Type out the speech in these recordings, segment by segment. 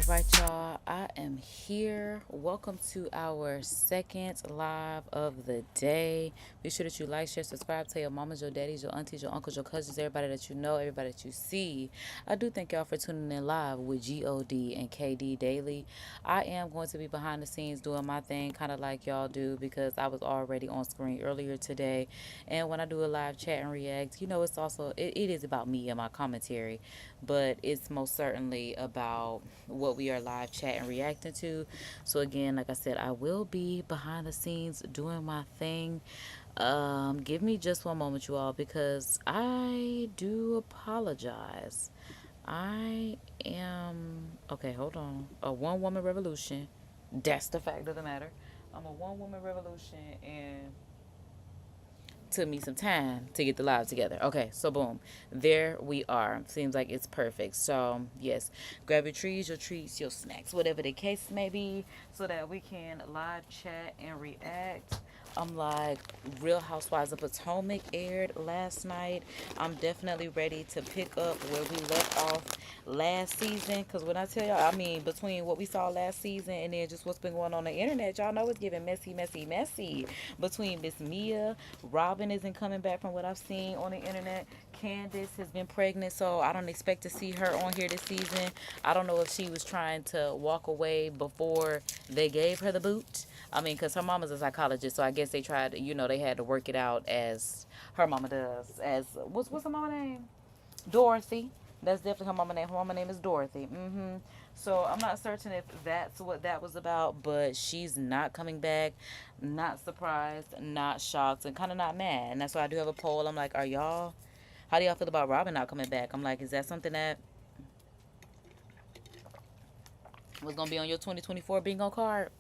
right, y'all, I am here. Welcome to our second live of the day. Be sure that you like, share, subscribe, tell your mamas, your daddies, your aunties, your uncles, your cousins, everybody that you know, everybody that you see. I do thank y'all for tuning in live with God and KD daily. I am going to be behind the scenes doing my thing, kind of like y'all do, because I was already on screen earlier today. And when I do a live chat and react, it's also, it is about me and my commentary, but it's most certainly about what we are live chat and reacting to. So again, like I said, I will be behind the scenes doing my thing. Give me just one moment, you all, because I do apologize. I am okay. Hold on. A one woman revolution. That's the fact of the matter. I'm a one woman revolution, and took me some time to get the live together. Okay, so boom, there we are. Seems like it's perfect. So yes, grab your trees, your treats, your snacks, whatever the case may be, so that we can live chat and react. I'm like, Real Housewives of Potomac aired last night. I'm definitely ready to pick up where we left off last season. Because when I tell y'all, I mean, between what we saw last season and then just what's been going on the internet, y'all know it's giving messy, messy, messy. Between Miss Mia, Robin isn't coming back from what I've seen on the internet. Candace has been pregnant, so I don't expect to see her on here this season. I don't know if she was trying to walk away before they gave her the boot. I mean, because her mama's a psychologist, so I guess they tried, they had to work it out as her mama does. As, what's her mama name? Dorothy. That's definitely her mama name. Her mama name is Dorothy. So I'm not certain if that's what that was about, but she's not coming back. Not surprised, not shocked, and kind of not mad. And that's why I do have a poll. I'm like, how do y'all feel about Robin not coming back? I'm like, is that something that was going to be on your 2024 bingo card?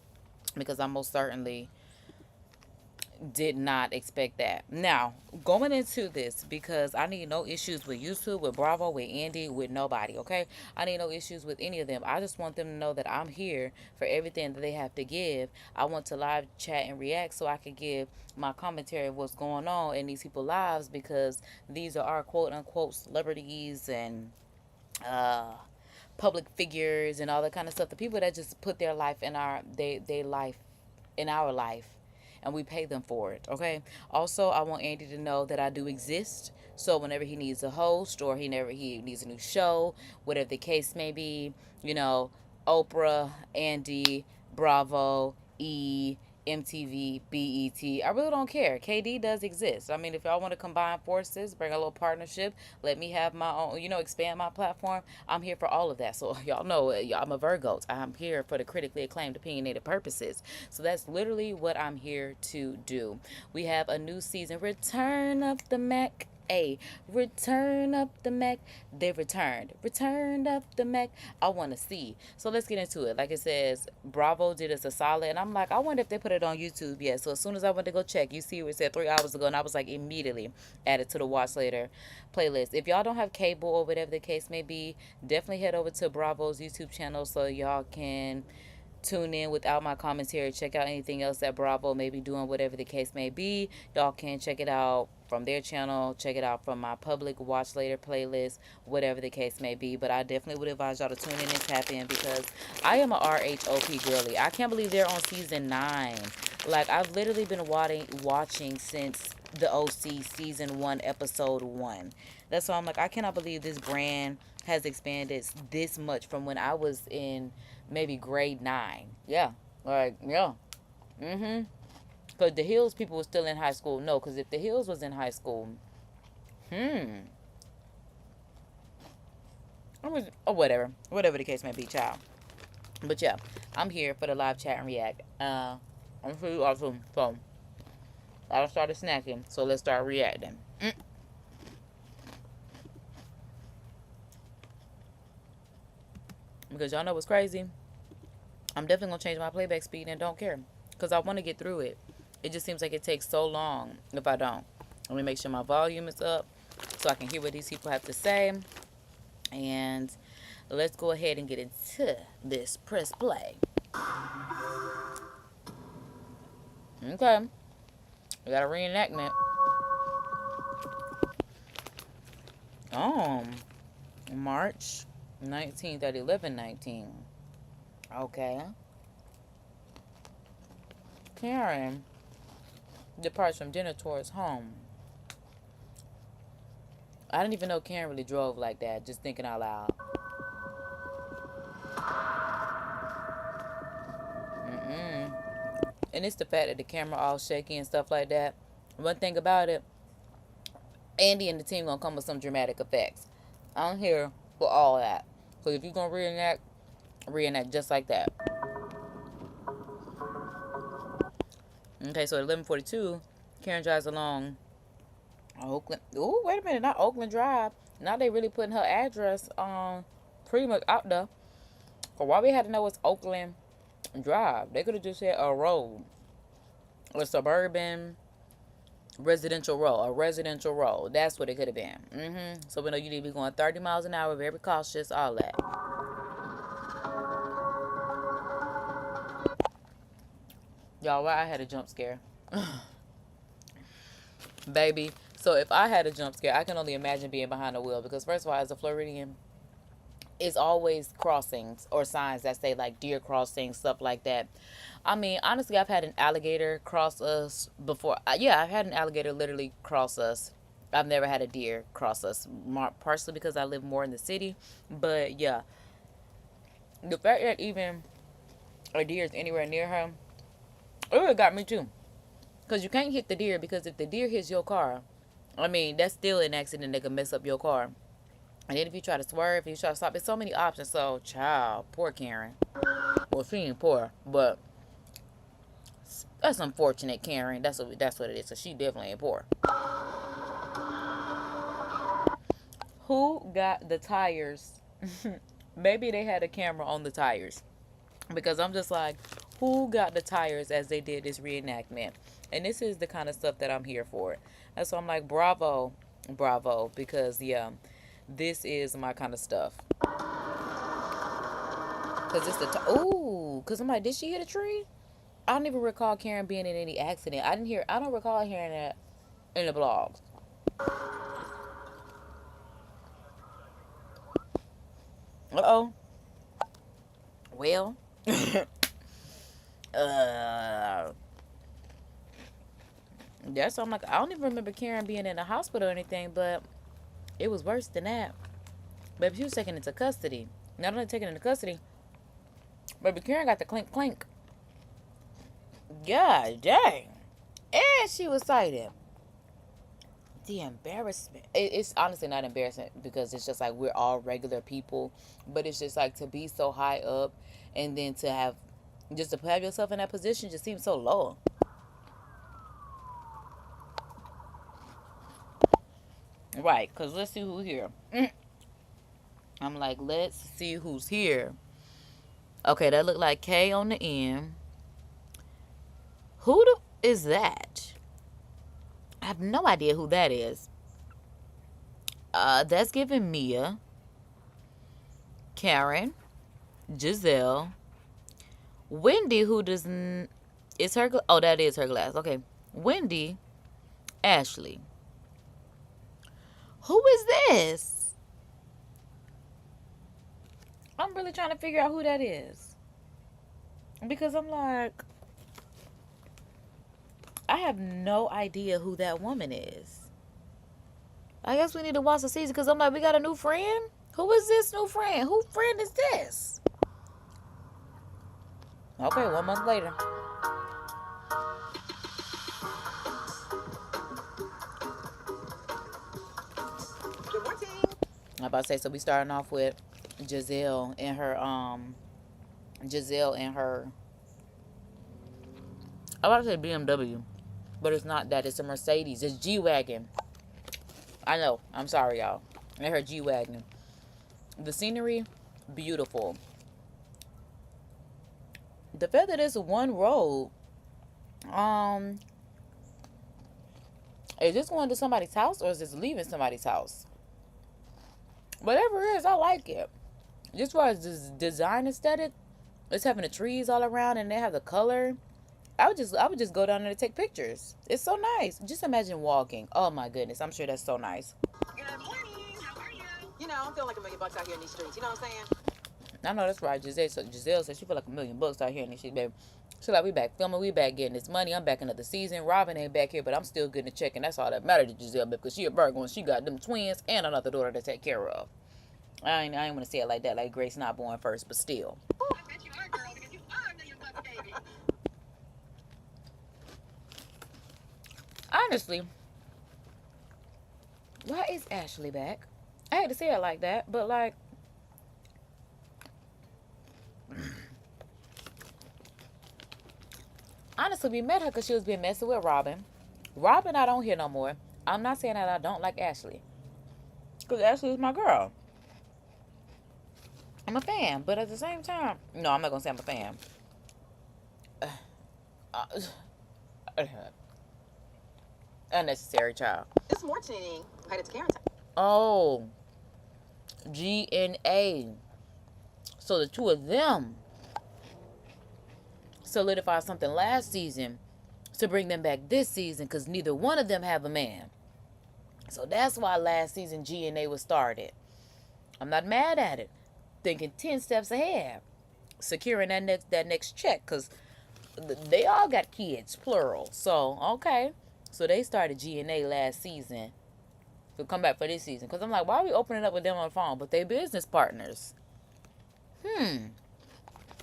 Because I most certainly did not expect that. Now, going into this, because I need no issues with YouTube, with Bravo, with Andy, with nobody, okay? I need no issues with any of them. I just want them to know that I'm here for everything that they have to give. I want to live chat and react so I can give my commentary of what's going on in these people's lives, because these are our quote unquote celebrities and public figures and all that kind of stuff. The people that just put their life in they life in our life, and we pay them for it. Okay. Also, I want Andy to know that I do exist. So whenever he needs a host, or he needs a new show, whatever the case may be, Oprah, Andy, Bravo, MTV, BET. I really don't care. KD does exist. I mean, if y'all want to combine forces, bring a little partnership, let me have my own, expand my platform. I'm here for all of that. So y'all know, I'm a Virgo. I'm here for the critically acclaimed, opinionated purposes. So that's literally what I'm here to do. We have a new season, Return of the Mac. A return up the Mac. They returned up the Mac. I want to see. So let's get into it. Like it says, Bravo did us a solid, and I'm like, I wonder if they put it on YouTube yet. So as soon as I went to go check, you see it said 3 hours ago, and I was like, immediately added to the watch later playlist. If y'all don't have cable or whatever the case may be, definitely head over to Bravo's YouTube channel so y'all can tune in without my commentary. Check out anything else that Bravo may be doing, whatever the case may be. Y'all can check it out from their channel, check it out from my public watch later playlist, whatever the case may be. But I definitely would advise y'all to tune in and tap in, because I am a RHOP girly. I can't believe they're on season 9. Like, I've literally been watching since the OC season 1, episode 1. That's why I'm like, I cannot believe this brand has expanded this much from when I was in maybe grade 9. Yeah. Like, yeah. Because the Hills people were still in high school. No, because if the Hills was in high school, whatever. Whatever the case may be, child. But yeah, I'm here for the live chat and react. I'm pretty awesome. So, I started snacking, so let's start reacting. Because y'all know what's crazy? I'm definitely going to change my playback speed and don't care. Because I want to get through it. It just seems like it takes so long if I don't. Let me make sure my volume is up so I can hear what these people have to say. And let's go ahead and get into this. Press play. Okay. We got a reenactment. March 19th at 11:19. Okay. Karen departs from dinner towards home. I didn't even know Karen really drove like that, just thinking out loud. Mm-mm. And it's the fact that the camera all shaky and stuff like that. One thing about it, Andy and the team gonna come with some dramatic effects. I'm here for all that. So if you're gonna reenact just like that. Okay, so at 11:42, Karen drives along Oakland. Ooh, wait a minute, not Oakland Drive. Now they really putting her address on pretty much out there. For why we had to know it's Oakland Drive? They could have just said a road, a suburban residential road, a residential road. That's what it could have been. So we know you need to be going 30 miles an hour, very cautious, all that. Y'all, why I had a jump scare? Baby. So if I had a jump scare, I can only imagine being behind the wheel. Because first of all, as a Floridian, it's always crossings or signs that say like deer crossing, stuff like that. I mean, honestly, I've had an alligator cross us before. Yeah, I've had an alligator literally cross us. I've never had a deer cross us, partially because I live more in the city. But yeah, the fact that even a deer is anywhere near her, it got me too. Because you can't hit the deer, because if the deer hits your car, I mean, that's still an accident that can mess up your car. And then if you try to swerve, if you try to stop, there's so many options. So, child, poor Karen. Well, she ain't poor, but that's unfortunate, Karen. That's what it is. So she definitely ain't poor. Who got the tires? Maybe they had a camera on the tires. Because I'm just like, who got the tires as they did this reenactment? And this is the kind of stuff that I'm here for. And so I'm like, bravo, bravo. Because, yeah, this is my kind of stuff. Because it's the... Ooh, because I'm like, did she hit a tree? I don't even recall Karen being in any accident. I don't recall hearing that in the blogs. Uh-oh. Well... Yeah, so I'm like, I don't even remember Karen being in the hospital or anything, but it was worse than that. Baby, she was taken into custody. Not only taken into custody, baby, Karen got the clink clink. God dang. And she was cited. The embarrassment. It's honestly not embarrassing, because it's just like we're all regular people. But it's just like to be so high up, and then to have yourself in that position just seems so low. Right, because let's see who's here. I'm like, let's see who's here. Okay, that looked like K on the end. Who is that? I have no idea who that is. That's giving Mia, Karen, Giselle, Wendy, who doesn't... Is her... Oh, that is her glass. Okay. Wendy, Ashley. Who is this? I'm really trying to figure out who that is. Because I'm like, I have no idea who that woman is. I guess we need to watch the season, because I'm like, we got a new friend? Who is this new friend? Who friend is this? Okay, 1 month later. Good morning. I'm about to say, so we starting off with Giselle and her, I'm about to say BMW, but it's not that. It's a Mercedes. It's G-Wagon. I know. I'm sorry, y'all. And her G-Wagon. The scenery, beautiful. The fact that it's one road, is this going to somebody's house, or is this leaving somebody's house? Whatever it is, I like it. Just for this design aesthetic, it's having the trees all around, and they have the color. I would just go down there to take pictures. It's so nice. Just imagine walking. Oh my goodness, I'm sure that's so nice. Good morning. How are you? You know, I'm feeling like $1 million out here in these streets. You know what I'm saying? I know that's right. Giselle said she feel like $1,000,000 out here and shit, baby. She like, we back filming, we back getting this money. I'm back another season. Robin ain't back here, but I'm still getting a check, and that's all that matters to Giselle, because she a Virgo and she got them twins and another daughter to take care of. I ain't want to say it like that, like Grace not born first, but still. I bet you are, girl, because you are $1,000,000 baby. Honestly, why is Ashley back? I hate to say it like that, but like, honestly, we met her because she was been messing with Robin. Robin, I don't hear no more. I'm not saying that I don't like Ashley, because Ashley is my girl. I'm a fan, but at the same time, no, I'm not gonna say I'm a fan. Unnecessary child. This morning, headed to Karen. Oh, G and A. So the two of them solidified something last season to bring them back this season, because neither one of them have a man. So that's why last season G and A was started. I'm not mad at it. Thinking 10 steps ahead, securing that next check, because they all got kids, plural. So okay, so they started G and A last season to come back for this season, because I'm like, why are we opening up with them on the phone? But they business partners. Okay.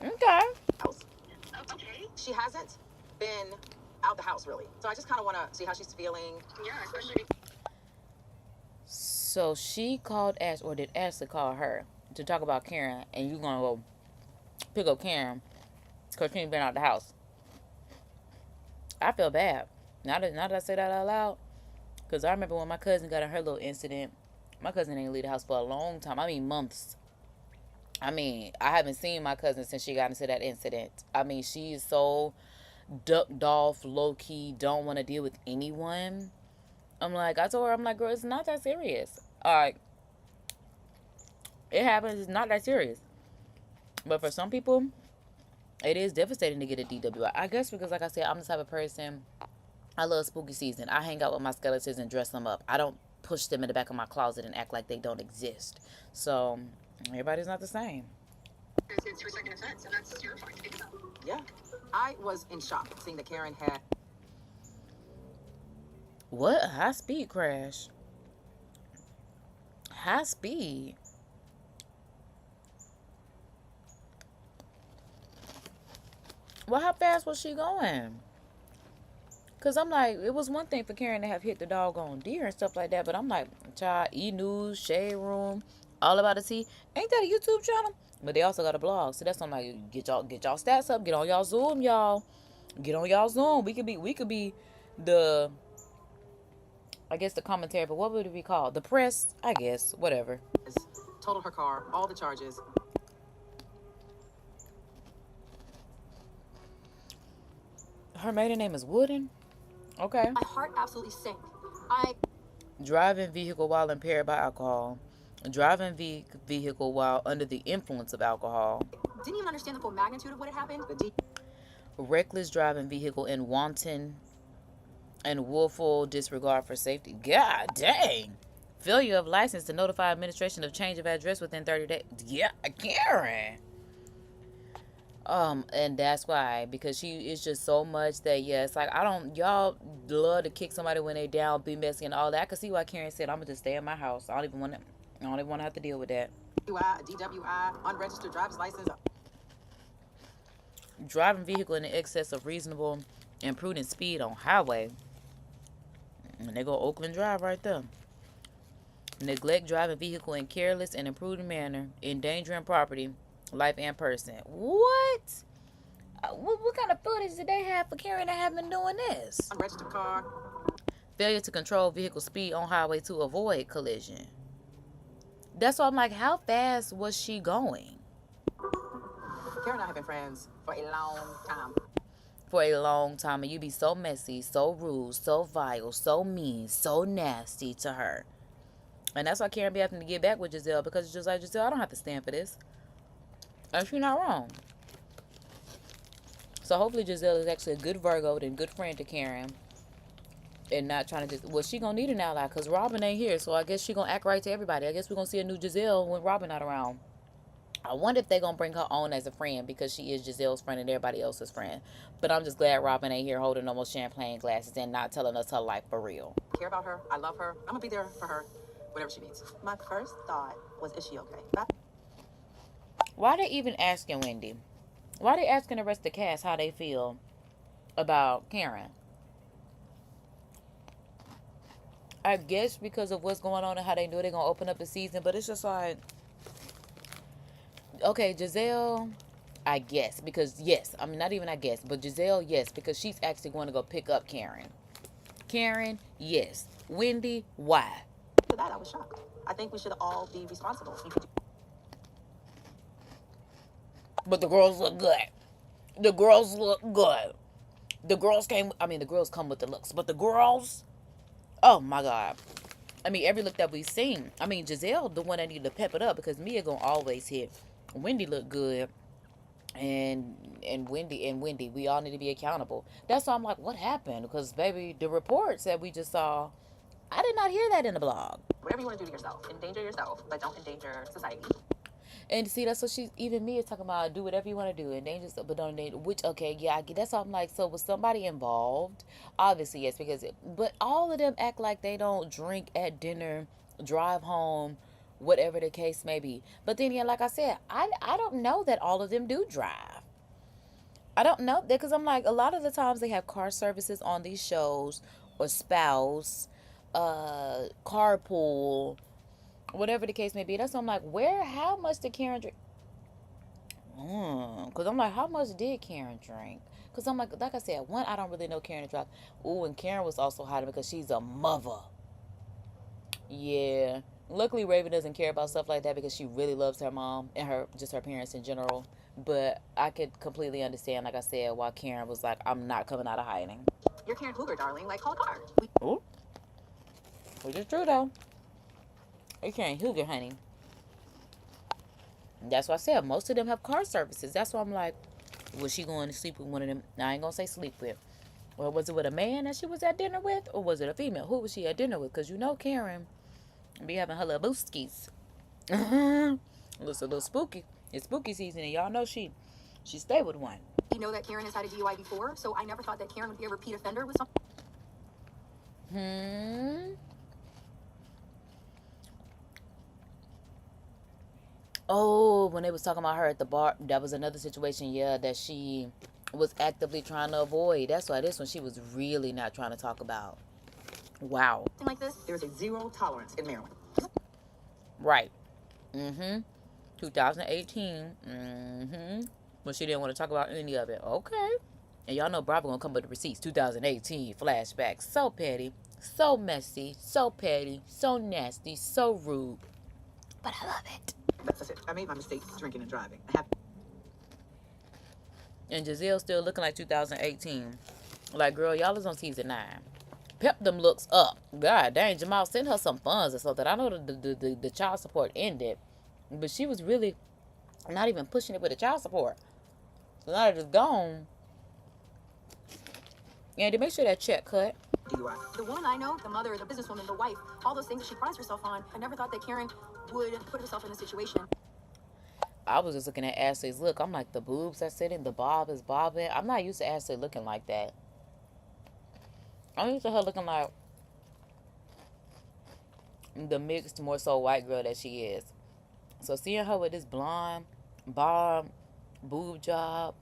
Okay. She hasn't been out the house really, so I just kind of want to see how she's feeling. Yeah, especially. So she called Ash, or did Ashley call her to talk about Karen, and you gonna go pick up Karen because she ain't been out the house? I feel bad. Now that I say that out loud, because I remember when my cousin got in her little incident. My cousin didn't leave the house for a long time. I mean, months. I mean, I haven't seen my cousin since she got into that incident. I mean, she is so ducked off, low-key, don't want to deal with anyone. I told her, I'm like, girl, it's not that serious. All right. It happens. It's not that serious. But for some people, it is devastating to get a DWI. I guess because, like I said, I'm the type of person, I love spooky season. I hang out with my skeletons and dress them up. I don't push them in the back of my closet and act like they don't exist. So, everybody's not the same. It's her second offense, and that's terrifying to think about. Yeah. I was in shock seeing that Karen had. What? High speed crash? High speed? Well, how fast was she going? Because I'm like, it was one thing for Karen to have hit the doggone deer and stuff like that, but I'm like, child, E-News, Shade Room, All About the Tea. Ain't that a YouTube channel? But they also got a blog. So that's something like, get y'all stats up. Get on y'all Zoom, y'all. Get on y'all Zoom. We could be the, I guess, the commentary, but what would it be called? The press, I guess. Whatever. Totaled her car, all the charges. Her maiden name is Wooden? Okay. My heart absolutely sank. Driving vehicle while impaired by alcohol. Driving vehicle while under the influence of alcohol. Didn't even understand the full magnitude of what had happened. Reckless driving vehicle in wanton and willful disregard for safety. God dang. Failure of license to notify administration of change of address within 30 days. Yeah, Karen. And that's why, because she is just so much that, yeah, it's like, y'all love to kick somebody when they down, be messy and all that. I can see why Karen said, I'm gonna just stay in my house. I don't even want to have to deal with that. DWI, unregistered driver's license. Driving vehicle in excess of reasonable and prudent speed on highway. And they go Oakland Drive right there. Neglect driving vehicle in careless and imprudent manner, endangering property, life, and person. What kind of footage did they have for Karen to have been doing this? Unregistered car. Failure to control vehicle speed on highway to avoid collision. That's why I'm like, how fast was she going? Karen and I have been friends for a long time. For a long time, and you be so messy, so rude, so vile, so mean, so nasty to her. And that's why Karen be having to get back with Giselle, because it's just like, Giselle, I don't have to stand for this. And she's not wrong. So hopefully Giselle is actually a good Virgo and good friend to Karen. And not trying to just, well, she gonna need an ally because Robin ain't here. So I guess she gonna act right to everybody. I guess we're gonna see a new Giselle when Robin not around. I wonder if they're going to bring her on as a friend because she is Giselle's friend and everybody else's friend. But I'm just glad Robin ain't here holding no more champagne glasses and not telling us her life for real. I care about her. I love her. I'm going to be there for her, whatever she needs. My first thought was, is she okay? Why they even asking Wendy? Why they asking the rest of the cast how they feel about Karen? I guess because of what's going on and how they knew they're going to open up the season. But it's just like, okay, Giselle, I guess. Because, yes, I mean, not even I guess. But Giselle, yes. Because she's actually going to go pick up Karen. Karen, yes. Wendy, why? For that, I was shocked. I think we should all be responsible. But the girls look good. The girls look good. The girls the girls come with the looks. But the girls, oh my God. I mean, every look that we've seen. I mean, Giselle, the one that needed to pep it up because Mia gonna always hit. Wendy looked good. And Wendy, we all need to be accountable. That's why I'm like, what happened? Because, baby, the reports that we just saw, I did not hear that in the blog. Whatever you want to do to yourself, endanger yourself, but don't endanger society. And see, that's what even me is talking about. Do whatever you want to do, endanger stuff, but don't endanger. Which, okay, yeah, I get. That's why I'm like, so was somebody involved? Obviously, yes, because but all of them act like they don't drink at dinner, drive home, whatever the case may be. But then, yeah, like I said, I don't know that all of them do drive. I don't know that because I'm like, a lot of the times they have car services on these shows, or spouse, carpool, whatever the case may be. That's why I'm like, how much did Karen drink? Because I'm like, how much did Karen drink? Because I'm like I said, one, I don't really know Karen to drive. Ooh, and Karen was also hiding because she's a mother. Yeah. Luckily, Raven doesn't care about stuff like that because she really loves her mom and her parents in general. But I could completely understand, like I said, why Karen was like, I'm not coming out of hiding. You're Karen Hoover, darling. Like, call a car. Ooh. Which is true, though. You're Karen Hoover, honey. That's why I said most of them have car services. That's why I'm like, was she going to sleep with one of them? Now, I ain't going to say sleep with. Or was it with a man that she was at dinner with? Or was it a female? Who was she at dinner with? Because you know Karen be having her little booskies. Looks a little spooky. It's spooky season, and y'all know she stay with one. You know that Karen has had a DUI before, so I never thought that Karen would be a repeat offender with something. Oh, when they was talking about her at the bar, that was another situation, yeah, that she was actively trying to avoid. That's why this one she was really not trying to talk about. Wow. Something like this, there's a zero tolerance in Maryland. Right. 2018. But she didn't want to talk about any of it. Okay. And y'all know Bravo gonna come with the receipts. 2018 flashbacks. So petty, so messy, so petty, so nasty, so rude. But I love it. That's it. I made my mistake drinking and driving. And Giselle still looking like 2018. Like, girl, y'all is on season 9. Pep them looks up. God dang, Jamal sent her some funds or something. I know the child support ended, but she was really not even pushing it with the child support. So now that it's gone. And to make sure that check cut. The woman I know, the mother, the businesswoman, the wife, all those things that she prides herself on, I never thought that Karen would put herself in this situation. I was just looking at Ashley's look. I'm like, the boobs are sitting, the bob is bobbing. I'm not used to Ashley looking like that. I'm used to her looking like the mixed, more so white girl that she is. So seeing her with this blonde, bob, boob job,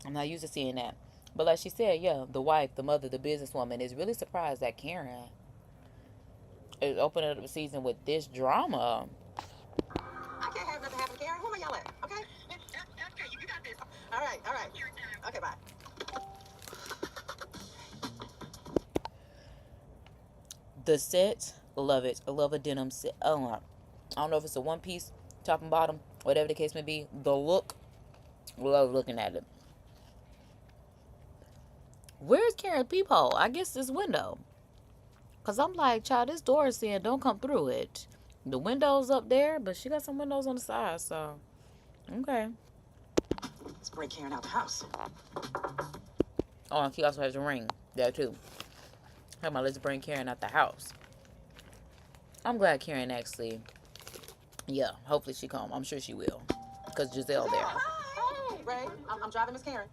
I'm not used to seeing that. But like she said, yeah, the wife, the mother, the businesswoman is really surprised that Karen is opening up the season with this drama. I can't have nothing happen, Karen. Who am I yelling at? Okay? Okay, you got this. All right. Okay, bye. The set, love it. I love a denim set. Oh, I don't know if it's a one piece, top and bottom, whatever the case may be. The look, love looking at it. Where's Karen's peephole? I guess this window. Because I'm like, child, this door is saying don't come through it. The window's up there, but she got some windows on the side, so. Okay. Let's break Karen out the house. Oh, and she also has a ring there, too. Come on, let's bring Karen out the house. I'm glad Karen actually Yeah, hopefully she come. I'm sure she will. Because Giselle there. Hi. Ray, I'm driving Miss Karen.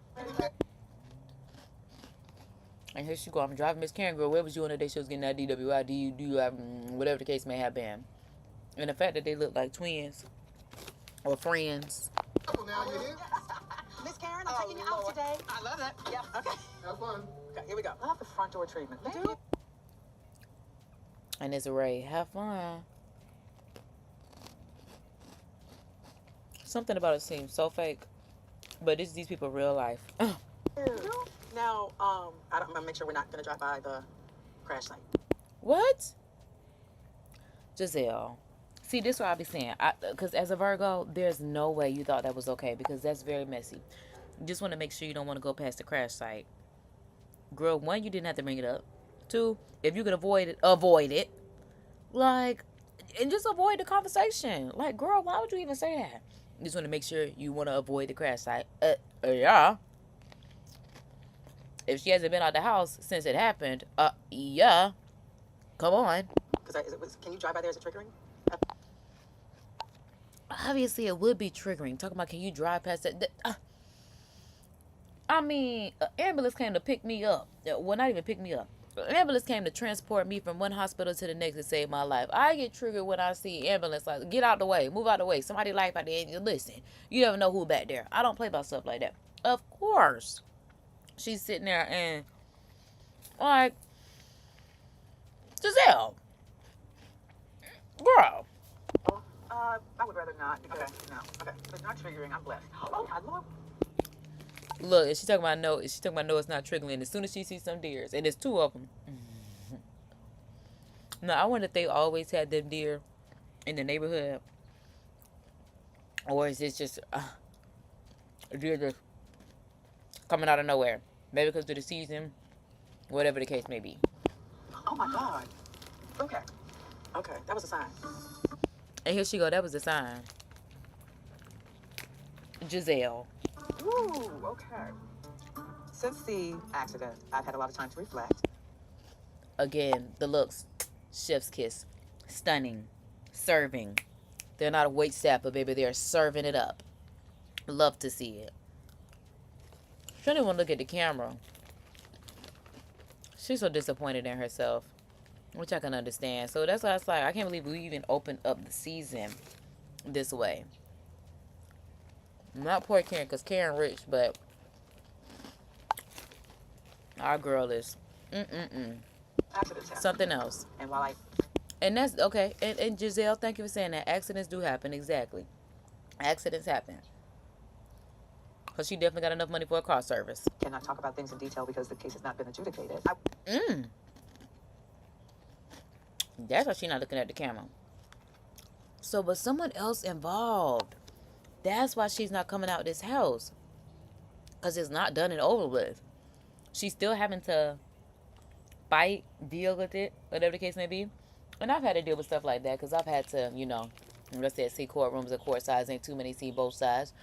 And here she go. I'm driving Miss Karen, girl. Where was you on the day she was getting that DWI? Do you have, whatever the case may have been. And the fact that they look like twins or friends. Now you're here. Miss Karen, I'm taking you out today. I love that. Yeah, okay. Have fun. Okay, here we go. I love the front door treatment. Thank you. And it's Ray. Have fun. Something about it seems so fake. But it's these people real life. Now, I'm gonna make sure we're not gonna drive by the crash site. What? Giselle. See, this is what I be saying. Because as a Virgo, there's no way you thought that was okay. Because that's very messy. You just want to make sure you don't want to go past the crash site. Girl, one, you didn't have to bring it up. Two, if you could avoid it. Like, and just avoid the conversation. Like, girl, why would you even say that? You just want to make sure you want to avoid the crash site. Yeah. If she hasn't been out the house since it happened, yeah. Come on. Can you drive by there? Is it triggering? Obviously, it would be triggering. Talking about, can you drive past that? I mean, an ambulance came to pick me up. Well, not even pick me up. An ambulance came to transport me from one hospital to the next to save my life. I get triggered when I see ambulance. Like, get out the way. Move out the way. Somebody life out there. Listen, you never know who back there. I don't play about stuff like that. Of course. She's sitting there and, like, Giselle. Girl. I would rather not. Because, no. Okay. It's not triggering. I'm blessed. Oh, my Lord. Look, is she talking about no? Is she talking about no? It's not triggering. As soon as she sees some deers, and there's two of them. No, I wonder if they always had them deer in the neighborhood, or is this just deer just coming out of nowhere? Maybe because of the season, whatever the case may be. Oh my God. Okay. Okay, that was a sign. And here she go. That was a sign. Giselle. Ooh, okay. Since the accident, I've had a lot of time to reflect. Again, the looks. Chef's kiss. Stunning. Serving. They're not a wait staff, but baby, they're serving it up. Love to see it. She didn't want to look at the camera. She's so disappointed in herself, which I can understand. So that's why it's like, I can't believe we even opened up the season this way. Not poor Karen, because Karen rich, but our girl is something else. And while and that's okay. And Giselle, thank you for saying that. Accidents do happen. Exactly. Accidents happen. Because she definitely got enough money for a car service. cannot talk about things in detail because the case has not been adjudicated. That's why she's not looking at the camera. So, but someone else involved. That's why she's not coming out this house. Because it's not done and over with. She's still having to fight, deal with it, whatever the case may be. And I've had to deal with stuff like that because I've had to, like I said, see courtrooms and court sides. Ain't too many see both sides.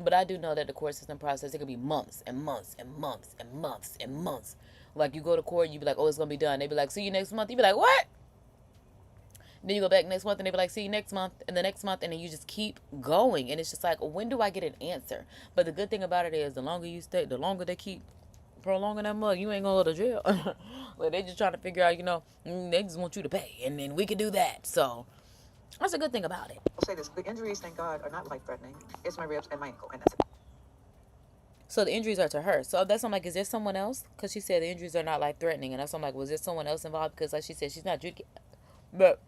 But I do know that the court system process, it could be months and months and months and months and months. Like, you go to court, you be like, oh, it's going to be done. They be like, see you next month. You be like, what? Then you go back next month and they be like, see you next month and the next month. And then you just keep going. And it's just like, when do I get an answer? But the good thing about it is the longer you stay, the longer they keep prolonging that mug, you ain't going to go to jail. Like, they just trying to figure out, they just want you to pay. And then we can do that. So that's a good thing about it. I'll say this. The injuries, thank God, are not life-threatening. It's my ribs and my ankle, and that's it. So the injuries are to her. So that's why I'm like, is there someone else? Because she said the injuries are not life-threatening. And that's why I'm like, was there someone else involved? Because like she said, she's not drinking. But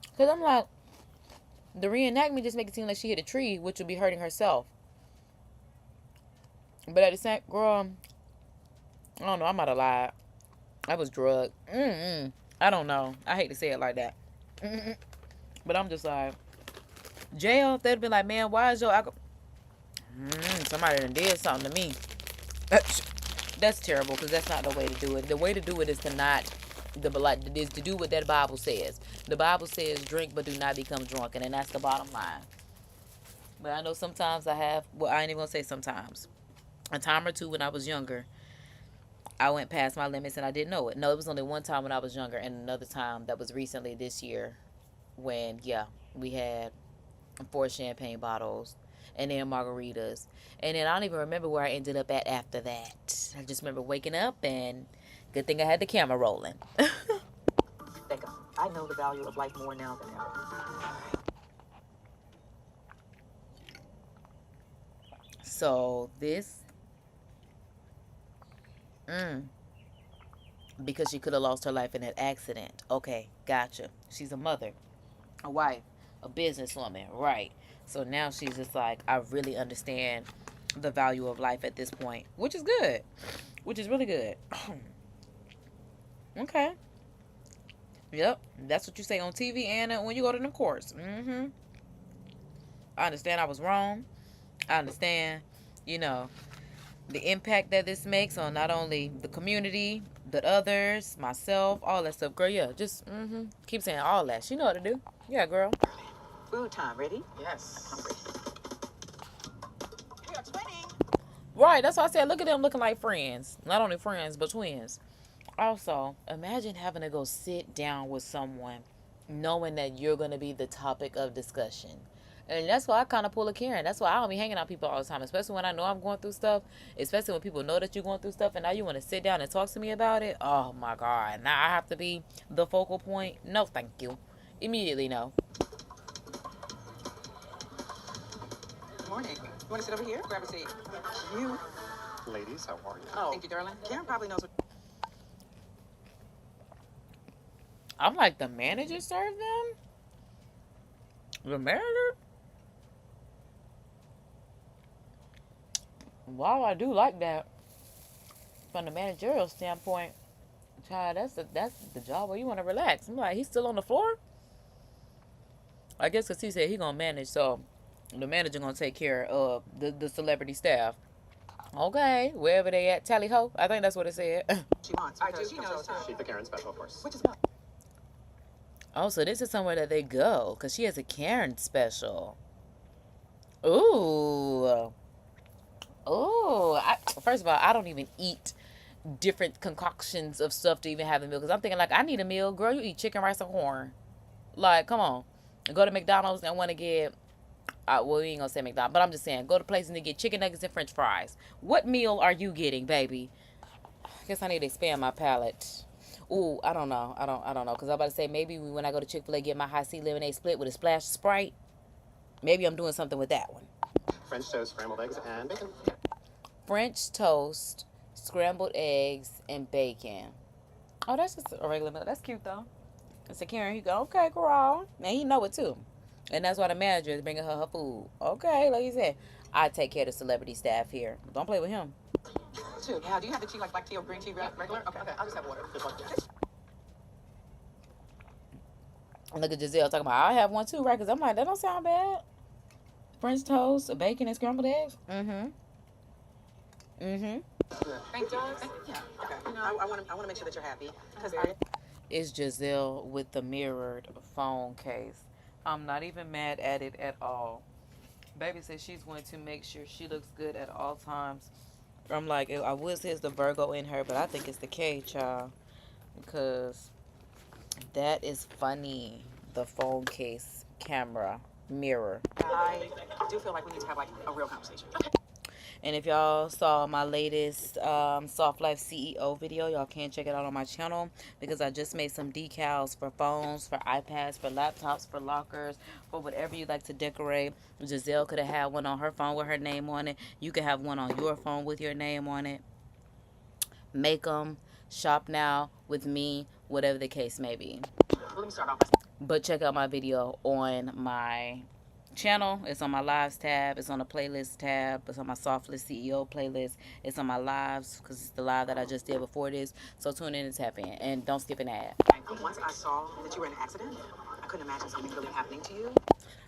because I'm like, the reenactment just make it seem like she hit a tree, which would be hurting herself. But at the same, girl, I don't know. I might have lied. I was drugged. I don't know. I hate to say it like that. But I'm just like, jail, they'd be like, man, why is your alcohol? Somebody done did something to me. That's terrible because that's not the way to do it. The way to do it is to not, is to do what that Bible says. The Bible says drink but do not become drunken, and that's the bottom line. But I know sometimes I have, well, I ain't even gonna say sometimes. A time or two when I was younger, I went past my limits and I didn't know it. No, it was only one time when I was younger, and another time that was recently this year when We had 4 champagne bottles, and then margaritas. And then I don't even remember where I ended up at after that. I just remember waking up, and good thing I had the camera rolling. Thank God. I know the value of life more now than ever. So this, because she could have lost her life in that accident. Okay, gotcha. She's a mother, a wife, a businesswoman, right? So now she's just like, I really understand the value of life at this point, which is good, which is really good. Okay. Yep, that's what you say on TV and when you go to the courts. I understand I was wrong. I understand, you know, the impact that this makes on not only the community, but others, myself, all that stuff. Girl, yeah, just keep saying all that. She know what to do. Yeah, girl. Food time. Ready? Yes. I'm hungry. We are twinning. Right, that's why I said look at them looking like friends. Not only friends, but twins. Also, imagine having to go sit down with someone knowing that you're going to be the topic of discussion. And that's why I kind of pull a Karen. That's why I don't be hanging out with people all the time, especially when I know I'm going through stuff, especially when people know that you're going through stuff and now you want to sit down and talk to me about it. Oh my God. Now I have to be the focal point. No, thank you. Immediately, no. Good morning. You want to sit over here? Grab a seat. You. Ladies, how are you? Oh, thank you, darling. Karen probably knows what. I'm like, the manager served them? The manager? Wow, I do like that. From the managerial standpoint, child, that's the job where you want to relax. I'm like, he's still on the floor? I guess because he said he going to manage, so the manager going to take care of the celebrity staff. Okay, wherever they at, tally ho. I think that's what it said. She wants. I do. She knows. She's the Karen special, of course. Which is what? Oh, so this is somewhere that they go, because she has a Karen special. Ooh. Ooh. First of all, I don't even eat different concoctions of stuff to even have a meal, because I'm thinking, like, I need a meal. Girl, you eat chicken, rice, and corn. Like, come on. Go to McDonald's and want to get, well, we ain't going to say McDonald's, but I'm just saying, go to places and get chicken nuggets and french fries. What meal are you getting, baby? I guess I need to expand my palate. Ooh, I don't know. I don't know. Because I'm about to say, maybe when I go to Chick-fil-A, get my high C lemonade split with a splash of Sprite. Maybe I'm doing something with that one. French toast, scrambled eggs, and bacon. French toast, scrambled eggs, and bacon. Oh, that's just a regular meal. That's cute, though. I said, Karen, he go, okay, girl. And he know it, too. And that's why the manager is bringing her food. Okay, like you said, I take care of the celebrity staff here. Don't play with him. Two. Yeah. Do you have the tea, like black tea or green tea, regular? Okay. I'll just have water. Look at Giselle talking about, I have one too, right? Because I'm like, that don't sound bad. French toast, bacon, and scrambled eggs. Thank you. Yeah. Okay. You know, I want to make sure that you're happy because It's Giselle with the mirrored phone case. I'm not even mad at it at all. Baby says she's going to make sure she looks good at all times. I'm like, I would say it's the Virgo in her, but I think it's the K, child. Because that is funny. The phone case, camera, mirror. I do feel like we need to have like a real conversation. Okay. And if y'all saw my latest Soft Life CEO video, y'all can check it out on my channel because I just made some decals for phones, for iPads, for laptops, for lockers, for whatever you like to decorate. Giselle could have had one on her phone with her name on it. You could have one on your phone with your name on it. Make them. Shop now with me, whatever the case may be. Let me start off. But check out my video on my channel. It's on my lives tab. It's on the playlist tab. It's on my Soft List CEO playlist. It's on my lives because it's the live that I just did before this. So tune in and tap in. And don't skip an ad. Once I saw that you were in an accident, I couldn't imagine something really happening to you.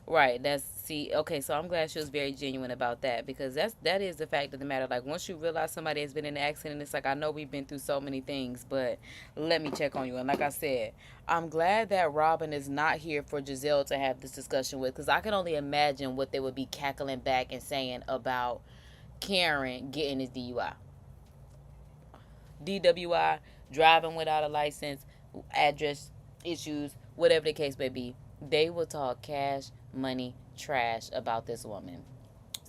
Right. Okay, so I'm glad she was very genuine about that because that is the fact of the matter. Like once you realize somebody has been in an accident, it's like I know we've been through so many things, but let me check on you. And like I said, I'm glad that Robin is not here for Giselle to have this discussion with because I can only imagine what they would be cackling back and saying about Karen getting his DUI. DWI, driving without a license, address issues, whatever the case may be. They will talk cash, money, trash about this woman.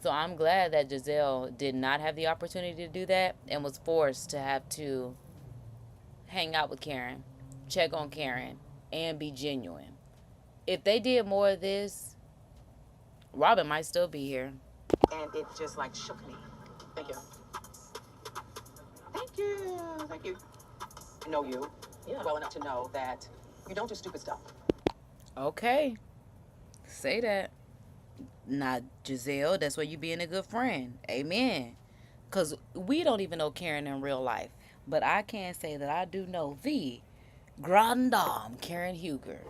So I'm glad that Giselle did not have the opportunity to do that and was forced to have to hang out with Karen, check on Karen, and be genuine. If they did more of this, Robin might still be here. And it just like shook me. Thank you. Thank you. Thank you. I know you well enough to know that you don't do stupid stuff. Okay, say that. Not Giselle, that's why you being a good friend. Amen. Because we don't even know Karen in real life. But I can say that I do know the Grand Dame, Karen Huger,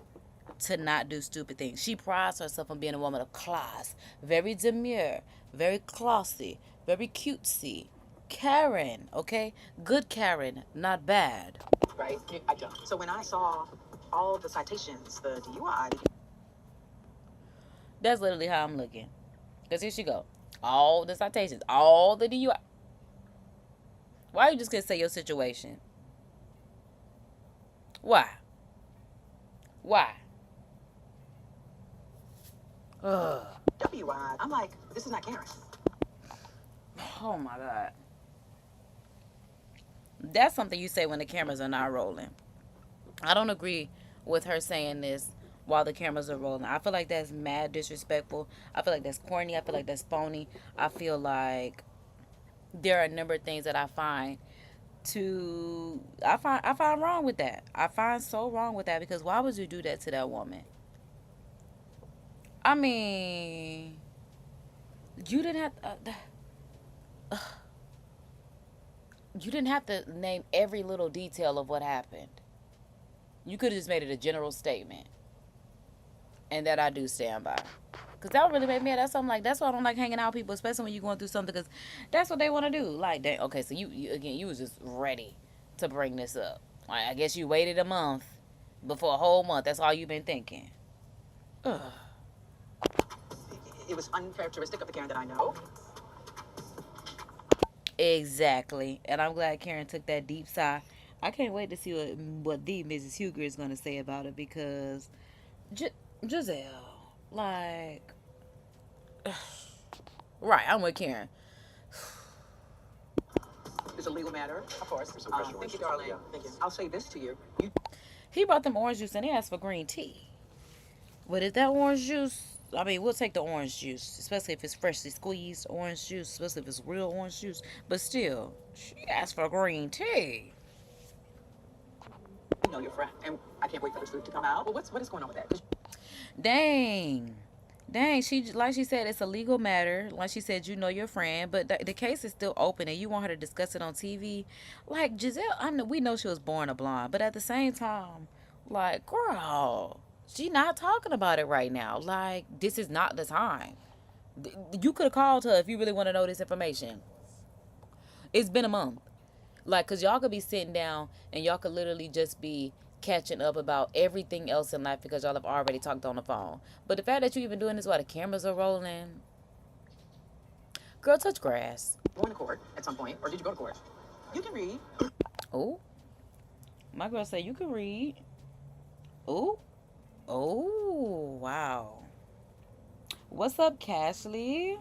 to not do stupid things. She prides herself on being a woman of class, very demure, very classy, very cutesy. Karen, okay? Good Karen, not bad. Right? I don't. So when I saw all the citations, the DUI, That's literally how I'm looking. Because here she go. All the citations, all the DUI. Why you just gonna say your situation? Why? Why? Ugh. WI, I'm like, this is not Karen. Oh my God. That's something you say when the cameras are not rolling. I don't agree with her saying this while the cameras are rolling. I feel like that's mad disrespectful. I feel like that's corny. I feel like that's phony. I feel like there are a number of things that I find wrong with that. I find so wrong with that, because why would you do that to that woman? I mean, you didn't have to name every little detail of what happened. You could have just made it a general statement, and that I do stand by. Because that would really make me mad. That's something like, that's why I don't like hanging out with people, especially when you're going through something, because that's what they want to do. Like, they, okay, so you was just ready to bring this up. Like, I guess you waited a month before a whole month. That's all you've been thinking. Ugh. It was uncharacteristic of the Karen that I know. Exactly. And I'm glad Karen took that deep sigh. I can't wait to see what the Mrs. Huger is going to say about it, because Giselle, like, right, I'm with Karen. It's a legal matter, of course. There's some pressure Thank you, on darling. yeah. Thank you. I'll say this to you. He brought them orange juice and he asked for green tea. But if that orange juice, I mean, we'll take the orange juice, especially if it's freshly squeezed orange juice, especially if it's real orange juice. But still, she asked for green tea. You know your friend, and I can't wait for the truth to come out. Well, what is going on with that? Dang. She, like she said, it's a legal matter. Like she said, you know your friend, but the case is still open, and you want her to discuss it on TV. Like, Giselle, we know she was born a blonde, but at the same time, like, girl, she not talking about it right now. Like, this is not the time. You could have called her if you really want to know this information. It's been a month. Like, because y'all could be sitting down and y'all could literally just be catching up about everything else in life, because y'all have already talked on the phone. But the fact that you even doing this while the cameras are rolling, girl, touch grass. Going to court at some point, or did you go to court? You can read. Oh, my girl say you can read. Oh, wow. What's up, Cashley?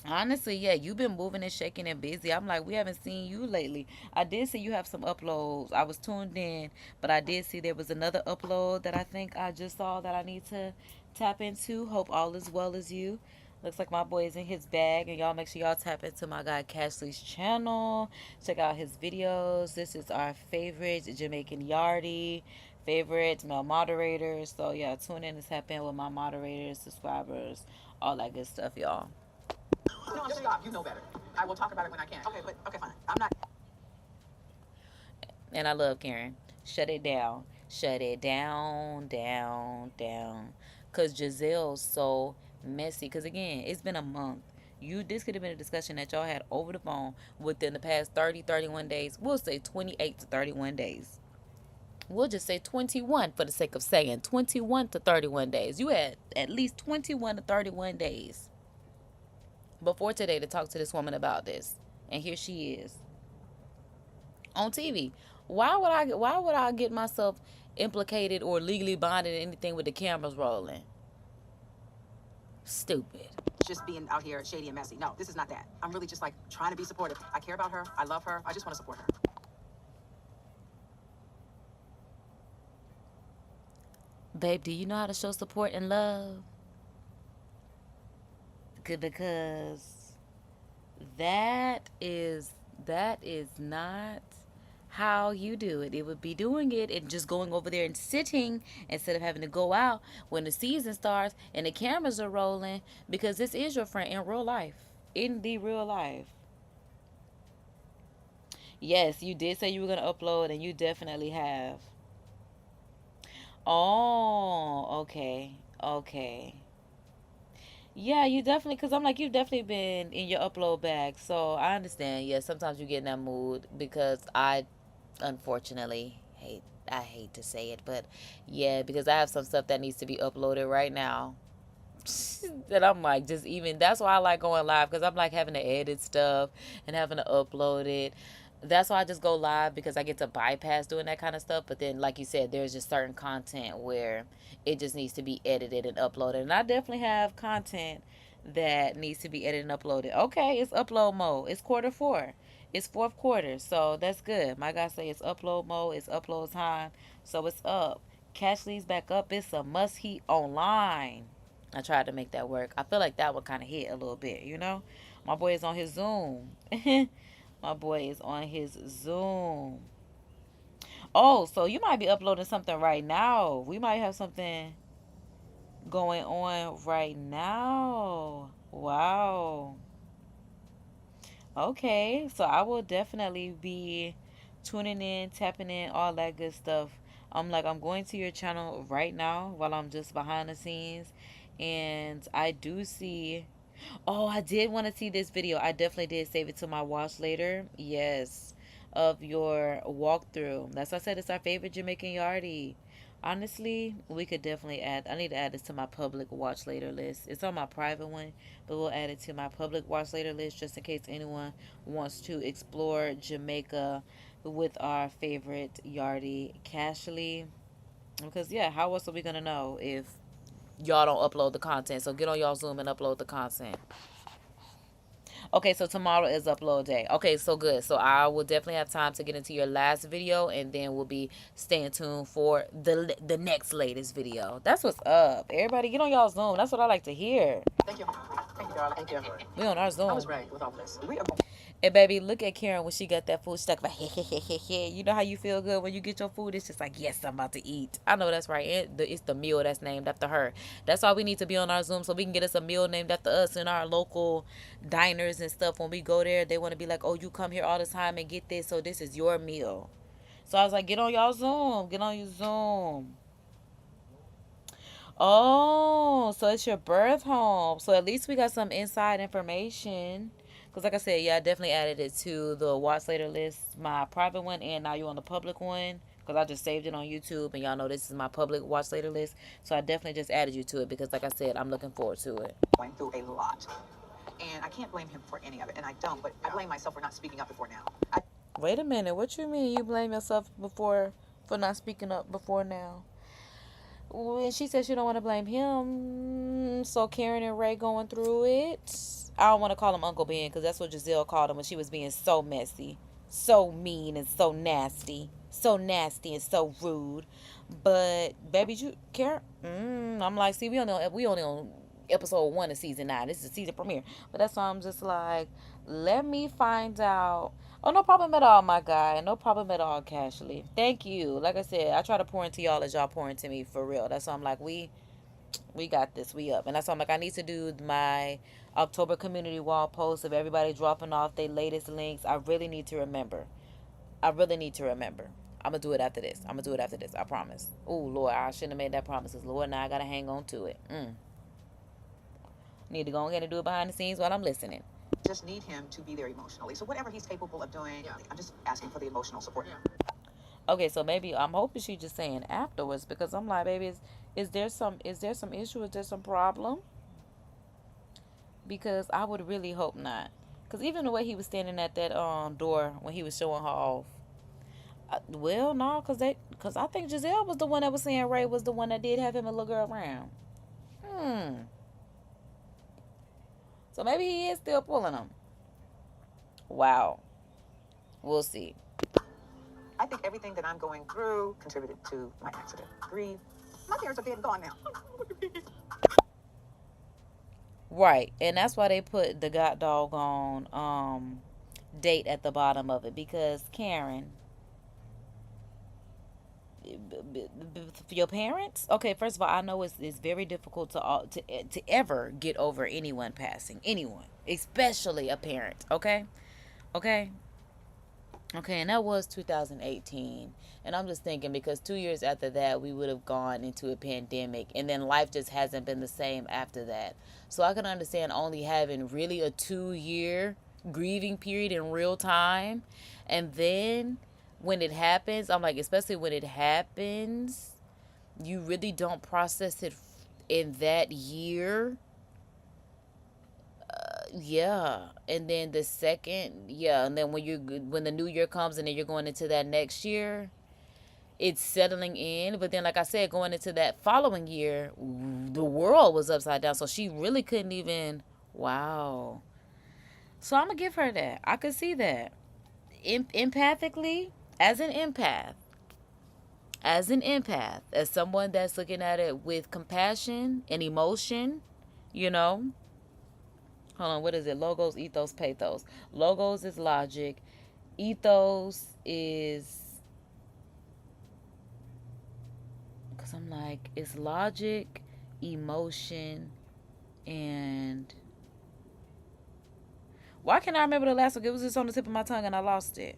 Honestly, yeah, you've been moving and shaking and busy. I'm like, we haven't seen you lately. I did see you have some uploads. I was tuned in, but I did see there was another upload that I think I just saw that I need to tap into. Hope all is well as you. Looks like my boy is in his bag, and y'all make sure y'all tap into my guy Cashley's channel. Check out his videos. This is our favorite Jamaican Yardie, favorite male moderators. So yeah, tune in and tap in with my moderators, subscribers, all that good stuff, y'all. No, stop. You know better. I will talk about it when I can. Okay, fine. I'm not. And I love Karen. Shut it down. Shut it down, down. Because Giselle's so messy. Because again, it's been a month. This could have been a discussion that y'all had over the phone within the past 30, 31 days. We'll say 28 to 31 days. We'll just say 21 for the sake of saying 21 to 31 days. You had at least 21 to 31 days before today to talk to this woman about this. And here she is on TV, Why would I get myself implicated or legally bonded in anything with the cameras rolling? Stupid. Just being out here shady and messy. No, this is not that. I'm really just like trying to be supportive. I care about her. I love her. I just want to support her. Babe, do you know how to show support and love? Because that is not how you do it. It would be doing it and just going over there and sitting instead of having to go out when the season starts and the cameras are rolling, because this is your friend in real life. In the real life. Yes, you did say you were going to upload, and you definitely have. Oh, okay. Okay. Yeah, you definitely, because I'm like, you've definitely been in your upload bag. So I understand. Yeah, sometimes you get in that mood because I, unfortunately, I hate to say it, but yeah, because I have some stuff that needs to be uploaded right now. That I'm like, just even, that's why I like going live, because I'm like having to edit stuff and having to upload it. That's why I just go live, because I get to bypass doing that kind of stuff. But then, like you said, there's just certain content where it just needs to be edited and uploaded. And I definitely have content that needs to be edited and uploaded. Okay, it's upload mode. It's quarter 4. It's fourth quarter. So that's good. My guy say it's upload mode. It's upload time. So it's up. Catch these back up. It's a must heat online. I tried to make that work. I feel like that would kind of hit a little bit, you know? My boy is on his Zoom. My boy is on his Zoom. Oh, so you might be uploading something right now. We might have something going on right now. Wow. Okay, so I will definitely be tuning in, tapping in, all that good stuff. I'm going to your channel right now while I'm just behind the scenes, and I do see. Oh, I did want to see this video. I definitely did save it to my watch later. Yes, of your walkthrough. That's why I said it's our favorite Jamaican yardie. Honestly, we could definitely add. I need to add this to my public watch later list. It's on my private one, but we'll add it to my public watch later list just in case anyone wants to explore Jamaica with our favorite yardie, Cashley. Because yeah, how else are we gonna know if y'all don't upload the content? So get on y'all Zoom and upload the content. Okay, so tomorrow is upload day. Okay, so good. So I will definitely have time to get into your last video, and then we'll be staying tuned for the next latest video. That's what's up. Everybody get on y'all Zoom. That's what I like to hear. Thank you. Thank you, darling. Thank you. We on our Zoom. I was right with all this. We are. And baby, look at Karen when she got that food. She's like, you know how you feel good when you get your food? It's just like, yes, I'm about to eat. I know that's right. It's the meal that's named after her. That's why we need to be on our Zoom, so we can get us a meal named after us in our local diners and stuff. When we go there, they want to be like, oh, you come here all the time and get this, so this is your meal. So I was like, get on y'all Zoom. Get on your Zoom. Oh, so it's your birth home. So at least we got some inside information. Because like I said, yeah, I definitely added it to the watch later list, my private one, and now you're on the public one. Because I just saved it on YouTube, and y'all know this is my public watch later list. So I definitely just added you to it because, like I said, I'm looking forward to it. Going through a lot. And I can't blame him for any of it. And I don't, but I blame myself for not speaking up before now. Wait a minute. What you mean you blame yourself for not speaking up before now? When she said she don't want to blame him, so Karen and Ray going through it. I don't want to call him Uncle Ben because that's what Giselle called him when she was being so messy, so mean, and so nasty and so rude. But baby, you Karen, I'm like, see, we only on episode 1 of season 9. This is the season premiere, but that's why I'm just like, let me find out. Oh, no problem at all, my guy. No problem at all, Cashley. Thank you. Like I said, I try to pour into y'all as y'all pour into me, for real. That's why I'm like, we got this. We up. And that's why I'm like, I need to do my October community wall post of everybody dropping off their latest links. I really need to remember. I'm going to do it after this. I promise. Oh, Lord, I shouldn't have made that promise. Lord, now I got to hang on to it. Need to go ahead and do it behind the scenes while I'm listening. Just need him to be there emotionally. So whatever he's capable of doing, I'm just asking for the emotional support. Okay, so maybe I'm hoping she's just saying afterwards, because I'm like, baby, is there some issue? Is there some problem? Because I would really hope not. Because even the way he was standing at that door when he was showing her off, Well, no, cause I think Giselle was the one that was saying Ray was the one that did have him a little girl around. So maybe he is still pulling them. Wow. We'll see. I think everything that I'm going through contributed to my accident. Grief. My parents are dead and gone now. Right. And that's why they put the god doggone date at the bottom of it, because Karen, your parents, okay, first of all, I know it's very difficult to ever get over anyone passing, anyone, especially a parent. Okay, and that was 2018. And I'm just thinking, because 2 years after that we would have gone into a pandemic, and then life just hasn't been the same after that. So I can understand only having really a 2 year grieving period in real time. And then when it happens, I'm like, especially when it happens, you really don't process it in that year. Yeah. And then the second, yeah, and then when the new year comes and then you're going into that next year, it's settling in. But then, like I said, going into that following year, the world was upside down, so she really couldn't even. Wow. So I'm gonna give her that. I could see that. Empathically, as an empath, as someone that's looking at it with compassion and emotion, you know. Hold on, what is it? Logos, ethos, pathos. Logos is logic. Ethos is, because I'm like, it's logic, emotion, and why can't I remember the last one? It was just on the tip of my tongue and I lost it.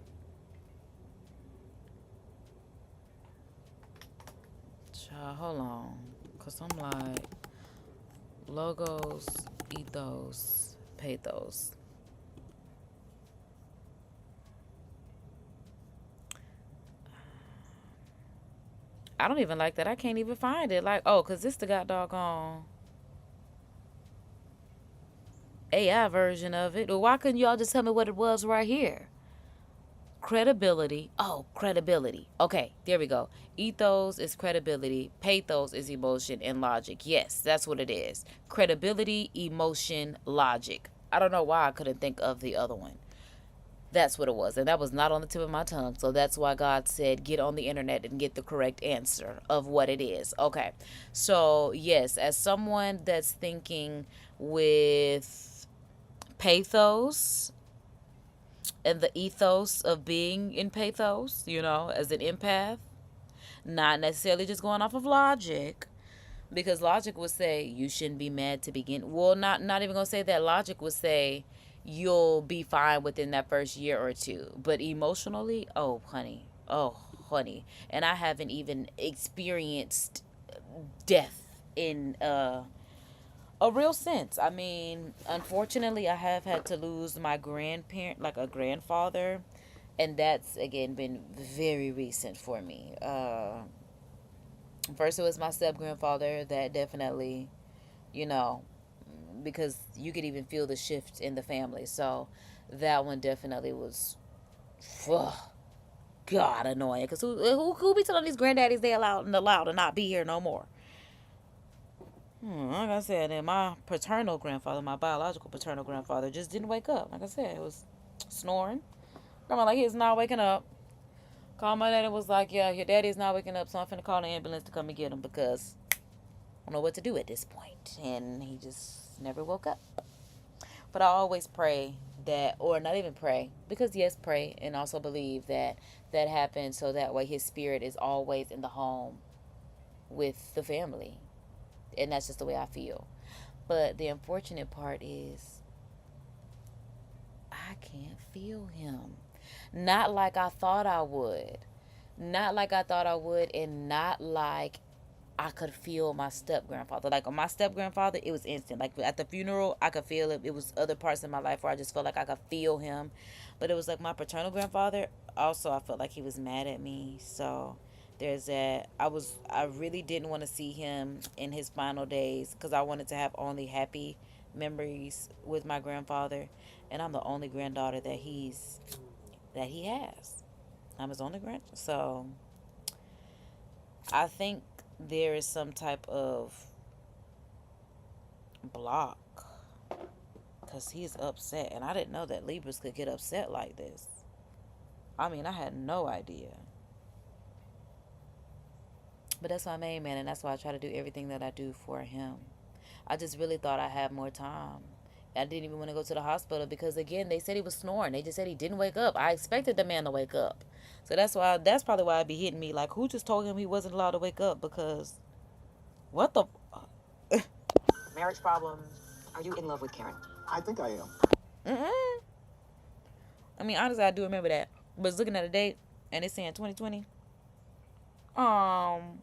Child, hold on. Because I'm like, logos, ethos, pathos. I don't even like that. I can't even find it. Like, oh, because this the god doggone AI version of it. Well, why couldn't y'all just tell me what it was right here? Credibility. Oh, credibility. Okay, there we go. Ethos is credibility. Pathos is emotion and logic. Yes, that's what it is. Credibility, emotion, logic. I don't know why I couldn't think of the other one. That's what it was. And that was not on the tip of my tongue. So that's why God said, get on the internet and get the correct answer of what it is. Okay. So, yes, as someone that's thinking with pathos and the ethos of being in pathos, as an empath, not necessarily just going off of logic, because logic would say you shouldn't be mad to begin. Well, not even gonna say that. Logic would say you'll be fine within that first year or two, but emotionally, oh honey, and I haven't even experienced death in a real sense. I mean, unfortunately, I have had to lose my grandparent, like a grandfather, and that's again been very recent for me. First, it was my step grandfather that definitely, you know, because you could even feel the shift in the family. So that one definitely was, ugh, God, annoying. Because who be telling these granddaddies they allowed to not be here no more? Like I said, and my paternal grandfather, my biological paternal grandfather, just didn't wake up. Like I said, it was snoring. Grandma like, he's not waking up. Called my dad and was like, yeah, your daddy's not waking up, so I'm finna call the ambulance to come and get him because I don't know what to do at this point. And he just never woke up. But I always pray that, or not even pray, because yes, pray and also believe that that happens so that way his spirit is always in the home with the family. And that's just the way I feel. But the unfortunate part is I can't feel him. Not like I thought I would. Not like I thought I would, and not like I could feel my step grandfather. Like on my step grandfather, it was instant. Like at the funeral, I could feel it. It was other parts in my life where I just felt like I could feel him. But it was like my paternal grandfather, also I felt like he was mad at me. So there's that. I really didn't want to see him in his final days because I wanted to have only happy memories with my grandfather, and I'm the only granddaughter that he has. Amazon Grinch. So I think there is some type of block because he's upset, and I didn't know that Libras could get upset like this. I mean, I had no idea. But that's my main man, and that's why I try to do everything that I do for him. I just really thought I had more time. I didn't even want to go to the hospital because, again, they said he was snoring. They just said he didn't wake up. I expected the man to wake up. So that's probably why I'd be hitting me. Like, who just told him he wasn't allowed to wake up? Because, what the... Marriage problems. Are you in love with Karen? I think I am. Mm-mm. I mean, honestly, I do remember that. But it's looking at a date, and it's saying 2020. Um...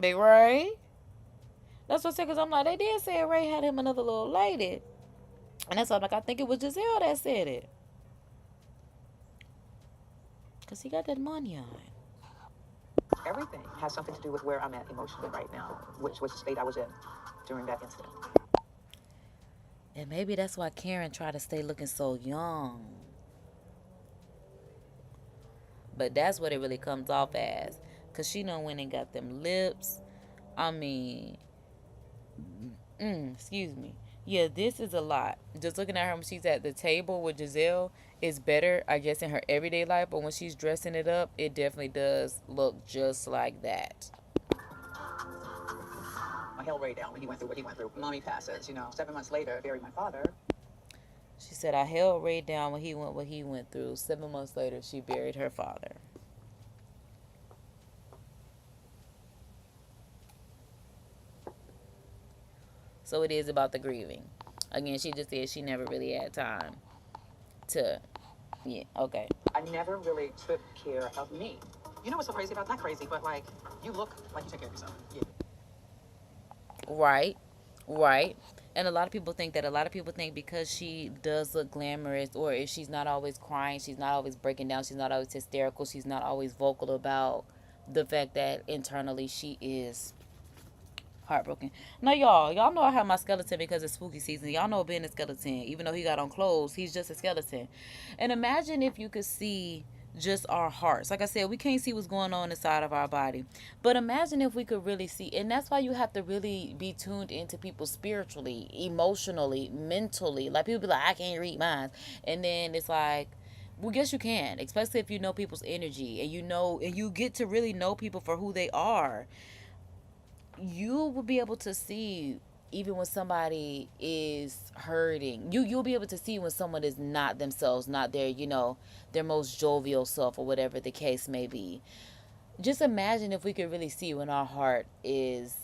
Big Ray. That's what I said, because I'm like, they did say Ray had him another little lady. And that's why I'm like, I think it was Giselle that said it. Because he got that money on. Everything has something to do with where I'm at emotionally right now, which was the state I was in during that incident. And maybe that's why Karen tried to stay looking so young. But that's what it really comes off as. Because she done went and got them lips. I mean, excuse me. Yeah, this is a lot. Just looking at her when she's at the table with Giselle is better, I guess, in her everyday life. But when she's dressing it up, it definitely does look just like that. I held Ray down when he went through what he went through. Mommy passes, 7 months later, buried my father. She said, I held Ray down when he went what he went through. 7 months later, she buried her father. So it is about the grieving. Again, she just said she never really had time to, yeah, okay. I never really took care of me. You know what's so crazy about not crazy, but like, you look like you take care of yourself. Yeah. Right, right. And a lot of people think because she does look glamorous, or if she's not always crying, she's not always breaking down, she's not always hysterical, she's not always vocal about the fact that internally she is heartbroken. Now, y'all know I have my skeleton because it's spooky season. Y'all know being a skeleton, even though he got on clothes, he's just a skeleton. And imagine if you could see just our hearts. Like I said, we can't see what's going on inside of our body, but imagine if we could really see. And that's why you have to really be tuned into people spiritually, emotionally, mentally. Like, people be like, I can't read minds, and then it's like, well, guess you can, especially if you know people's energy, and you get to really know people for who they are. You will be able to see even when somebody is hurting. You'll be able to see when someone is not themselves, not their most jovial self, or whatever the case may be. Just imagine if we could really see when our heart is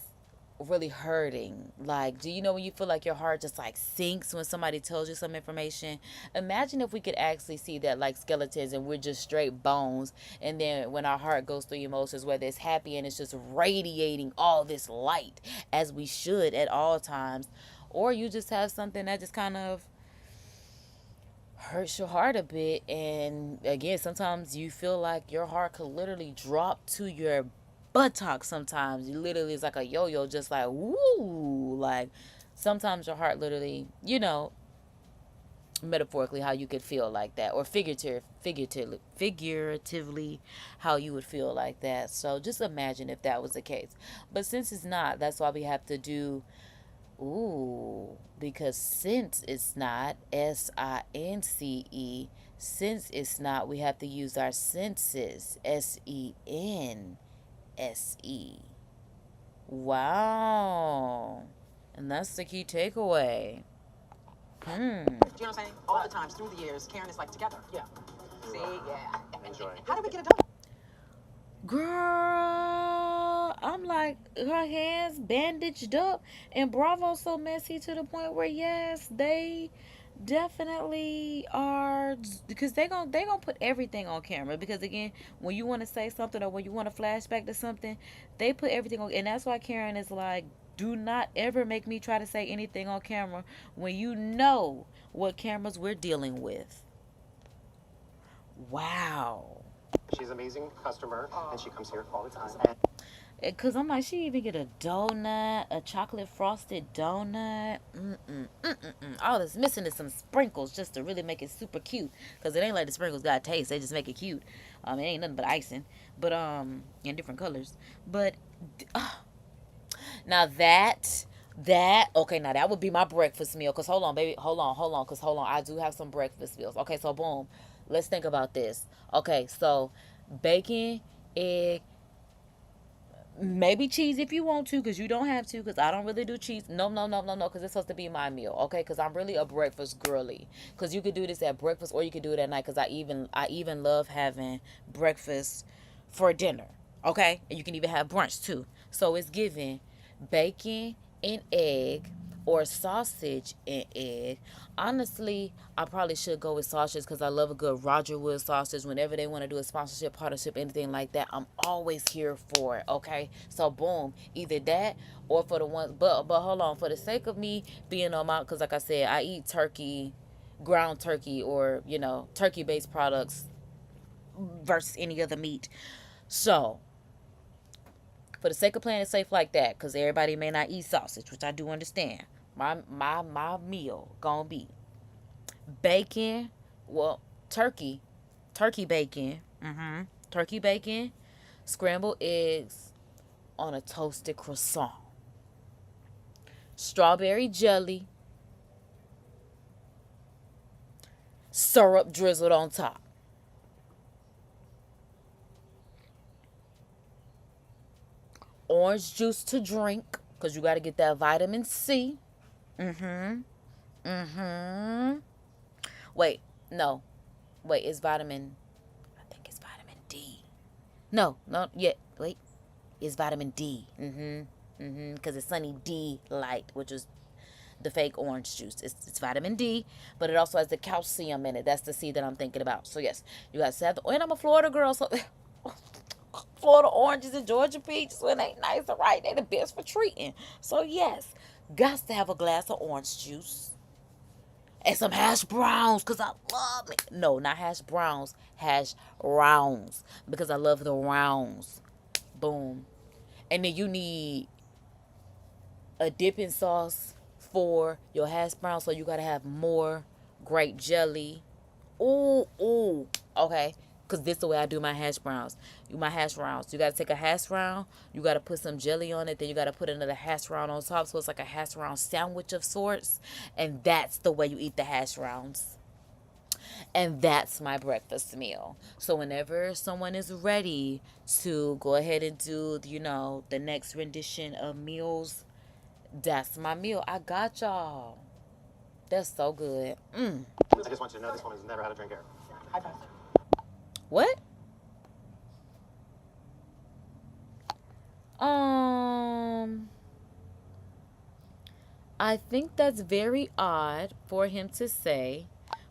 really hurting. Like, do you know when you feel like your heart just like sinks when somebody tells you some information? Imagine if we could actually see that, like skeletons, and we're just straight bones, and then when our heart goes through emotions, whether it's happy and it's just radiating all this light as we should at all times, or you just have something that just kind of hurts your heart a bit, and again, sometimes you feel like your heart could literally drop to your buttocks. Sometimes you literally, it's like a yo-yo, just like woo. Like, sometimes your heart literally, metaphorically, how you could feel like that, or figuratively how you would feel like that. So just imagine if that was the case. But since it's not, that's why we have to do because since it's not, SINCE, since it's not, we have to use our senses, SENSE. Wow. And that's the key takeaway. Do you know what I'm saying? All the times through the years, Karen is like together. Yeah. See, yeah. Enjoy. How did we get it done? Girl, I'm like, her hands bandaged up, and Bravo's so messy to the point where, yes, they definitely are, because they gonna put everything on camera. Because again, when you want to say something, or when you want to flashback to something, they put everything on. And that's why Karen is like, do not ever make me try to say anything on camera when you know what cameras we're dealing with. Wow. She's an amazing customer, and she comes here all the time. Cause I'm like, she even get a donut, a chocolate frosted donut. All that's missing is some sprinkles just to really make it super cute. Cause it ain't like the sprinkles got taste; they just make it cute. It ain't nothing but icing, but in different colors. But now that okay, now that would be my breakfast meal. Cause hold on, baby, hold on. I do have some breakfast meals. Okay, so boom, let's think about this. Okay, so bacon, egg, maybe cheese if you want to, because you don't have to, because I don't really do cheese. No, because it's supposed to be my meal, okay? Because I'm really a breakfast girly. Because you could do this at breakfast or you could do it at night, because I even love having breakfast for dinner, okay? And you can even have brunch too. So it's given bacon and egg or sausage and egg. Honestly, I probably should go with sausage because I love a good Roger Wood sausage. Whenever they want to do a sponsorship, partnership, anything like that, I'm always here for it. Okay, so boom, either that or for the ones. But hold on, for the sake of me being on my, because like I said, I eat turkey, ground turkey, or turkey based products versus any other meat. So for the sake of playing it safe like that, because everybody may not eat sausage, which I do understand. My meal gonna be bacon, well, turkey bacon, turkey bacon, scrambled eggs on a toasted croissant, strawberry jelly, syrup drizzled on top, orange juice to drink, because you got to get that vitamin C. Wait, no. Wait, it's vitamin. I think it's vitamin D. No, yeah. Wait, it's vitamin D. Because it's Sunny D Light, which is the fake orange juice. It's vitamin D, but it also has the calcium in it. That's the C that I'm thinking about. So yes, you got to have and I'm a Florida girl, so Florida oranges and Georgia peaches, so it ain't nice, all right? They the best for treating. So yes, got to have a glass of orange juice and some hash browns, because I love it. No, not hash browns, hash rounds, because I love the rounds. Boom. And then you need a dipping sauce for your hash browns, so you got to have more grape jelly. Ooh. Okay. Because this is the way I do my hash browns. My hash browns. You got to take a hash brown. You got to put some jelly on it. Then you got to put another hash brown on top. So it's like a hash brown sandwich of sorts. And that's the way you eat the hash browns. And that's my breakfast meal. So whenever someone is ready to go ahead and do, the next rendition of meals, that's my meal. I got y'all. That's so good. I just want you to know this woman's never had a drink here. High five. What? I think that's very odd for him to say,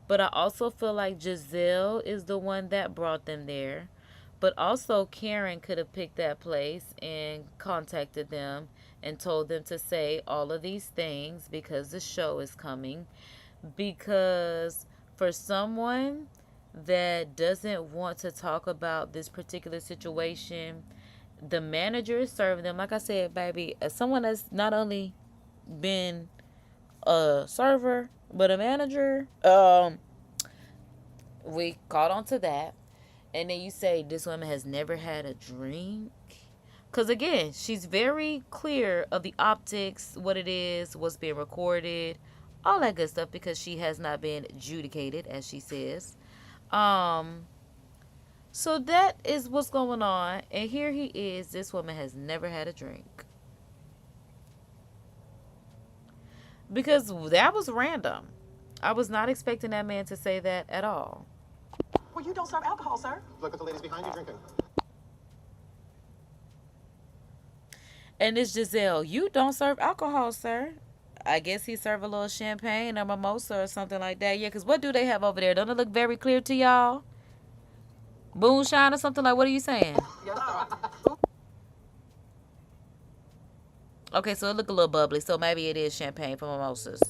but I also feel like Giselle is the one that brought them there. But also Karen could have picked that place and contacted them and told them to say all of these things because the show is coming. Because for someone that doesn't want to talk about this particular situation, the manager is serving them. Like I said, baby, as someone that's not only been a server but a manager, we caught on to that. And then you say this woman has never had a drink, because again, she's very clear of the optics, what it is, what's being recorded, all that good stuff, because she has not been adjudicated, as she says. So that is what's going on. And here he is. This woman has never had a drink. Because that was random. I was not expecting that man to say that at all. Well, you don't serve alcohol, sir. Look at the ladies behind you drinking. And it's Giselle. You don't serve alcohol, sir. I guess he serve a little champagne or mimosa or something like that. Yeah, because what do they have over there? Don't it look very clear to y'all? Moonshine or something? Like, what are you saying? Yes, sir. Okay, so it look a little bubbly, so maybe it is champagne for mimosas.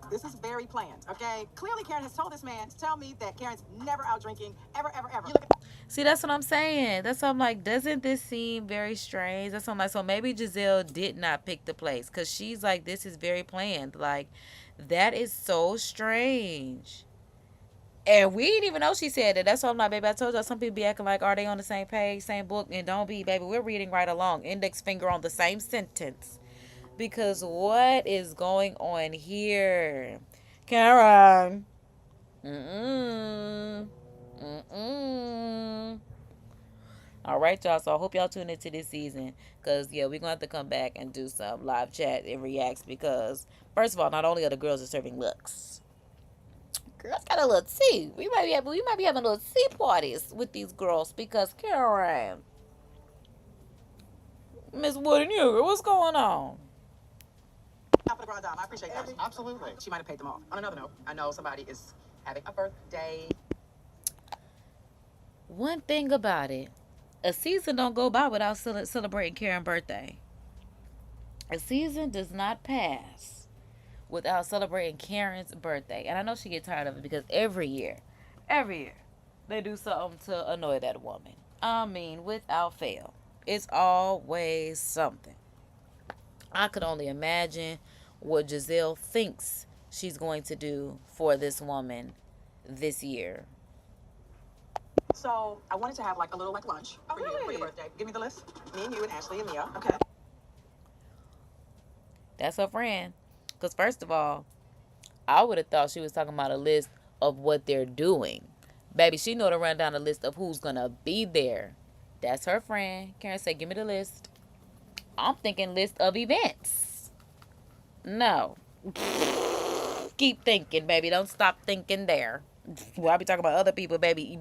This is very planned, okay? Clearly, Karen has told this man to tell me that Karen's never out drinking, ever, ever, ever. You look at See, that's what I'm saying. That's what I'm like, doesn't this seem very strange? That's what I'm like, so maybe Giselle did not pick the place because she's like, this is very planned. Like, that is so strange. And we didn't even know she said it. That's what I'm like, baby. I told y'all some people be acting like, are they on the same page, same book? And don't be, baby. We're reading right along. Index finger on the same sentence. Because what is going on here? Karen. Mm-mm. Mm-mm. All right, y'all. So I hope y'all tune into this season. Because, yeah, we're going to have to come back and do some live chat and reacts. Because, first of all, not only are the girls are serving looks. Girls got a little tea. We might be having little tea parties with these girls because Karen, Miss Woody Newger, what's going on? top of the grand dame. I appreciate that. Absolutely. She might have paid them off. On another note, I know somebody is having a birthday. One thing about it, a season don't go by without celebrating Karen's birthday. A season does not pass without celebrating Karen's birthday. And I know she gets tired of it because every year, they do something to annoy that woman. I mean, without fail. It's always something. I could only imagine what Giselle thinks she's going to do for this woman this year. So I wanted to have like a little like lunch for you for your birthday. Give me the list. Me and you and Ashley and Mia. Okay. That's her friend. Because first of all, I would have thought she was talking about a list of what they're doing. Baby, she know to run down a list of who's going to be there. That's her friend. Karen said, give me the list. I'm thinking list of events. No. Keep thinking, baby. Don't stop thinking there. Well, I be talking about other people, baby.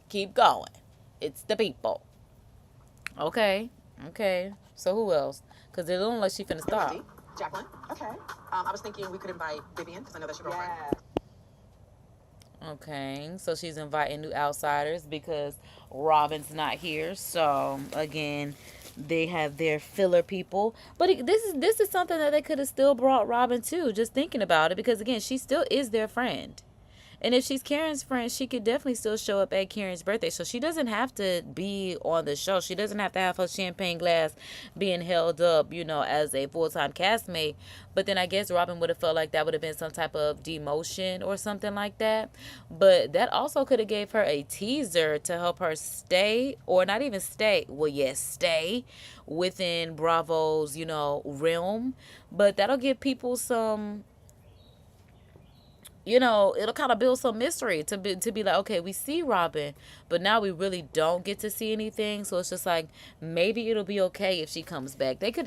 Keep going. It's the people. Okay. So who else? Because it don't look like she finna stop. Jacqueline. Okay. I was thinking we could invite Vivian because I know that's your girlfriend. Okay, so she's inviting new outsiders because Robin's not here. So again, they have their filler people. But this is something that they could have still brought Robin to. Just thinking about it, because again, she still is their friend. And if she's Karen's friend, she could definitely still show up at Karen's birthday. So she doesn't have to be on the show. She doesn't have to have her champagne glass being held up, as a full-time castmate. But then I guess Robin would have felt like that would have been some type of demotion or something like that. But that also could have gave her a teaser to help her stay, or not even stay. Well, yes, stay within Bravo's, realm. But that'll give people some... it'll kind of build some mystery to be like, okay, we see Robin, but now we really don't get to see anything. So it's just like, maybe it'll be okay if she comes back. They could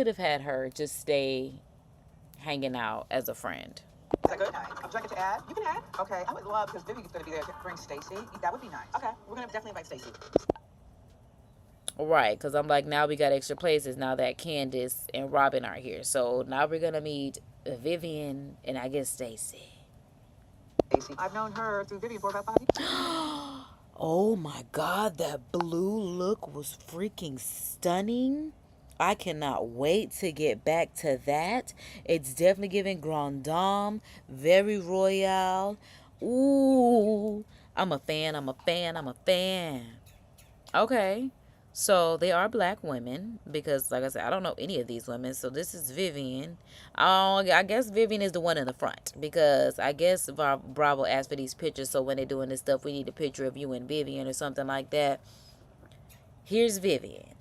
have had her just stay hanging out as a friend. Is that good? I'm drinking to add. You can add. Okay. I would love, because Vivian's going to be there to bring Stacy. That would be nice. Okay. We're going to definitely invite Stacy. Right, because I'm like, now we got extra places now that Candace and Robin are here. So now we're going to meet Vivian and I guess Stacy. I've known her through Vivian for about 5 years. Oh my God, that blue look was freaking stunning. I cannot wait to get back to that. It's definitely giving Grand Dame, very royal. Ooh, I'm a fan. Okay. So they are black women because, like I said, I don't know any of these women. So this is Vivian. I guess Vivian is the one in the front because I guess Bravo asked for these pictures. So when they're doing this stuff, we need a picture of you and Vivian or something like that. Here's Vivian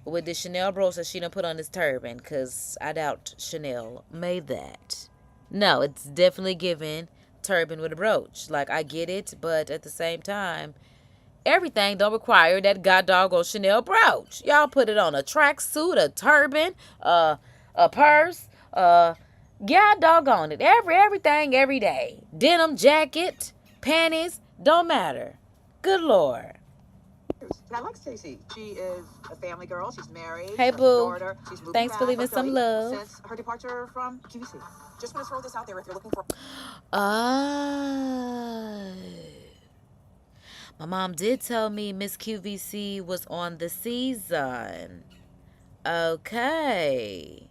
with the Chanel brooch that she done put on this turban, because I doubt Chanel made that. No, it's definitely giving turban with a brooch. Like, I get it, but at the same time, everything don't require that god doggone Chanel brooch. Y'all put it on a tracksuit, a turban, a purse, yeah, doggone it. Everything every day. Denim jacket, panties, don't matter. Good Lord. And I like Stacy. She is a family girl. She's married. Hey, she has a boo. daughter. She's moved Thanks for back leaving from some Philly love. since her departure from QVC. Just want to throw this out there if you're looking for... My mom did tell me Miss QVC was on the season. Okay.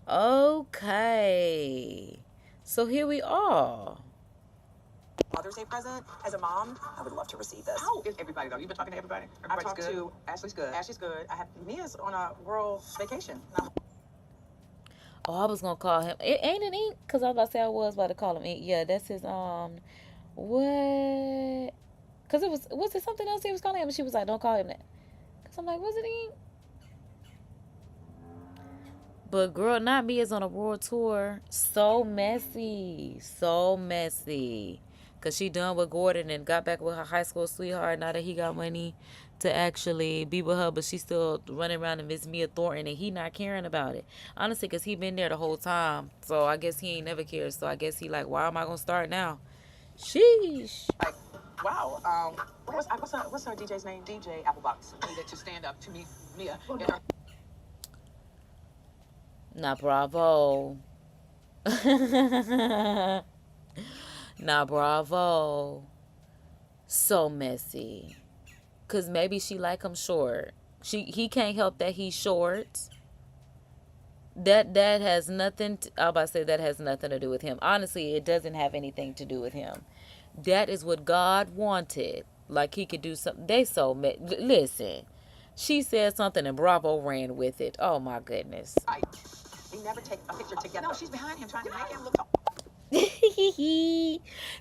Okay. So here we are. Mother's Day present. As a mom, I would love to receive this. How is everybody, though? You've been talking to everybody? I've talked to Ashley's good. Ashley's good. I have Mia's on a world vacation. Oh, I was gonna call him. It ain't an ink, cause I was about to say I was about to call him ink. Yeah, that's his what? Cause was it something else he was calling him? And she was like, don't call him that. Cause I'm like, was it ink? But girl, not me is on a world tour. So messy. So messy. Cause she done with Gordon and got back with her high school sweetheart now that he got money to actually be with her, but she's still running around and Miss Mia Thornton and he not caring about it. Honestly, cause he been there the whole time. So I guess he ain't never cared. So I guess he like, why am I gonna start now? Sheesh. Like, wow. What's her DJ's name? DJ Applebox. Needed to stand up to me, Mia. Nah, bravo. Nah, bravo. So messy. Cause maybe she like him short. He can't help that he's short. That has nothing I was about to say that has nothing to do with him. Honestly, it doesn't have anything to do with him. That is what God wanted. Like he could do something. Listen. She said something and Bravo ran with it. Oh my goodness. We never take a picture together. No, she's behind him trying to make him look tall.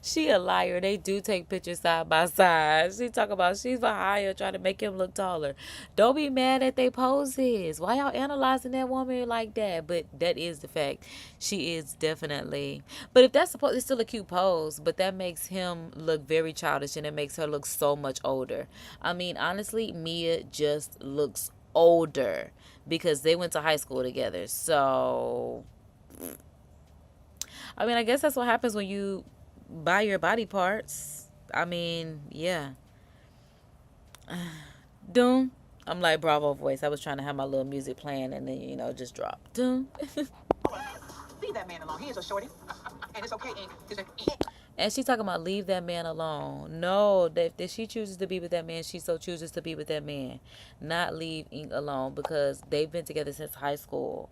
She a liar. They do take pictures side by side. She talk about she's behind her trying to make him look taller. Don't be mad at they poses. Why y'all analyzing that woman like that? But that is the fact. She is definitely. But if that's supposed, it's still a cute pose. But that makes him look very childish and it makes her look so much older. I mean, honestly, Mia just looks older because they went to high school together. So I mean, I guess that's what happens when you buy your body parts. I mean, yeah. Doom. I'm like Bravo voice. I was trying to have my little music playing and then, just drop. Doom. Leave that man alone. He is a shorty. And it's okay, Ink. And she talking about leave that man alone. No, if she chooses to be with that man, she so chooses to be with that man. Not leave Ink alone because they've been together since high school.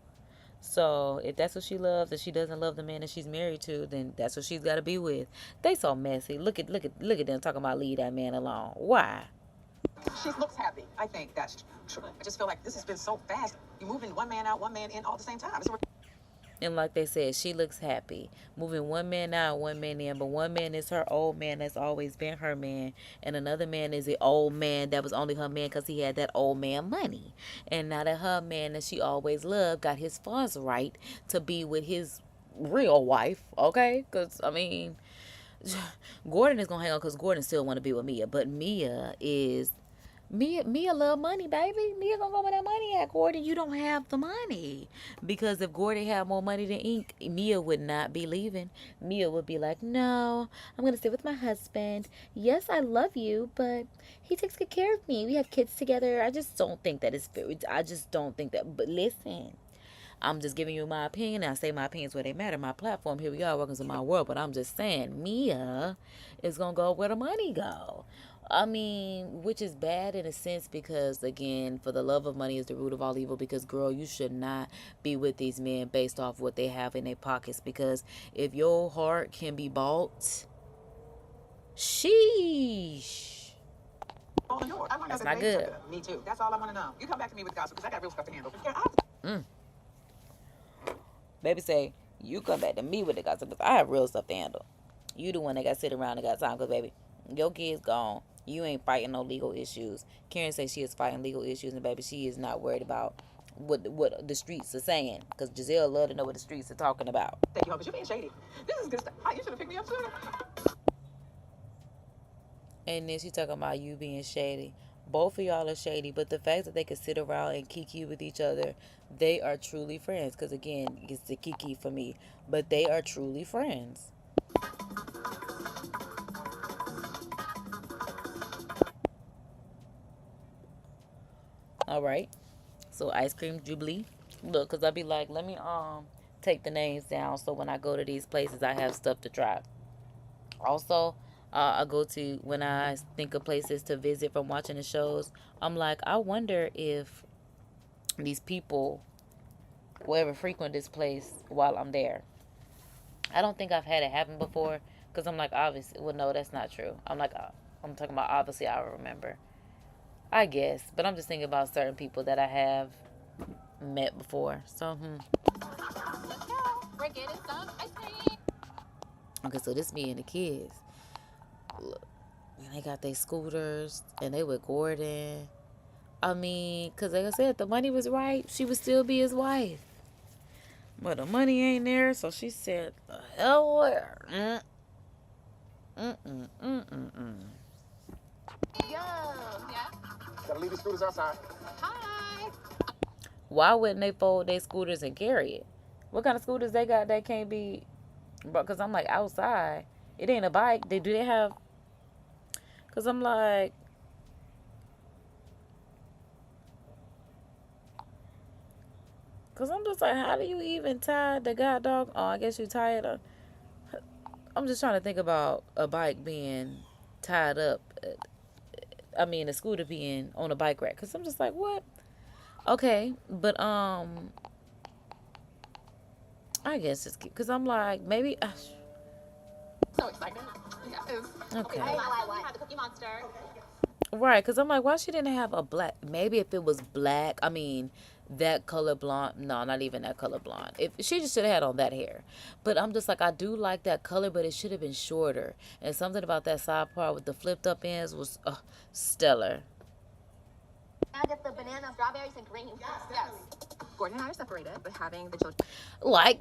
So if that's what she loves and she doesn't love the man that she's married to, then that's what she's got to be with. They so messy. Look at them talking about leave that man alone. Why? She looks happy. I think that's true. I just feel like this has been so fast. You moving one man out, one man in all at the same time. And like they said, she looks happy. Moving one man out, one man in. But one man is her old man that's always been her man. And another man is the old man that was only her man because he had that old man money. And now that her man that she always loved got his funds right to be with his real wife. Okay? Because, I mean, Gordon is going to hang on because Gordon still want to be with Mia. But Mia love money, baby. Mia gonna go where that money at. Gordon, you don't have the money. Because if Gordon had more money than Ink, Mia would not be leaving. Mia would be like, no, I'm gonna stay with my husband. Yes, I love you, but he takes good care of me. We have kids together. I just don't think that it's fair. I just don't think that. But listen, I'm just giving you my opinion. I say my opinions where they matter. My platform, here we are, welcome to my world. But I'm just saying, Mia is gonna go where the money go. I mean, which is bad in a sense because, again, for the love of money is the root of all evil. Because, girl, you should not be with these men based off what they have in their pockets. Because if your heart can be bought, sheesh. That's not good. Me too. That's all I want to know. You come back to me with gossip because I got real stuff to handle. Baby say, you come back to me with the gossip because I have real stuff to handle. You the one that got to sit around and got time because, baby, your kid's gone. You ain't fighting no legal issues. Karen says she is fighting legal issues, and baby, she is not worried about what the streets are saying. Because Giselle love to know what the streets are talking about. Thank you, because you're being shady. This is good stuff. You should have picked me up sooner. And then she talking about you being shady. Both of y'all are shady, but the fact that they could sit around and kiki with each other, they are truly friends. Because again, it's the kiki for me, but they are truly friends. All right, so ice cream jubilee. Look, because I be like, let me take the names down so when I go to these places I have stuff to try. Also, I go to, when I think of places to visit from watching the shows, I'm like, I wonder if these people will ever frequent this place while I'm there. I don't think I've had it happen before because I'm like, obviously, well, no, that's not true. I'm like, I'm talking about obviously I remember. I guess, but I'm just thinking about certain people that I have met before. So, Let's go. We're getting some ice cream. Okay, so this me and the kids. Look, and they got their scooters and they with Gordon. I mean, because like I said, if the money was right, she would still be his wife. But the money ain't there, so she said, the hell where? Yo. Yeah. Gotta leave the scooters outside. Hi. Why wouldn't they fold their scooters and carry it? What kind of scooters they got that can't be... Bro, because I'm like, outside. It ain't a bike. Do they have... Because I'm like... Because I'm just like, how do you even tie the god dog? Oh, I guess you tie it up. I'm just trying to think about a bike being tied up. I mean, a scooter being on a bike rack. Because I'm just like, what? Okay, but, I guess it's cute. Because I'm like, maybe... So excited. Yes. Okay. We have the Cookie Monster. Right, because I'm like, why she didn't have a black... Maybe if it was black, I mean, that color blonde... No, not even that color blonde. If she just should have had on that hair. But I'm just like, I do like that color, but it should have been shorter. And something about that side part with the flipped up ends was stellar. I get the banana, strawberries, and greens. Yes. Gordon and I are separated, but having the children. Like...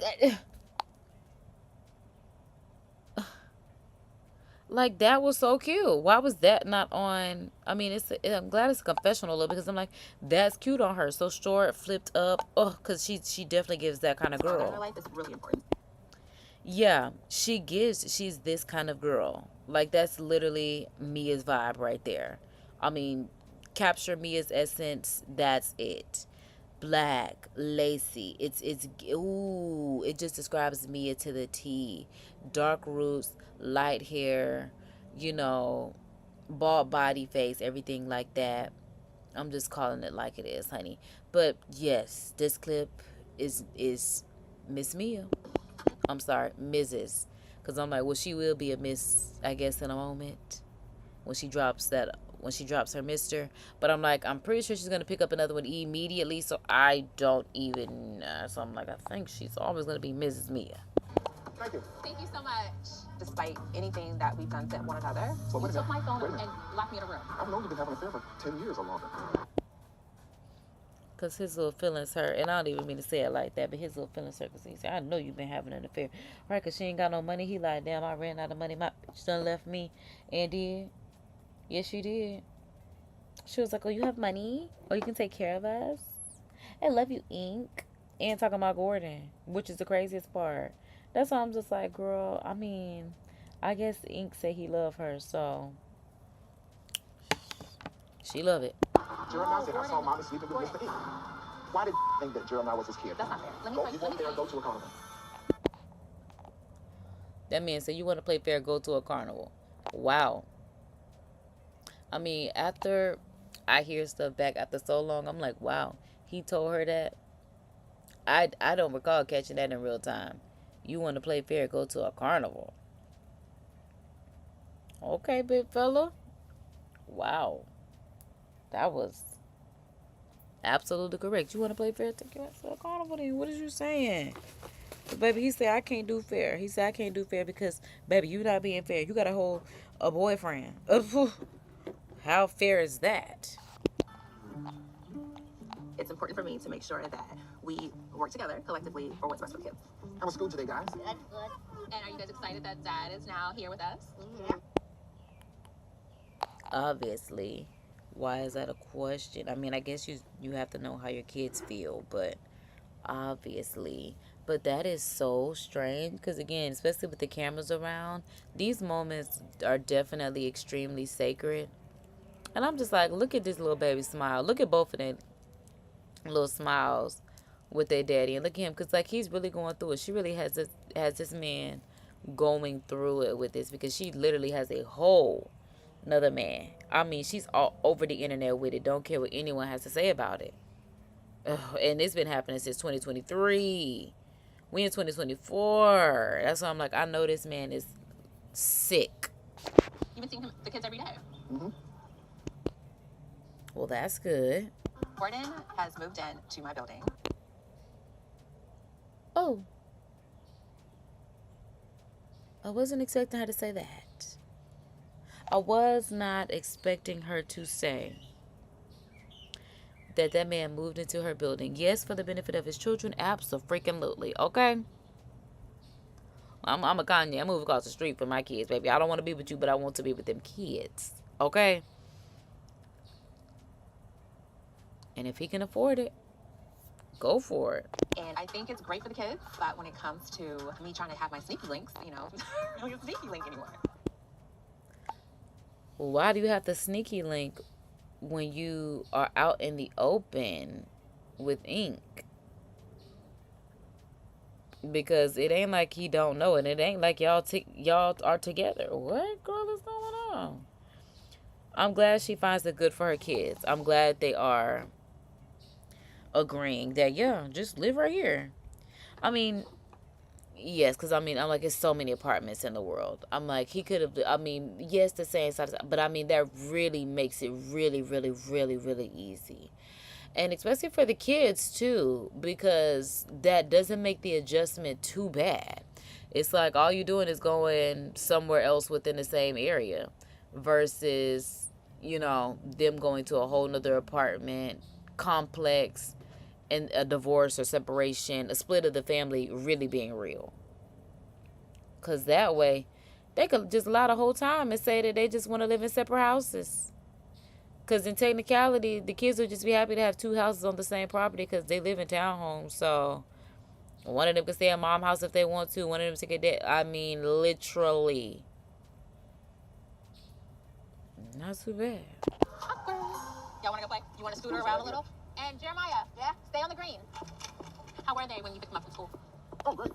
Like, that was so cute. Why was that not on? I mean, I'm glad it's a confessional look because I'm like, that's cute on her. So short, flipped up. Oh, because she definitely gives that kind of In her girl. life is really important. Yeah, she's this kind of girl. Like, that's literally Mia's vibe right there. I mean, capture Mia's essence. That's it. Black, lacy. Ooh, it just describes Mia to the T. Dark roots, light hair, bald body face, everything like that. I'm just calling it like it is, honey. But yes, this clip is Miss Mia. I'm sorry, Mrs. Because I'm like, well, she will be a Miss, I guess, in a moment when she drops her mister. But I'm like, I'm pretty sure she's going to pick up another one immediately. So I don't even, so I'm like, I think she's always going to be Mrs. Mia. Thank you. Thank you so much. Despite anything that we've done to one another. So You wait a took minute. my phone Wait a minute. and locked me in a room. I've known you've been having an affair for 10 years or longer. Because his little feelings hurt. And I don't even mean to say it like that, but his little feelings hurt. Because he said, I know you've been having an affair. Right, because she ain't got no money. He like, damn, I ran out of money. My bitch done left me. And did. Yes, she did. She was like, oh, you have money? Or you can take care of us? I love you, Ink. And talking about Gordon, which is the craziest part. That's why I'm just like, girl, I mean, I guess Ink said he loved her, so she love it. Jeremiah said, I saw mommy sleeping with Mr. Ink. Why did you think that Jeremiah was his kid? That's not fair. Let me Go, tell you you. want there, go to a carnival. That man said, you want to play fair, go to a carnival. Wow. I mean, after I hear stuff back after so long, I'm like, wow, he told her that. I don't recall catching that in real time. You want to play fair, go to a carnival. Okay, big fella. Wow. That was absolutely correct. You want to play fair, take you to a carnival then. What is you saying? But baby, he said, I can't do fair. He said, I can't do fair because, baby, you not being fair. You got a boyfriend. How fair is that? It's important for me to make sure that we work together collectively for what's best for the kids. How was school today, guys? That's good. And are you guys excited that Dad is now here with us? Yeah. Obviously. Why is that a question? I mean, I guess you have to know how your kids feel, but obviously. But that is so strange because, again, especially with the cameras around, these moments are definitely extremely sacred. And I'm just like, look at this little baby smile. Look at both of them little smiles with their daddy. And look at him because, like, he's really going through it. She really has this man going through it with this because she literally has a whole another man. I mean, she's all over the internet with it. Don't care what anyone has to say about it. Ugh, and it's been happening since 2023. We in 2024. That's why I'm like, I know this man is sick. You've been seeing the kids every day. Mm-hmm. Well, that's good. Gordon has moved in to my building. Oh. I wasn't expecting her to say that. I was not expecting her to say that man moved into her building. Yes, for the benefit of his children. Absolutely. Okay? I'm a Kanye. I move across the street for my kids, baby. I don't want to be with you, but I want to be with them kids. Okay? And if he can afford it, go for it. And I think it's great for the kids, but when it comes to me trying to have my sneaky links, you know, I don't get a sneaky link anymore. Well, why do you have to sneaky link when you are out in the open with ink? Because it ain't like he don't know it. It ain't like y'all are together. What girl is going on? I'm glad she finds it good for her kids. I'm glad they are agreeing that, yeah, just live right here. I mean, yes, because I'm like, it's so many apartments in the world. I'm like, he could have, yes, the same size, but that really makes it really, really, really, really easy. And especially for the kids, too, because that doesn't make the adjustment too bad. It's like all you're doing is going somewhere else within the same area versus, them going to a whole nother apartment complex and a divorce or separation, a split of the family really being real. Because that way, they could just lie the whole time and say that they just want to live in separate houses. Because in technicality, the kids would just be happy to have two houses on the same property because they live in townhomes. So one of them can stay at mom's house if they want to. One of them can get literally. Not too bad. Y'all want to go play? You want to scooter around a little? And Jeremiah, yeah, stay on the green. How were they when you picked them up from school? Oh, great.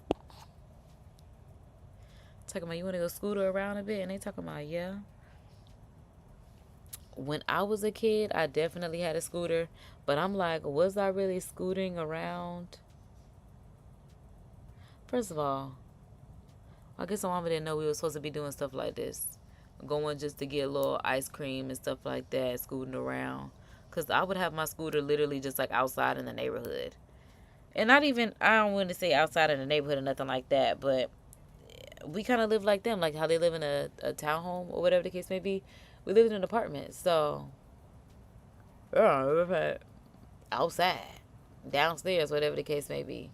Talking about you want to go scooter around a bit, and they talking about, yeah. When I was a kid, I definitely had a scooter, but I'm like, was I really scooting around? First of all, I guess my mama didn't know we were supposed to be doing stuff like this. Going just to get a little ice cream and stuff like that, scooting around. Because I would have my scooter literally just like outside in the neighborhood. And not even, I don't want to say outside in the neighborhood or nothing like that, but we kind of live like them, like how they live in a townhome or whatever the case may be. We live in an apartment, so yeah, outside, downstairs, whatever the case may be.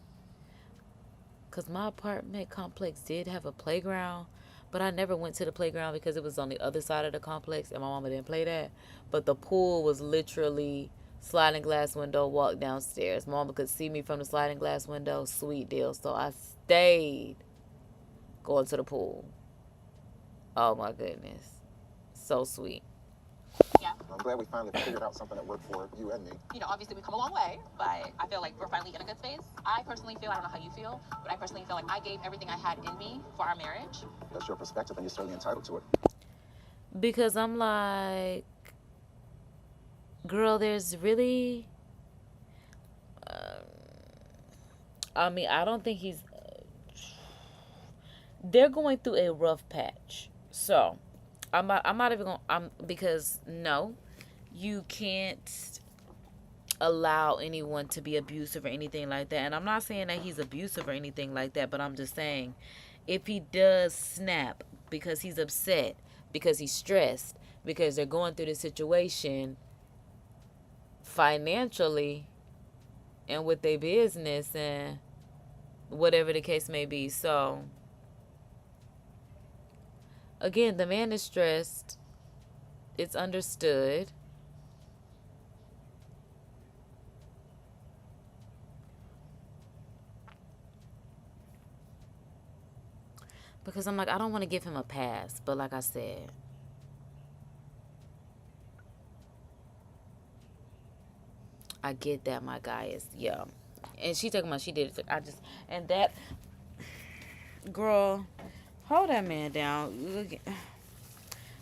Because my apartment complex did have a playground, but I never went to the playground because it was on the other side of the complex, and my mama didn't play that. But the pool was literally sliding glass window, walk downstairs. Mama could see me from the sliding glass window, sweet deal. So I stayed going to the pool. Oh my goodness. So sweet. Yeah. I'm glad we finally figured out something that worked for you and me. You know, obviously we've come a long way, but I feel like we're finally in a good space. I personally feel, I don't know how you feel, but I personally feel like I gave everything I had in me for our marriage. That's your perspective, and you're certainly entitled to it. Because I'm like, girl, there's really, I don't think he's, they're going through a rough patch. So, I'm not even going, because no, you can't allow anyone to be abusive or anything like that. And I'm not saying that he's abusive or anything like that, but I'm just saying, if he does snap because he's upset, because he's stressed, because they're going through this situation financially and with their business and whatever the case may be. So, again, the man is stressed. It's understood. Because I'm like, I don't want to give him a pass. But like I said, I get that my guy is, yeah. And she talking about she did it. And that, girl, hold that man down. Look,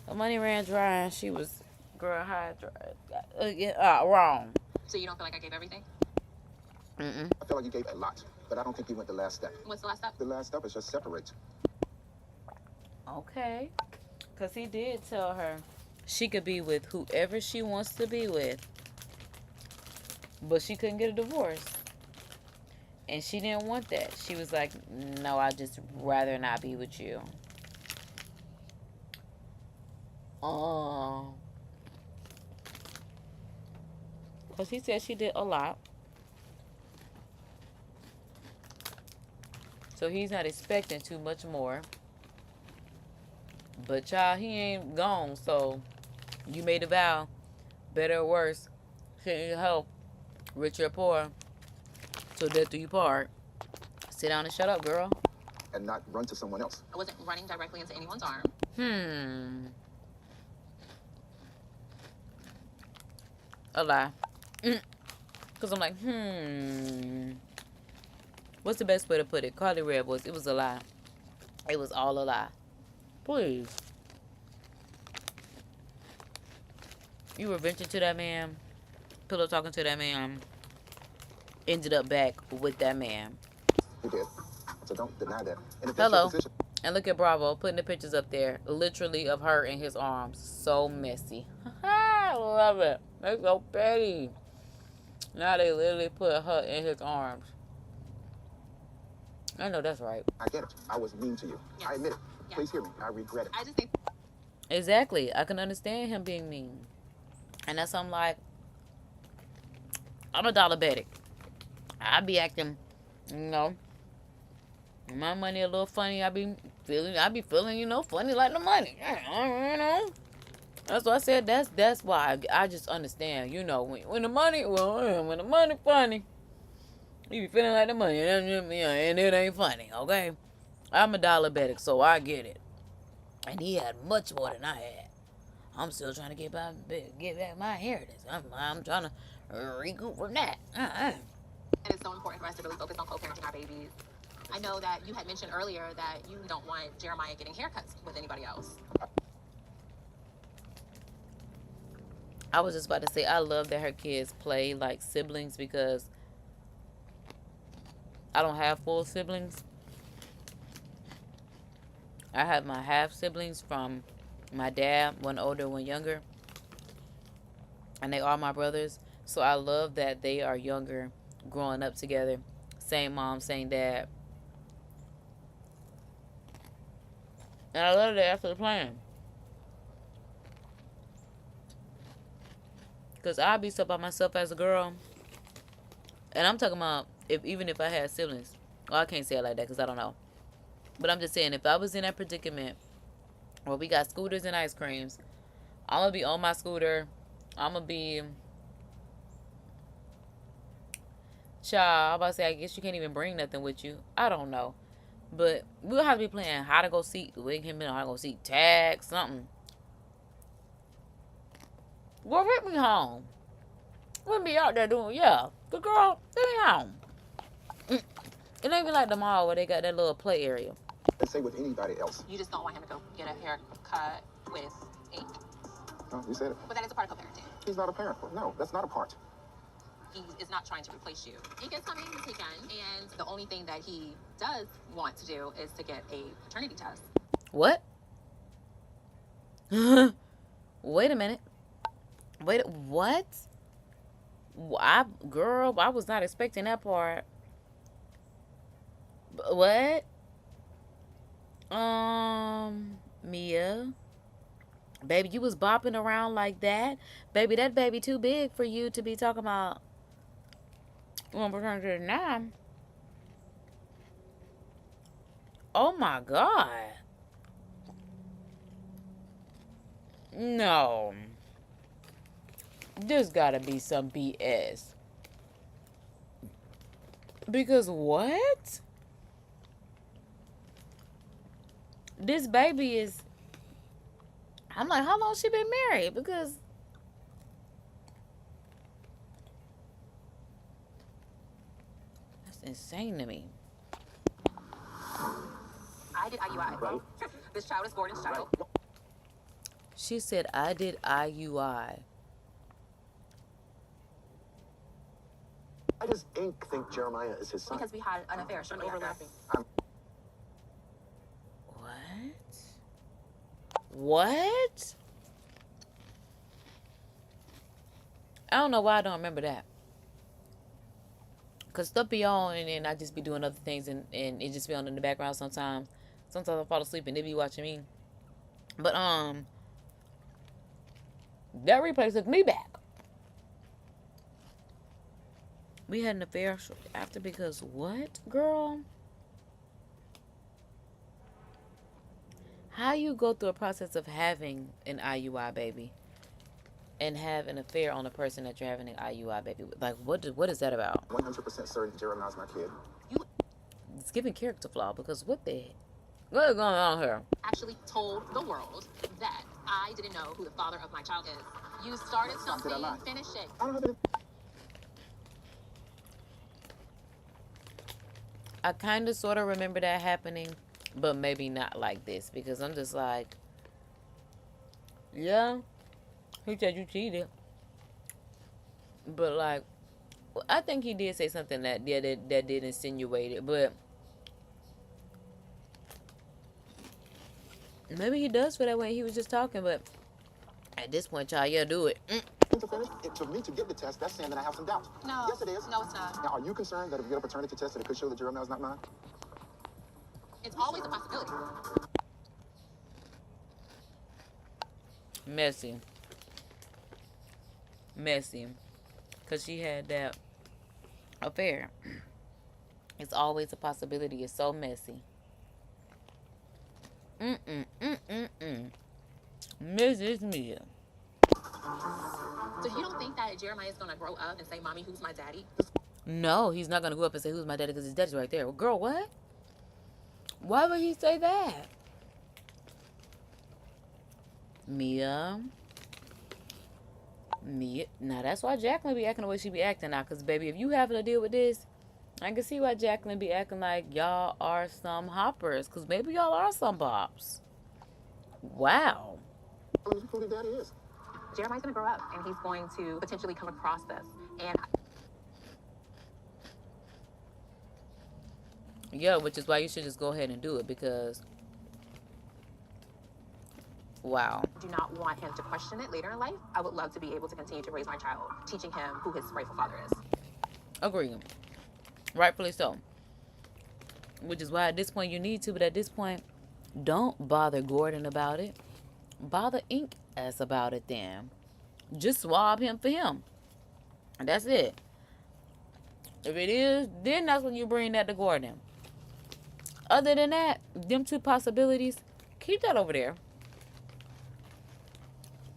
the money ran dry and she was, girl, high dry. Wrong. So you don't feel like I gave everything? I feel like you gave a lot, but I don't think you went the last step. What's the last step? The last step is just separate. Okay. Because he did tell her she could be with whoever she wants to be with, but she couldn't get a divorce. And she didn't want that. She was like, no, I'd just rather not be with you. Because he said she did a lot. So he's not expecting too much more. But child, he ain't gone. So you made a vow, better or worse, shouldn't you help, rich or poor, till death do you part. Sit down and shut up, girl. And not run to someone else. I wasn't running directly into anyone's arm. A lie. Because I'm like, What's the best way to put it? Carly Red was, it was a lie. It was all a lie. Please. You were venturing to that man, pillow talking to that man, ended up back with that man. You did. So don't deny that. And if that's your Hello. position, And look at Bravo putting the pictures up there, literally of her in his arms. So messy. I love it. They're so petty. Now they literally put her in his arms. I know that's right. I get it. I was mean to you. Yes. I admit it. Yes. Please hear me. I regret it. I just think Exactly. I can understand him being mean. And that's I'm like, I'm a dollar betting. I be acting, my money a little funny. I be feeling, funny like the money. That's what I said. That's why I just understand. When the money, when the money funny, you be feeling like the money, and it ain't funny. Okay, I'm a dollar betting, so I get it. And he had much more than I had. I'm still trying to get back my inheritance. I'm trying to recoup from that. and it's so important for us to really focus on co-parenting our babies. I know that you had mentioned earlier that you don't want Jeremiah getting haircuts with anybody else. I was just about to say, I love that her kids play like siblings because I don't have full siblings. I have my half siblings from my dad, one older, one younger. And they are my brothers. So I love that they are younger, growing up together. Same mom, same dad. And I love that that's the plan. Because I'd be stuck by myself as a girl. And I'm talking about even if I had siblings. Well, I can't say it like that because I don't know. But I'm just saying, if I was in that predicament where we got scooters and ice creams, I'm going to be on my scooter. I'm going to be... Child, I'm about to say, I guess you can't even bring nothing with you. I don't know. But we'll have to be playing how to go seek. We can be how to go seek tag, something. Well, take me home. We'll be out there doing, the girl, take me home. It ain't even like the mall where they got that little play area. And say with anybody else. You just don't want him to go get a haircut with ink. No, you said it. But that is a part of co-parenting. He's not a parent. No, that's not a part. He is not trying to replace you. He can come in this weekend, and the only thing that he does want to do is to get a paternity test. What? Wait a minute. What? Girl, I was not expecting that part. What? Mia. Baby, you was bopping around like that. Baby, that baby too big for you to be talking about 1% now. Oh my God. No. There's gotta be some BS. Because what? This baby is... I'm like, how long she been married? Because... that's insane to me. I did IUI. Right. This child is Gordon's child. She said, I did IUI. Why does Ink think Jeremiah is his son? Because we had an affair shortly after. Overlapping. What? I don't know why I don't remember that. Cause stuff be on and then I just be doing other things and it just be on in the background sometimes. Sometimes I fall asleep and they be watching me. But that replay took me back. We had an affair after because what, girl? How you go through a process of having an IUI baby and have an affair on the person that you're having an IUI baby with? Like, what is that about? 100% certain Jeremiah's my kid. It's giving character flaw because what is going on here? Actually told the world that I didn't know who the father of my child is. You started something, finish it. I don't have any. I kind of sort of remember that happening, but maybe not like this because I'm just like, yeah, he said you cheated. But like, I think he did say something that did insinuate it, but maybe he does feel that way. He was just talking, but at this point, y'all, yeah, do it. To finish, for me to get the test, that's saying that I have some doubts. No. Yes, it is. No, it's not. Now, are you concerned that if we get a paternity test, that it could show that Jeremiah's not mine? It's always a possibility. Messy. Because she had that affair. It's always a possibility. It's so messy. Mrs. Mia. So you don't think that Jeremiah is going to grow up and say, Mommy, who's my daddy? No, he's not going to go up and say, who's my daddy? Because his daddy's right there. Well, girl, what? Why would he say that? Mia. Now, that's why Jacqueline be acting the way she be acting now. Because, baby, if you having to deal with this, I can see why Jacqueline be acting like y'all are some hoppers. Because maybe y'all are some bops. Wow. Who the daddy is? Jeremiah's going to grow up, and he's going to potentially come across this. And yeah, which is why you should just go ahead and do it. Because, wow. I do not want him to question it later in life. I would love to be able to continue to raise my child, teaching him who his rightful father is. Agreed. Rightfully so. Which is why at this point you need to, but at this point, don't bother Gordon about it. Bother Ink ass about it then. Just swab him for him. And that's it. If it is, then that's when you bring that to Gordon. Other than that, them two possibilities, keep that over there.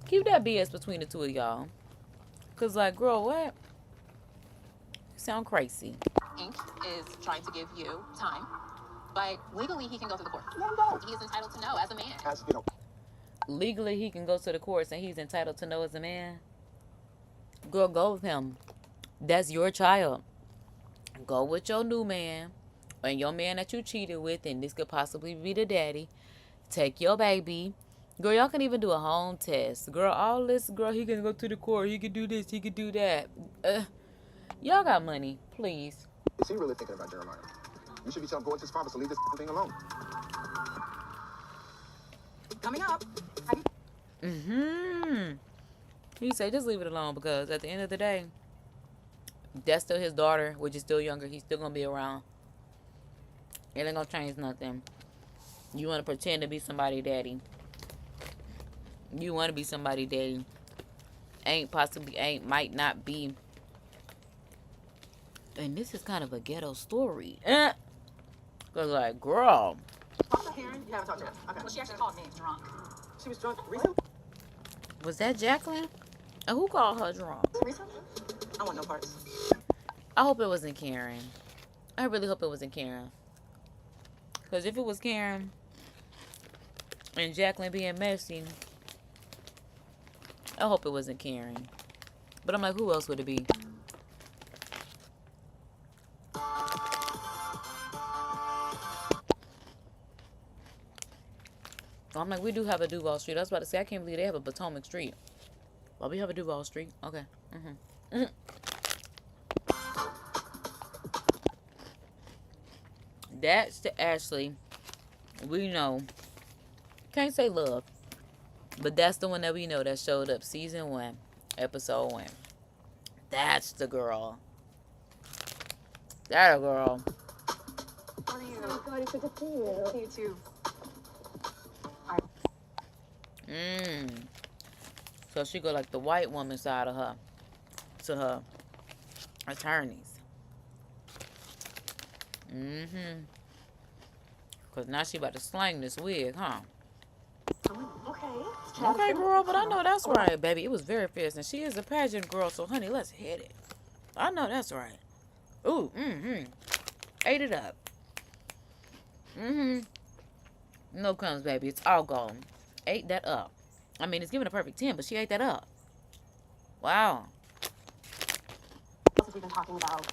Keep that BS between the two of y'all. Because, like, girl, what? You sound crazy. Ink is trying to give you time, but legally he can go to the court. Let him go. He is entitled to know as a man. As, you know, Legally, he can go to the courts and he's entitled to know as a man. Girl, go with him. That's your child. Go with your new man and your man that you cheated with, and this could possibly be the daddy. Take your baby. Girl, y'all can even do a home test. Girl, all this, girl, he can go to the court. He can do this. He can do that. Y'all got money. Please. is he really thinking about Jeremiah? You should be telling going to his father to leave this thing alone. Coming up. He said, just leave it alone because at the end of the day, that's still his daughter, which is still younger. He's still going to be around. It ain't going to change nothing. You want to pretend to be somebody daddy. You want to be somebody daddy. Ain't, possibly ain't, might not be. And this is kind of a ghetto story. Because, like, girl. Talk to Karen. You haven't talked to her. Okay. Well, she actually called me drunk. She was drunk recently? Was that Jacqueline? And who called her drunk? Recently? I want no parts. I hope it wasn't Karen. I really hope it wasn't Karen. Because if it was Karen and Jacqueline being messy, I hope it wasn't Karen. But I'm like, who else would it be? I'm like, we do have a Duval Street. I was about to say, I can't believe they have a Potomac Street. Well, we have a Duval Street. Okay. That's the Ashley we know. Can't say love, but that's the one that we know that showed up season 1, episode 1. That's the girl. That a girl. How are you? Oh God, it's good to see you. You too. Mmm. So she go like the white woman side of her to her attorneys. Mm-hmm. Cause now she about to slang this wig, huh? Okay. Okay, girl, but I know that's right, baby. It was very fierce, and she is a pageant girl, so honey, let's hit it. I know that's right. Ooh, mm-hmm. Ate it up. Mm-hmm. No crumbs, baby. It's all gone. Ate that up. I mean, it's giving a perfect 10, but she ate that up. Wow. Since we've been talking about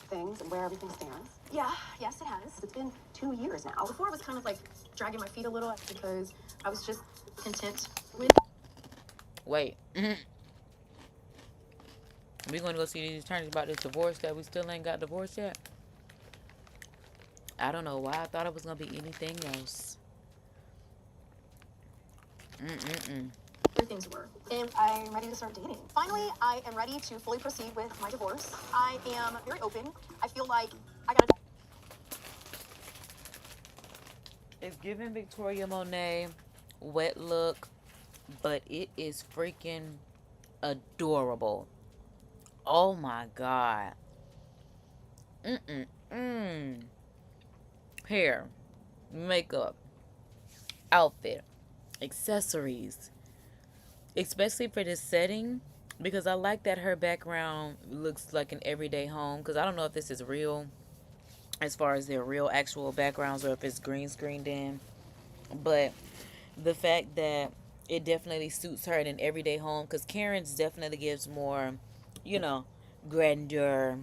things and where everything stands. Yeah, yes, it has. It's been 2 years now. Before I was kind of like dragging my feet a little because I was just content with. Wait. Mm-hmm. We gonna go see these attorneys about this divorce that we still ain't got divorced yet? I don't know why I thought it was gonna be anything else. Where things were. And I'm ready to start dating. Finally, I am ready to fully proceed with my divorce. I am very open. I feel like I gotta. It's giving Victoria Monet wet look, but it is freaking adorable. Oh my God. Hair, makeup, outfit, accessories. Especially for this setting, because I like that her background looks like an everyday home. Because I don't know if this is real, as far as their real actual backgrounds, or if it's green screened in. But the fact that it definitely suits her in an everyday home, because Karen's definitely gives more, you know, grandeur.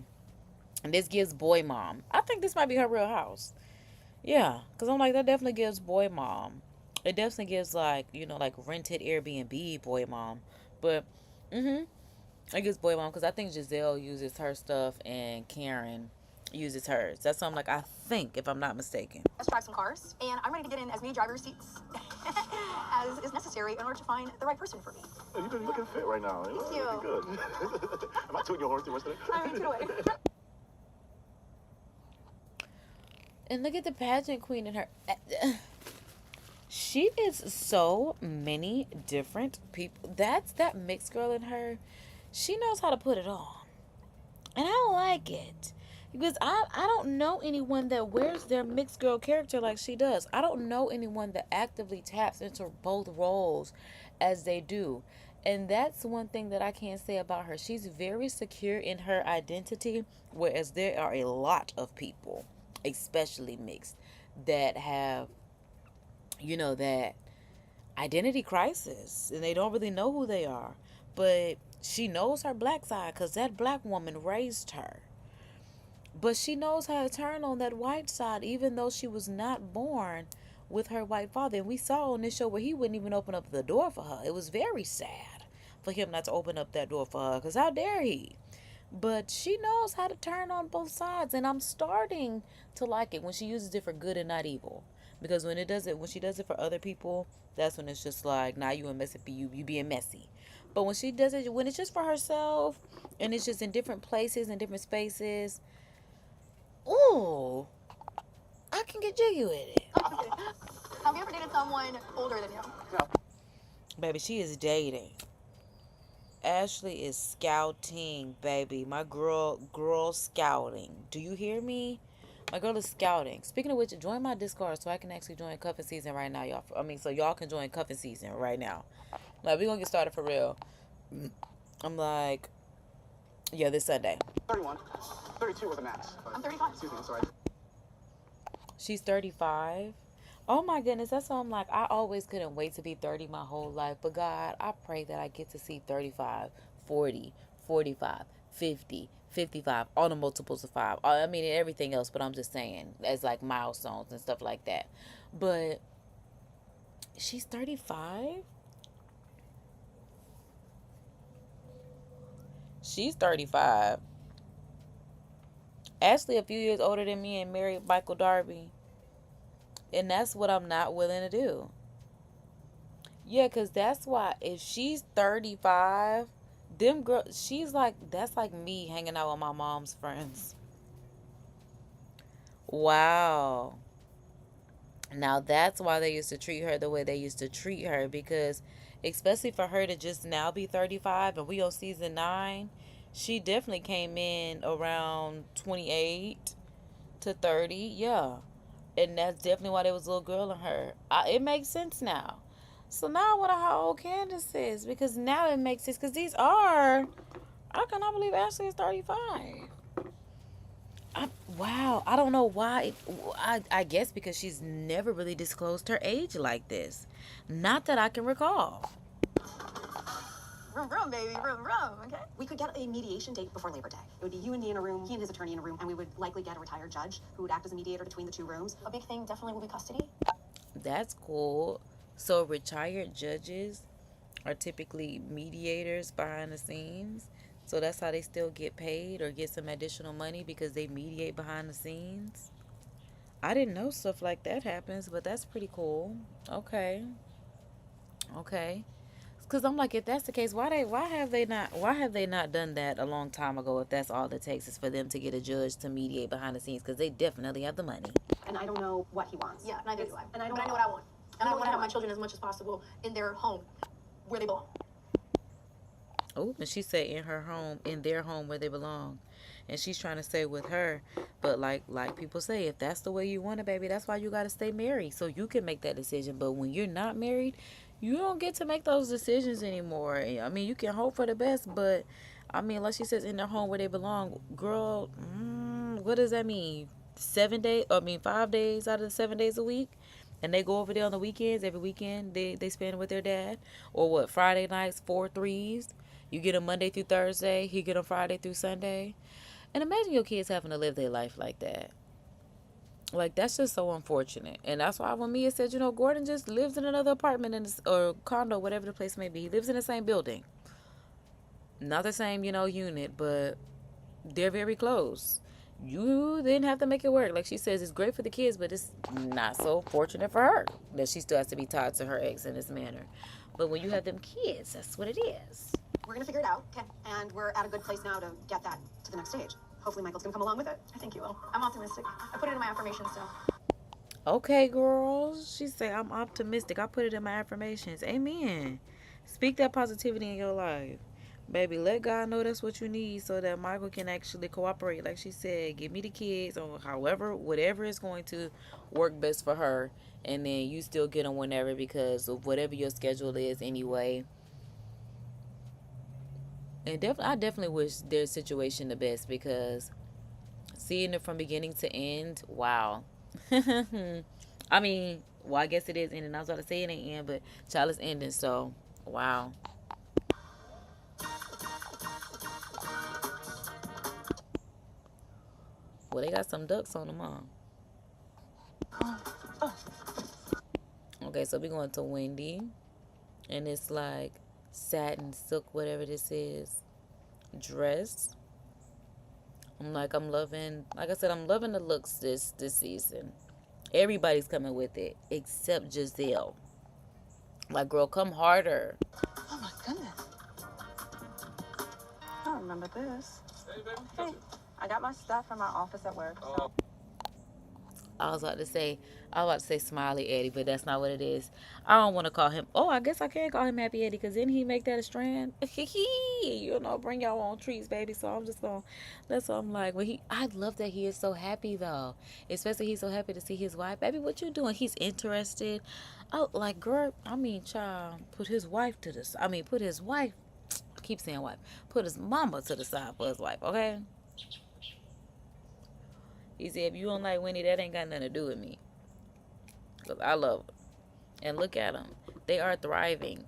And this gives boy mom. I think this might be her real house. Yeah, because I'm like, that definitely gives boy mom. It definitely gives, like, you know, like rented Airbnb boy mom. But, it gives boy mom, because I think Giselle uses her stuff and Karen uses hers. That's something like, I think, if I'm not mistaken. Let's drive some cars, and I'm ready to get in as many driver's seats as is necessary in order to find the right person for me. Hey, you've been looking fit right now. Thank You're you. looking good. Am I tooting your horn too much today? I'm into it. And look at the pageant queen in her. She is so many different people. That's that mixed girl in her. She knows how to put it on. And I like it. Because I don't know anyone that wears their mixed girl character like she does. I don't know anyone that actively taps into both roles as they do. And that's one thing that I can say about her. She's very secure in her identity, whereas there are a lot of people, especially mixed, that have, you know, that identity crisis and they don't really know who they are. But she knows her black side because that black woman raised her. But she knows how to turn on that white side, even though she was not born with her white father. And we saw on this show where he wouldn't even open up the door for her. It was very sad for him not to open up that door for her, because how dare he? But she knows how to turn on both sides, and I'm starting to like it when she uses it for good and not evil. Because when she does it for other people, that's when it's just like, now you a messy, you being messy. But when she does it, when it's just for herself, and it's just in different places and different spaces, ooh, I can get jiggy with it. Have you ever dated someone older than you? No. Baby, she is dating. Ashley is scouting, baby. My girl scouting. Do you hear me? My girl is scouting. Speaking of which, join my Discord so I can actually join cuffing season right now, y'all. So y'all can join cuffing season right now. Like, we gonna get started for real. I'm like, yeah, this Sunday. 31. 32 was a max. I'm 35. Excuse me, sorry. She's 35. Oh my goodness, that's why I'm like, I always couldn't wait to be 30 my whole life. But God, I pray that I get to see 35, 40, 45, 50, 55, all the multiples of 5. I mean, and everything else, but I'm just saying, as like milestones and stuff like that. But she's 35? She's 35. Ashley a few years older than me and married Michael Darby. And that's what I'm not willing to do. Yeah, because that's why if she's 35, them girls, she's like, that's like me hanging out with my mom's friends. Wow. Now that's why they used to treat her the way they used to treat her, because especially for her to just now be 35 and we on season 9, she definitely came in around 28 to 30. Yeah. And that's definitely why there was a little girl in her. It makes sense now. So now I wonder how old Candace is, because now it makes sense, because these are, I cannot believe Ashley is 35. Wow, I don't know why. I guess because she's never really disclosed her age like this. Not that I can recall. Vroom, vroom, baby, vroom, vroom, okay? We could get a mediation date before Labor Day. It would be you and me in a room, he and his attorney in a room, and we would likely get a retired judge who would act as a mediator between the two rooms. A big thing definitely will be custody. That's cool. So retired judges are typically mediators behind the scenes. So that's how they still get paid or get some additional money, because they mediate behind the scenes. I didn't know stuff like that happens, but that's pretty cool. Okay. Okay. Because I'm like, if that's the case, why have they not done that a long time ago, if that's all it takes is for them to get a judge to mediate behind the scenes? Because they definitely have the money. And I don't know what he wants. Yeah, neither do I. And I But don't I know what I want. And I want to have my children as much as possible in their home, where they belong. Oh, and she said in her home, in their home where they belong. And she's trying to stay with her. But like people say, if that's the way you want it, baby, that's why you got to stay married. So you can make that decision. But when you're not married, you don't get to make those decisions anymore. I mean, you can hope for the best, but I mean, like she says, in their home where they belong, girl, what does that mean? 7 days, 5 days out of the 7 days a week? And they go over there on the weekends, every weekend they spend with their dad? Or what, Friday nights, 4 3s? You get them Monday through Thursday, he get them Friday through Sunday. And imagine your kids having to live their life like that. Like, that's just so unfortunate. And that's why when Mia said, Gordon just lives in another apartment or condo, whatever the place may be. He lives in the same building. Not the same, unit, but they're very close. You didn't have to make it work. Like she says, it's great for the kids, but it's not so fortunate for her that she still has to be tied to her ex in this manner. But when you have them kids, that's what it is. We're going to figure it out. Okay. And we're at a good place now to get that to the next stage. Hopefully Michael's going to come along with it. I think you will. I'm optimistic. I put it in my affirmations, so. Okay, girls. She said, I'm optimistic. I put it in my affirmations. Amen. Speak that positivity in your life. Baby, let God know that's what you need so that Michael can actually cooperate. Like she said, give me the kids or whatever is going to work best for her. And then you still get them whenever, because of whatever your schedule is anyway. And I definitely wish their situation the best, because seeing it from beginning to end, wow. I mean, well, I guess it is ending. I was about to say it ain't end, but child is ending, so wow. Well, they got some ducks on them, huh? Okay, so we're going to Wendy, and it's like satin, silk, whatever this is, dress. I'm loving the looks this season. Everybody's coming with it except Giselle. Like, girl, come harder. Oh my goodness. I don't remember this. Hey, I got my stuff from my office at work. So. I was about to say Smiley Eddie, but that's not what it is. I don't want to call him. Oh, I guess I can call him Happy Eddie, because then he make that a strand. Bring your own treats, baby. So I'm just going. That's what I'm like. I love that he is so happy though. Especially he's so happy to see his wife. Baby, what you doing? He's interested. Oh, like, girl. Child. Put his wife to the side. Put his wife. I keep saying wife. Put his mama to the side for his wife. Okay. He said, if you don't like Winnie, that ain't got nothing to do with me. Because I love them. And look at them. They are thriving.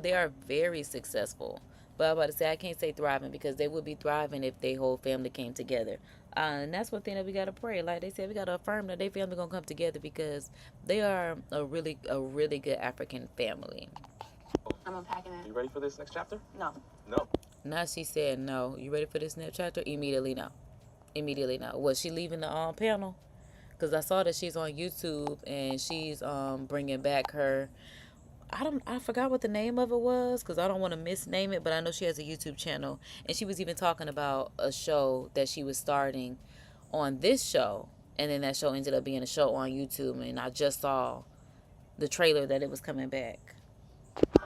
They are very successful. But I'm about to say, I can't say thriving, because they would be thriving if their whole family came together. And that's one thing that we got to pray. Like they said, we got to affirm that their family going to come together, because they are a really good African family. I'm unpacking it. You ready for this next chapter? No. No. Now she said no. You ready for this next chapter? Immediately no. Immediately now. Was she leaving the panel? Because I saw that she's on YouTube and she's bringing back her. I forgot what the name of it was because I don't want to misname it, but I know she has a YouTube channel and she was even talking about a show that she was starting on this show, and then that show ended up being a show on YouTube, and I just saw the trailer that it was coming back.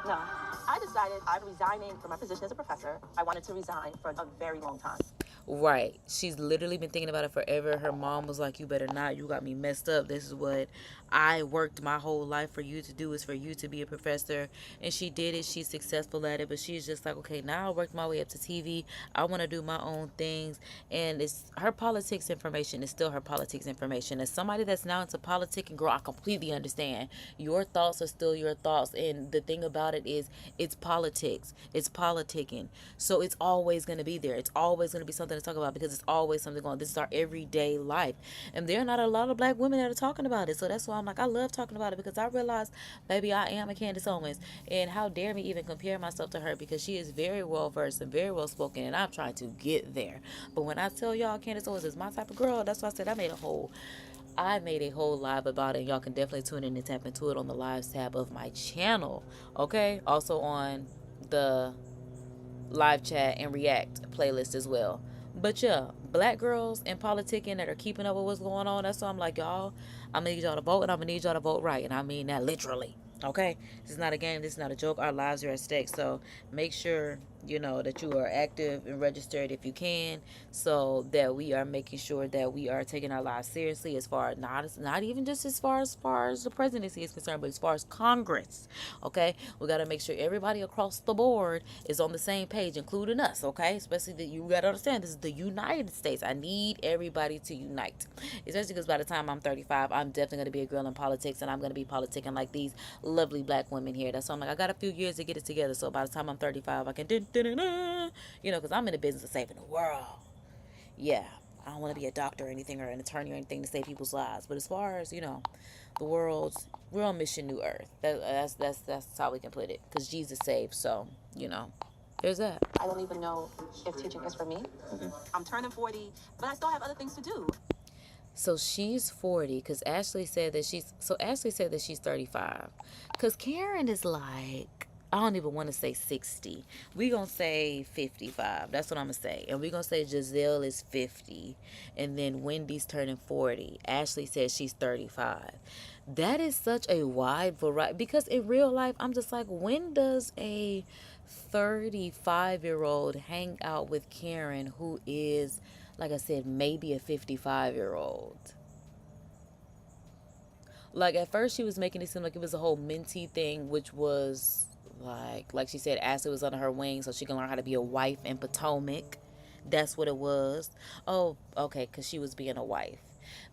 No, I decided I'm resigning from my position as a professor. I wanted to resign for a very long time. Right. She's literally been thinking about it forever. Her mom was like, you better not. You got me messed up. This is what I worked my whole life for you to do, is for you to be a professor. And she did it. She's successful at it. But she's just like, okay, now I worked my way up to TV. I want to do my own things. And it's her politics information is still her politics information. As somebody that's now into politicking, girl, I completely understand. Your thoughts are still your thoughts. And the thing about it is, it's politics. It's politicking. So it's always going to be there. It's always going to be something to talk about because it's always something going on. This is our everyday life. And there are not a lot of black women that are talking about it. So that's why I'm like, I love talking about it because I realize, baby, I am a Candace Owens. And how dare me even compare myself to her, because she is very well versed and very well spoken. And I'm trying to get there. But when I tell y'all Candace Owens is my type of girl, that's why I said I made a whole live about it. Y'all can definitely tune in and tap into it on the lives tab of my channel. Okay? Also on the live chat and react playlist as well. But yeah, black girls in politicking that are keeping up with what's going on, that's why I'm like, y'all, I'm gonna need y'all to vote, and I'm gonna need y'all to vote right. And I mean that literally. Okay? This is not a game, this is not a joke. Our lives are at stake. So make sure, that you are active and registered if you can, so that we are making sure that we are taking our lives seriously, as far as not even just as far as the presidency is concerned, but as far as Congress. Okay, we got to make sure everybody across the board is on the same page, including us. Okay, especially that you got to understand, this is the United States. I need everybody to unite, especially because by the time I'm 35, I'm definitely going to be a girl in politics, and I'm going to be politicking like these lovely black women here. That's why I'm like, I got a few years to get it together, so by the time I'm 35, I can because I'm in the business of saving the world. Yeah, I don't want to be a doctor or anything, or an attorney or anything to save people's lives, but as far as the world's, we're on mission New Earth. That's how we can put it, because Jesus saved. So there's that. I don't even know if teaching is for me. I'm turning 40, but I still have other things to do. So she's 40, because Ashley said that she's 35, because Karen is like, I don't even want to say 60. We're going to say 55. That's what I'm going to say. And we're going to say Giselle is 50. And then Wendy's turning 40. Ashley says she's 35. That is such a wide variety. Because in real life, I'm just like, when does a 35-year-old hang out with Karen, who is, like I said, maybe a 55-year-old? Like, at first she was making it seem like it was a whole mentee thing, which was... Like she said, Ashley was under her wing so she can learn how to be a wife in Potomac. That's what it was. Oh, okay, because she was being a wife.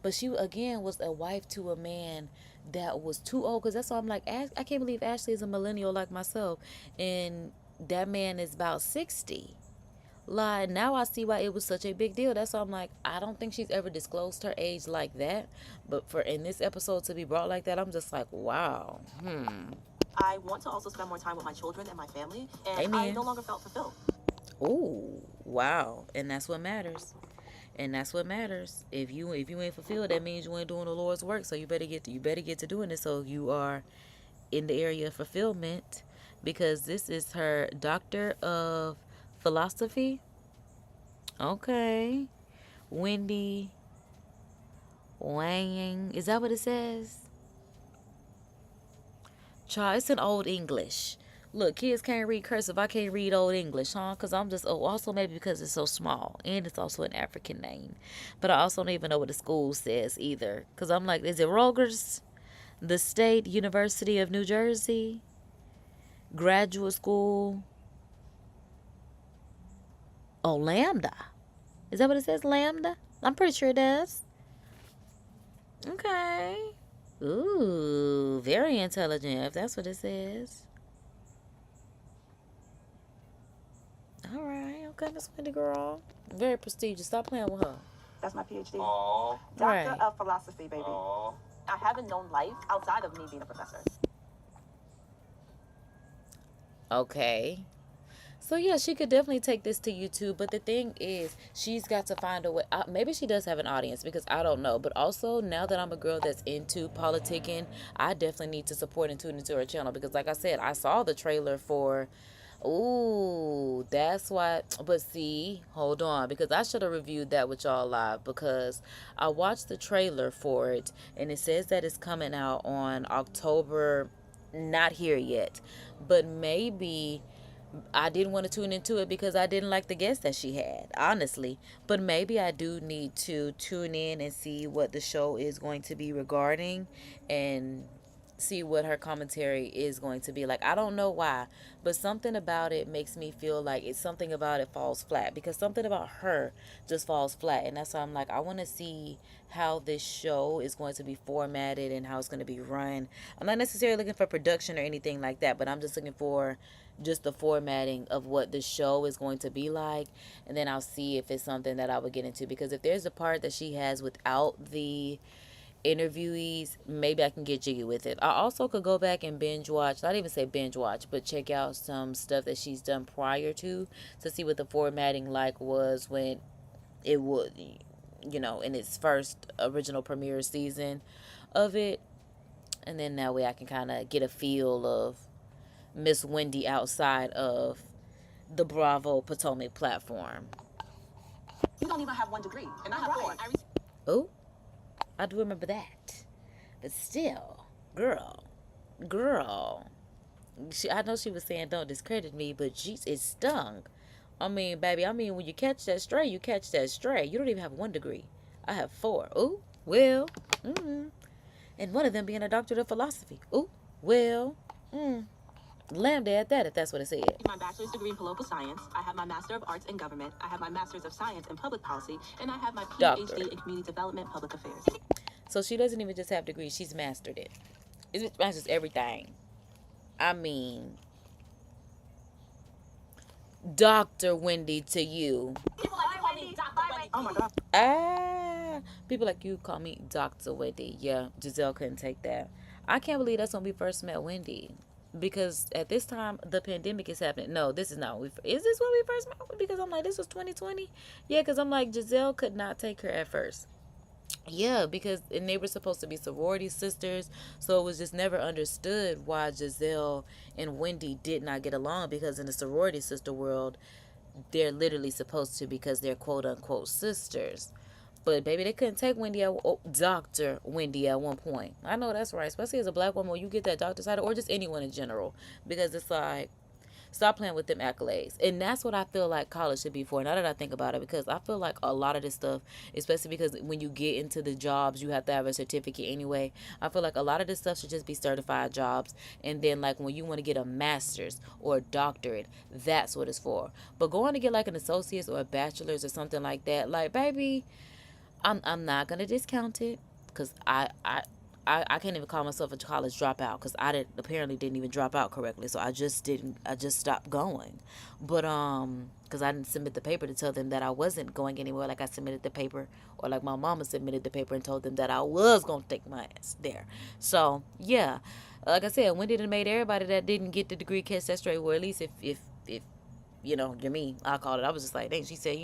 But she, again, was a wife to a man that was too old. Because that's why I'm like, I can't believe Ashley is a millennial like myself. And that man is about 60. Like, now I see why it was such a big deal. That's why I'm like, I don't think she's ever disclosed her age like that. But for in this episode to be brought like that, I'm just like, wow. I want to also spend more time with my children and my family, and Amen. I no longer felt fulfilled. Ooh, wow. And that's what matters. And that's what matters. If you ain't fulfilled, that means you ain't doing the Lord's work. So you better get to doing it, so you are in the area of fulfillment, because this is her Doctor of Philosophy. Okay. Wendy Wang. Is that what it says? Child, it's in Old English. Look, kids can't read cursive. I can't read Old English, huh? Because I'm just, also maybe because it's so small. And it's also an African name. But I also don't even know what the school says either. Because I'm like, is it Rogers? The State University of New Jersey? Graduate School? Oh, Lambda. Is that what it says, Lambda? I'm pretty sure it does. Okay. Ooh, very intelligent, if that's what it says. All right, okay, Miss Wendy girl. Very prestigious. Stop playing with her. That's my PhD. Aww. Doctor Right. of Philosophy, baby. Aww. I haven't known life outside of me being a professor. Okay. So yeah, she could definitely take this to YouTube. But the thing is, she's got to find a way. Maybe she does have an audience because I don't know. But also, now that I'm a girl that's into politicking, I definitely need to support and tune into her channel because, like I said, I saw the trailer for. Ooh, that's why. But see, hold on, because I should have reviewed that with y'all live because I watched the trailer for it and it says that it's coming out on October. Not here yet, but maybe I didn't want to tune into it because I didn't like the guest that she had, honestly. But maybe I do need to tune in and see what the show is going to be regarding and see what her commentary is going to be like. I don't know why, but something about it makes me feel like it's something about it falls flat because something about her just falls flat. And that's why I'm like, I want to see how this show is going to be formatted and how it's going to be run. I'm not necessarily looking for production or anything like that, but I'm just looking for just the formatting of what the show is going to be like, and then I'll see if it's something that I would get into, because if there's a part that she has without the interviewees, maybe I can get jiggy with it. I also could go back and binge watch, not even say binge watch, but check out some stuff that she's done prior to see what the formatting like was when it would, in its first original premiere season of it. And then that way I can kind of get a feel of Miss Wendy outside of the Bravo Potomac platform. You don't even have 1 degree, and I have 4. Oh, I do remember that. But still, girl, I know she was saying don't discredit me, but jeez, it stung. I mean, baby, when you catch that stray, you catch that stray. You don't even have 1 degree. I have 4. Oh, well, and one of them being a doctorate of philosophy. Oh, well, lambda at that, if that's what it said. My bachelor's degree in political science. I have my master of arts in government. I have my master's of science in public policy, and I have my PhD in community development, public affairs. So she doesn't even just have degrees; she's mastered it. It masters everything. I mean, Dr. Wendy to you. People like you call me Dr. Wendy. Oh my God. People like you call me Dr. Wendy. Yeah, Giselle couldn't take that. I can't believe that's when we first met Wendy. Because at this time, the pandemic is happening. No, this is not. Is this when we first met? Because I'm like, this was 2020? Yeah, because I'm like, Giselle could not take her at first. Yeah, because and they were supposed to be sorority sisters, so it was just never understood why Giselle and Wendy did not get along, because in the sorority sister world, they're literally supposed to, because they're quote unquote sisters. But baby, they couldn't take Wendy Dr. Wendy at one point. I know that's right, especially as a black woman, when you get that doctor title, or just anyone in general, because it's like, stop playing with them accolades. And that's what I feel like college should be for, now that I think about it, because I feel like a lot of this stuff, especially because when you get into the jobs, you have to have a certificate anyway. I feel like a lot of this stuff should just be certified jobs. And then like when you want to get a master's or a doctorate, that's what it's for. But going to get like an associate's or a bachelor's or something like that, like baby, I'm not gonna discount it, because I can't even call myself a college dropout, because I didn't even drop out correctly, so I just stopped going. But because I didn't submit the paper to tell them that I wasn't going anywhere, like I submitted the paper, or like my mama submitted the paper and told them that I was gonna take my ass there. So yeah, like I said, Wendy done made everybody that didn't get the degree catch that straight, or at least if you're me, I called it. I was just like, dang, she said,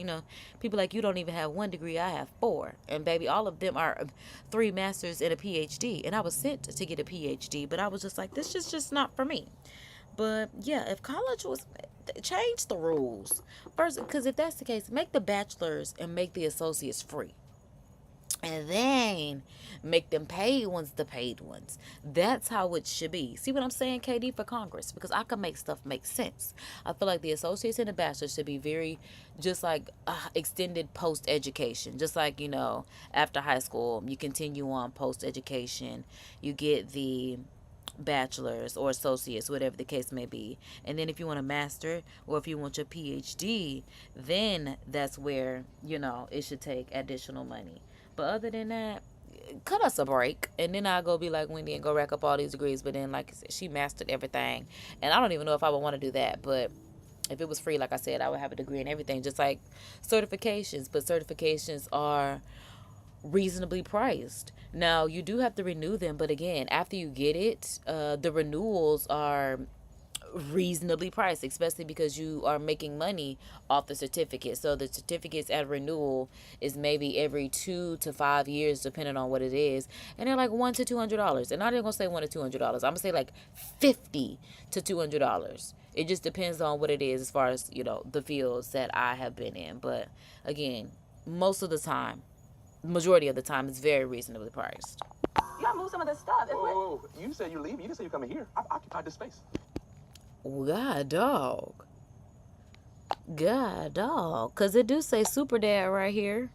people like you don't even have 1 degree, I have 4. And baby, all of them are 3 masters and a PhD. And I was sent to get a PhD, but I was just like, this is just not for me. But yeah, if college was, change the rules. First, because if that's the case, make the bachelors and make the associates free. And then make them paid ones the paid ones. That's how it should be. See what I'm saying, KD, for Congress? Because I can make stuff make sense. I feel like the associates and the bachelors should be very, just like extended post-education. Just like, after high school, you continue on post-education. You get the bachelor's or associates, whatever the case may be. And then if you want a master or if you want your PhD, then that's where, it should take additional money. But other than that, cut us a break, and then I'll go be like Wendy and go rack up all these degrees. But then, like I said, she mastered everything, and I don't even know if I would want to do that. But if it was free, like I said, I would have a degree in everything, just like certifications. But certifications are reasonably priced. Now, you do have to renew them, but again, after you get it, the renewals are reasonably priced, especially because you are making money off the certificate. So the certificates at renewal is maybe every 2 to 5 years, depending on what it is, and they're like $100 to $200. And I'm not even gonna say $100 to $200. I'm gonna say like $50 to $200. It just depends on what it is, as far as the fields that I have been in. But again, most of the time, majority of the time, it's very reasonably priced. You gotta move some of this stuff. Whoa. You said you're leaving. You didn't say you're coming here. I've occupied this space. God dog. God dog. Cause it do say super dad right here.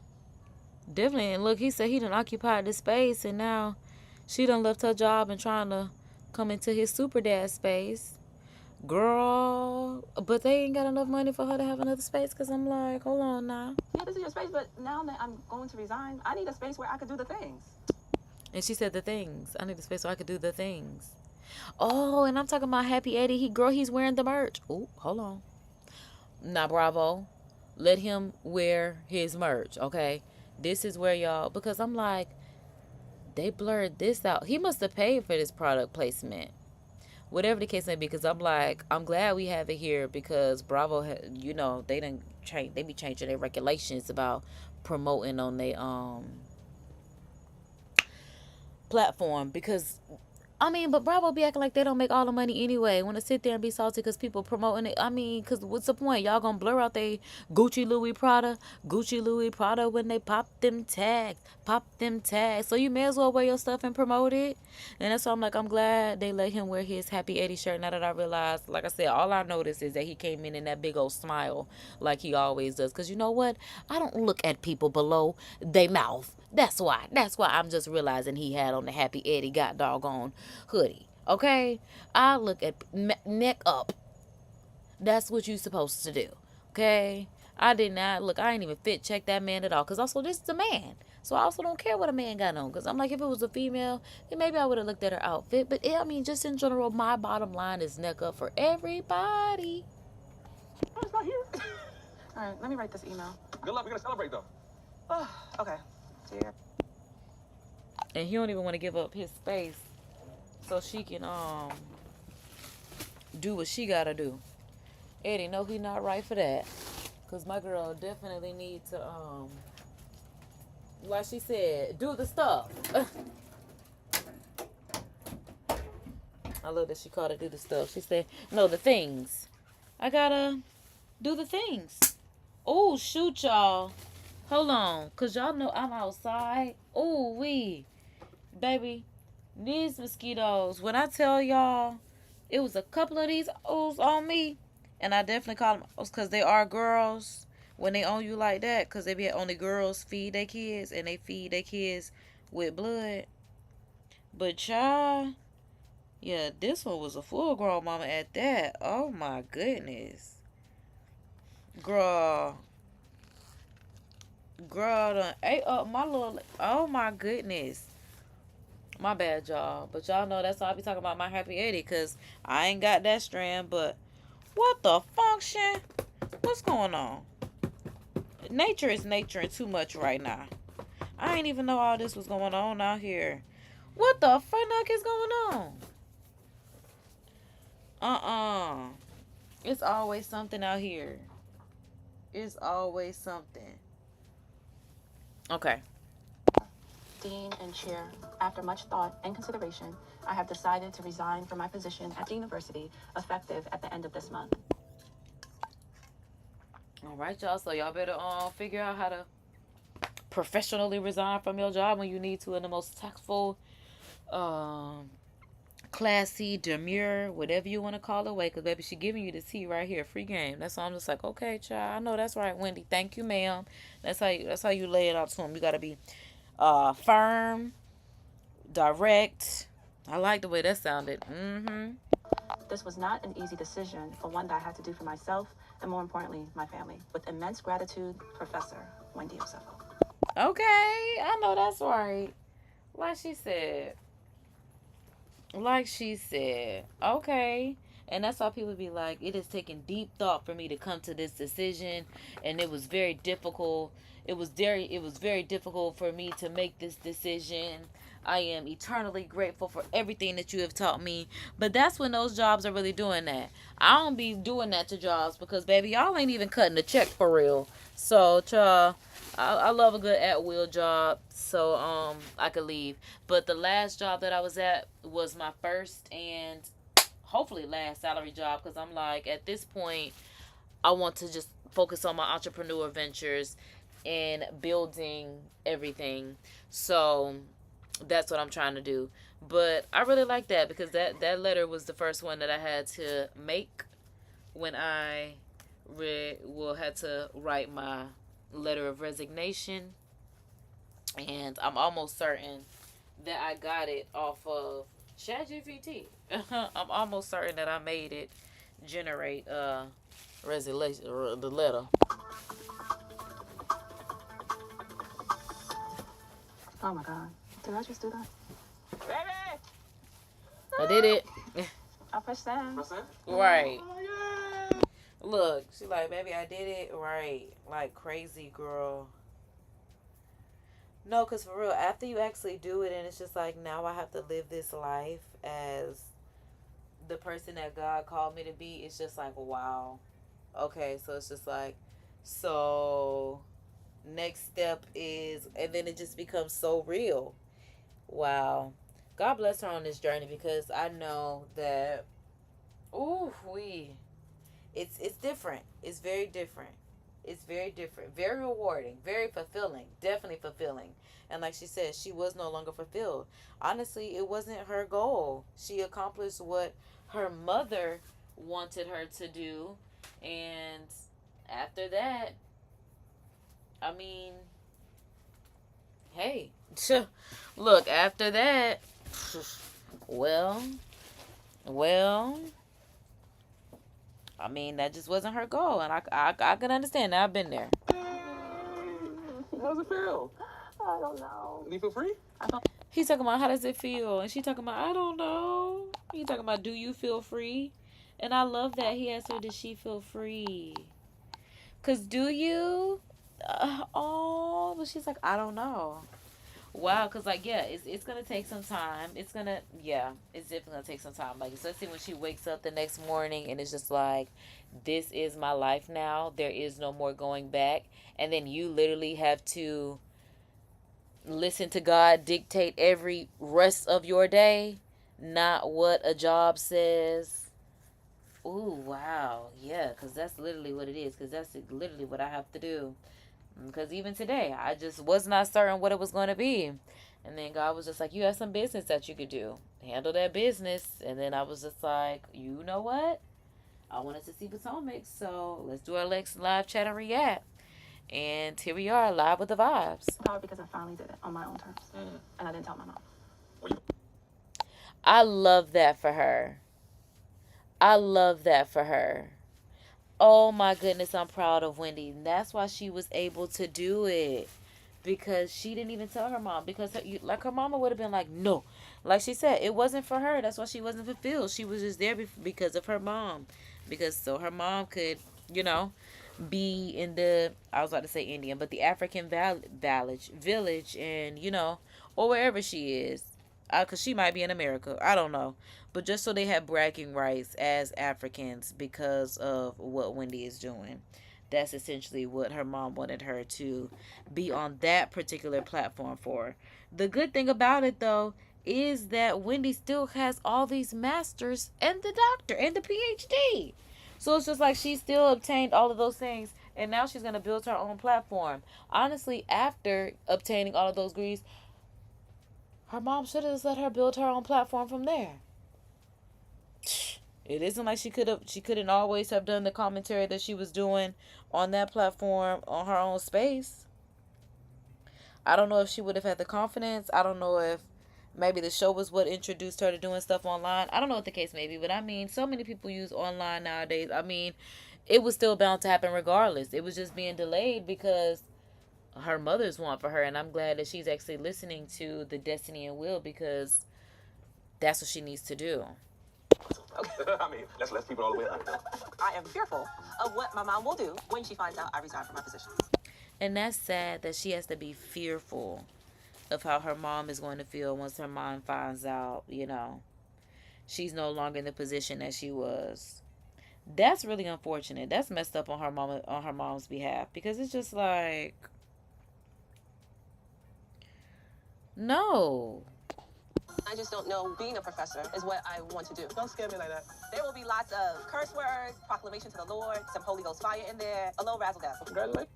Definitely. And look, he said he done occupied this space, and now she done left her job and trying to come into his super dad space. Girl, but they ain't got enough money for her to have another space. Cause I'm like, hold on now. Yeah, this is your space, but now that I'm going to resign, I need a space where I could do the things. And she said the things. I need a space so I could do the things. Oh, and I'm talking about Happy Eddie. He's wearing the merch. Oh, hold on. Now, Bravo, let him wear his merch, okay? This is where y'all, because I'm like, they blurred this out. He must have paid for this product placement. Whatever the case may be, because I'm like, I'm glad we have it here, because Bravo, they didn't change. They be changing their regulations about promoting on their platform, because but Bravo be acting like they don't make all the money anyway. Want to sit there and be salty because people promoting it. Because what's the point? Y'all gonna blur out they Gucci Louis Prada when they pop them tags. So you may as well wear your stuff and promote it. And that's why I'm like, I'm glad they let him wear his Happy Eddie shirt. Now that I realized, like I said, all I noticed is that he came in that big old smile like he always does. Because you know what? I don't look at people below their mouth. That's why I'm just realizing he had on the Happy Eddie got doggone hoodie. Okay? I look at neck up. That's what you supposed to do. Okay? I did not look. I ain't even fit check that man at all. Because also, this is a man. So I also don't care what a man got on. Because I'm like, if it was a female, then maybe I would have looked at her outfit. But just in general, my bottom line is neck up for everybody. Oh, it's not here. All right, let me write this email. Good luck. We're going to celebrate, though. Oh, okay. Dear. And he don't even want to give up his space so she can do what she gotta do. Eddie, no, he not right for that. Cause my girl definitely need to like she said, do the stuff. I love that she called it do the stuff. She said, no, the things. I gotta do the things. Oh, shoot, y'all. Hold on. Cause y'all know I'm outside. Oh, baby, these mosquitoes, when I tell y'all, it was a couple of these O's on me, and I definitely call them O's because they are girls when they own you like that, because they be only girls feed their kids, and they feed their kids with blood. But y'all, yeah, this one was a full-grown mama at that. Oh, my goodness. Girl done ate up my little, oh, my goodness. My bad, y'all. But y'all know that's why I be talking about my Happy Eddie, because I ain't got that strand. But what the function? What's going on? Nature is naturing too much right now. I ain't even know all this was going on out here. What the fuck is going on? It's always something out here. It's always something. Okay. Dean and Chair, after much thought and consideration, I have decided to resign from my position at the university, effective at the end of this month. All right, y'all. So y'all better figure out how to professionally resign from your job when you need to in the most tactful, classy, demure, whatever you want to call it way. Because, baby, she giving you the tea right here. Free game. That's why I'm just like, okay, child. I know that's right, Wendy. Thank you, ma'am. That's how you lay it out to them. You got to be firm, direct. I like the way that sounded. This was not an easy decision, but one that I had to do for myself and, more importantly, my family. With immense gratitude, Professor Wendy Osefo. Okay, I know that's right. Like she said. Okay. And that's why people be like, it has taken deep thought for me to come to this decision, and it was very difficult. It was very difficult for me to make this decision. I am eternally grateful for everything that you have taught me. But that's when those jobs are really doing that. I don't be doing that to jobs because, baby, y'all ain't even cutting the check for real. So, I love a good at-will job, so I could leave. But the last job that I was at was my first and hopefully last salary job, because I'm like, at this point, I want to just focus on my entrepreneur ventures and building everything. So that's what I'm trying to do. But I really like that because that letter was the first one that I had to make when I had to write my letter of resignation. And I'm almost certain that I got it off of ChatGPT. I'm almost certain that I made it generate resignation, the letter. Oh my God. Did I just do that? Baby! I did it. I pushed send. Right. Look, she like, baby, I did it right. Like, crazy, girl. No, because for real, after you actually do it and it's just like, now I have to live this life as the person that God called me to be, it's just like, wow. Okay, so it's just like, so next step is, and then it just becomes so real. Wow. God bless her on this journey because I know that, it's different. It's very different. It's very different. Very rewarding. Very fulfilling. Definitely fulfilling. And like she said, she was no longer fulfilled. Honestly, it wasn't her goal. She accomplished what her mother wanted her to do. And after that, I mean, hey, look, after that, well, I mean, that just wasn't her goal, and I can understand that. I've been there. How does it feel? I don't know. Do you feel free? He's talking about how does it feel, and she talking about I don't know. He talking about do you feel free, and I love that he asked her, did she feel free? Cause do you? But she's like, I don't know. Wow, cause like it's gonna take some time. It's definitely gonna take some time. Like especially when she wakes up the next morning and it's just like, this is my life now. There is no more going back. And then you literally have to listen to God dictate every rest of your day, not what a job says. Ooh, wow, yeah, cause that's literally what it is. Cause that's literally what I have to do. Because even today, I just was not certain what it was going to be. And then God was just like, you have some business that you could do. Handle that business. And then I was just like, you know what? I wanted to see Potomac. So let's do our next live chat and react. And here we are, live with the vibes. Power because I finally did it on my own terms. And I didn't tell my mom. I love that for her. I love that for her. Oh my goodness, I'm proud of Wendy. And that's why she was able to do it. Because she didn't even tell her mom. Because her mama would have been like, no. Like she said, it wasn't for her. That's why she wasn't fulfilled. She was just there because of her mom. Because so her mom could, be in the, I was about to say Indian, but the African village and, or wherever she is. Because she might be in America. I don't know. But just so they have bragging rights as Africans because of what Wendy is doing. That's essentially what her mom wanted her to be on that particular platform for. The good thing about it, though, is that Wendy still has all these masters and the doctor and the PhD. So it's just like she still obtained all of those things. And now she's going to build her own platform. Honestly, after obtaining all of those degrees, her mom should have just let her build her own platform from there. It isn't like she couldn't always have done the commentary that she was doing on that platform on her own space. I don't know if she would have had the confidence. I don't know if maybe the show was what introduced her to doing stuff online. I don't know what the case may be, but I mean, so many people use online nowadays. I mean, it was still bound to happen regardless. It was just being delayed because her mother's want for her, and I'm glad that she's actually listening to the destiny and will because that's what she needs to do. I mean, let's keep it all the way up. I am fearful of what my mom will do when she finds out I resign from my position. And that's sad that she has to be fearful of how her mom is going to feel once her mom finds out, you know, she's no longer in the position that she was. That's really unfortunate. That's messed up on her mom's behalf, because it's just like, no. I just don't know. Being a professor is what I want to do. Don't scare me like that. There will be lots of curse words, proclamation to the Lord, some Holy Ghost fire in there, a little razzle dazzle. Congratulations.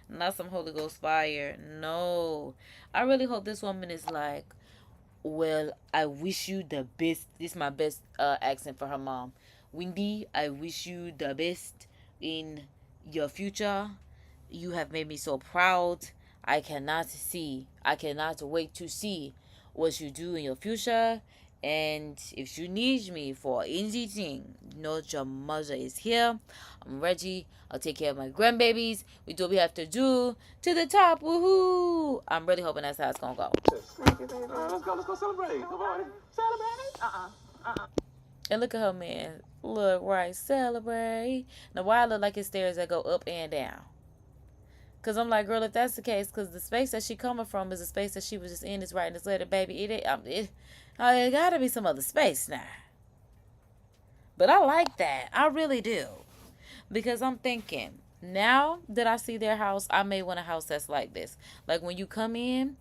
Not some Holy Ghost fire. No. I really hope this woman is like, well, I wish you the best. This is my best accent for her mom. Wendy, I wish you the best in your future. You have made me so proud. I cannot wait to see what you do in your future. And if you need me for anything, know your mother is here. I'm Reggie. I'll take care of my grandbabies. We do what we have to do to the top. Woohoo! I'm really hoping that's how it's gonna go. Thank you, baby. Let's go celebrate. Come on. Celebrate. And look at her, man. Look, right, celebrate. Now, why I look like it's stairs that go up and down? Because I'm like, girl, if that's the case, because the space that she coming from is the space that she was just in, is writing this letter, baby. It gotta be some other space now. But I like that. I really do. Because I'm thinking, now that I see their house, I may want a house that's like this. Like when you come in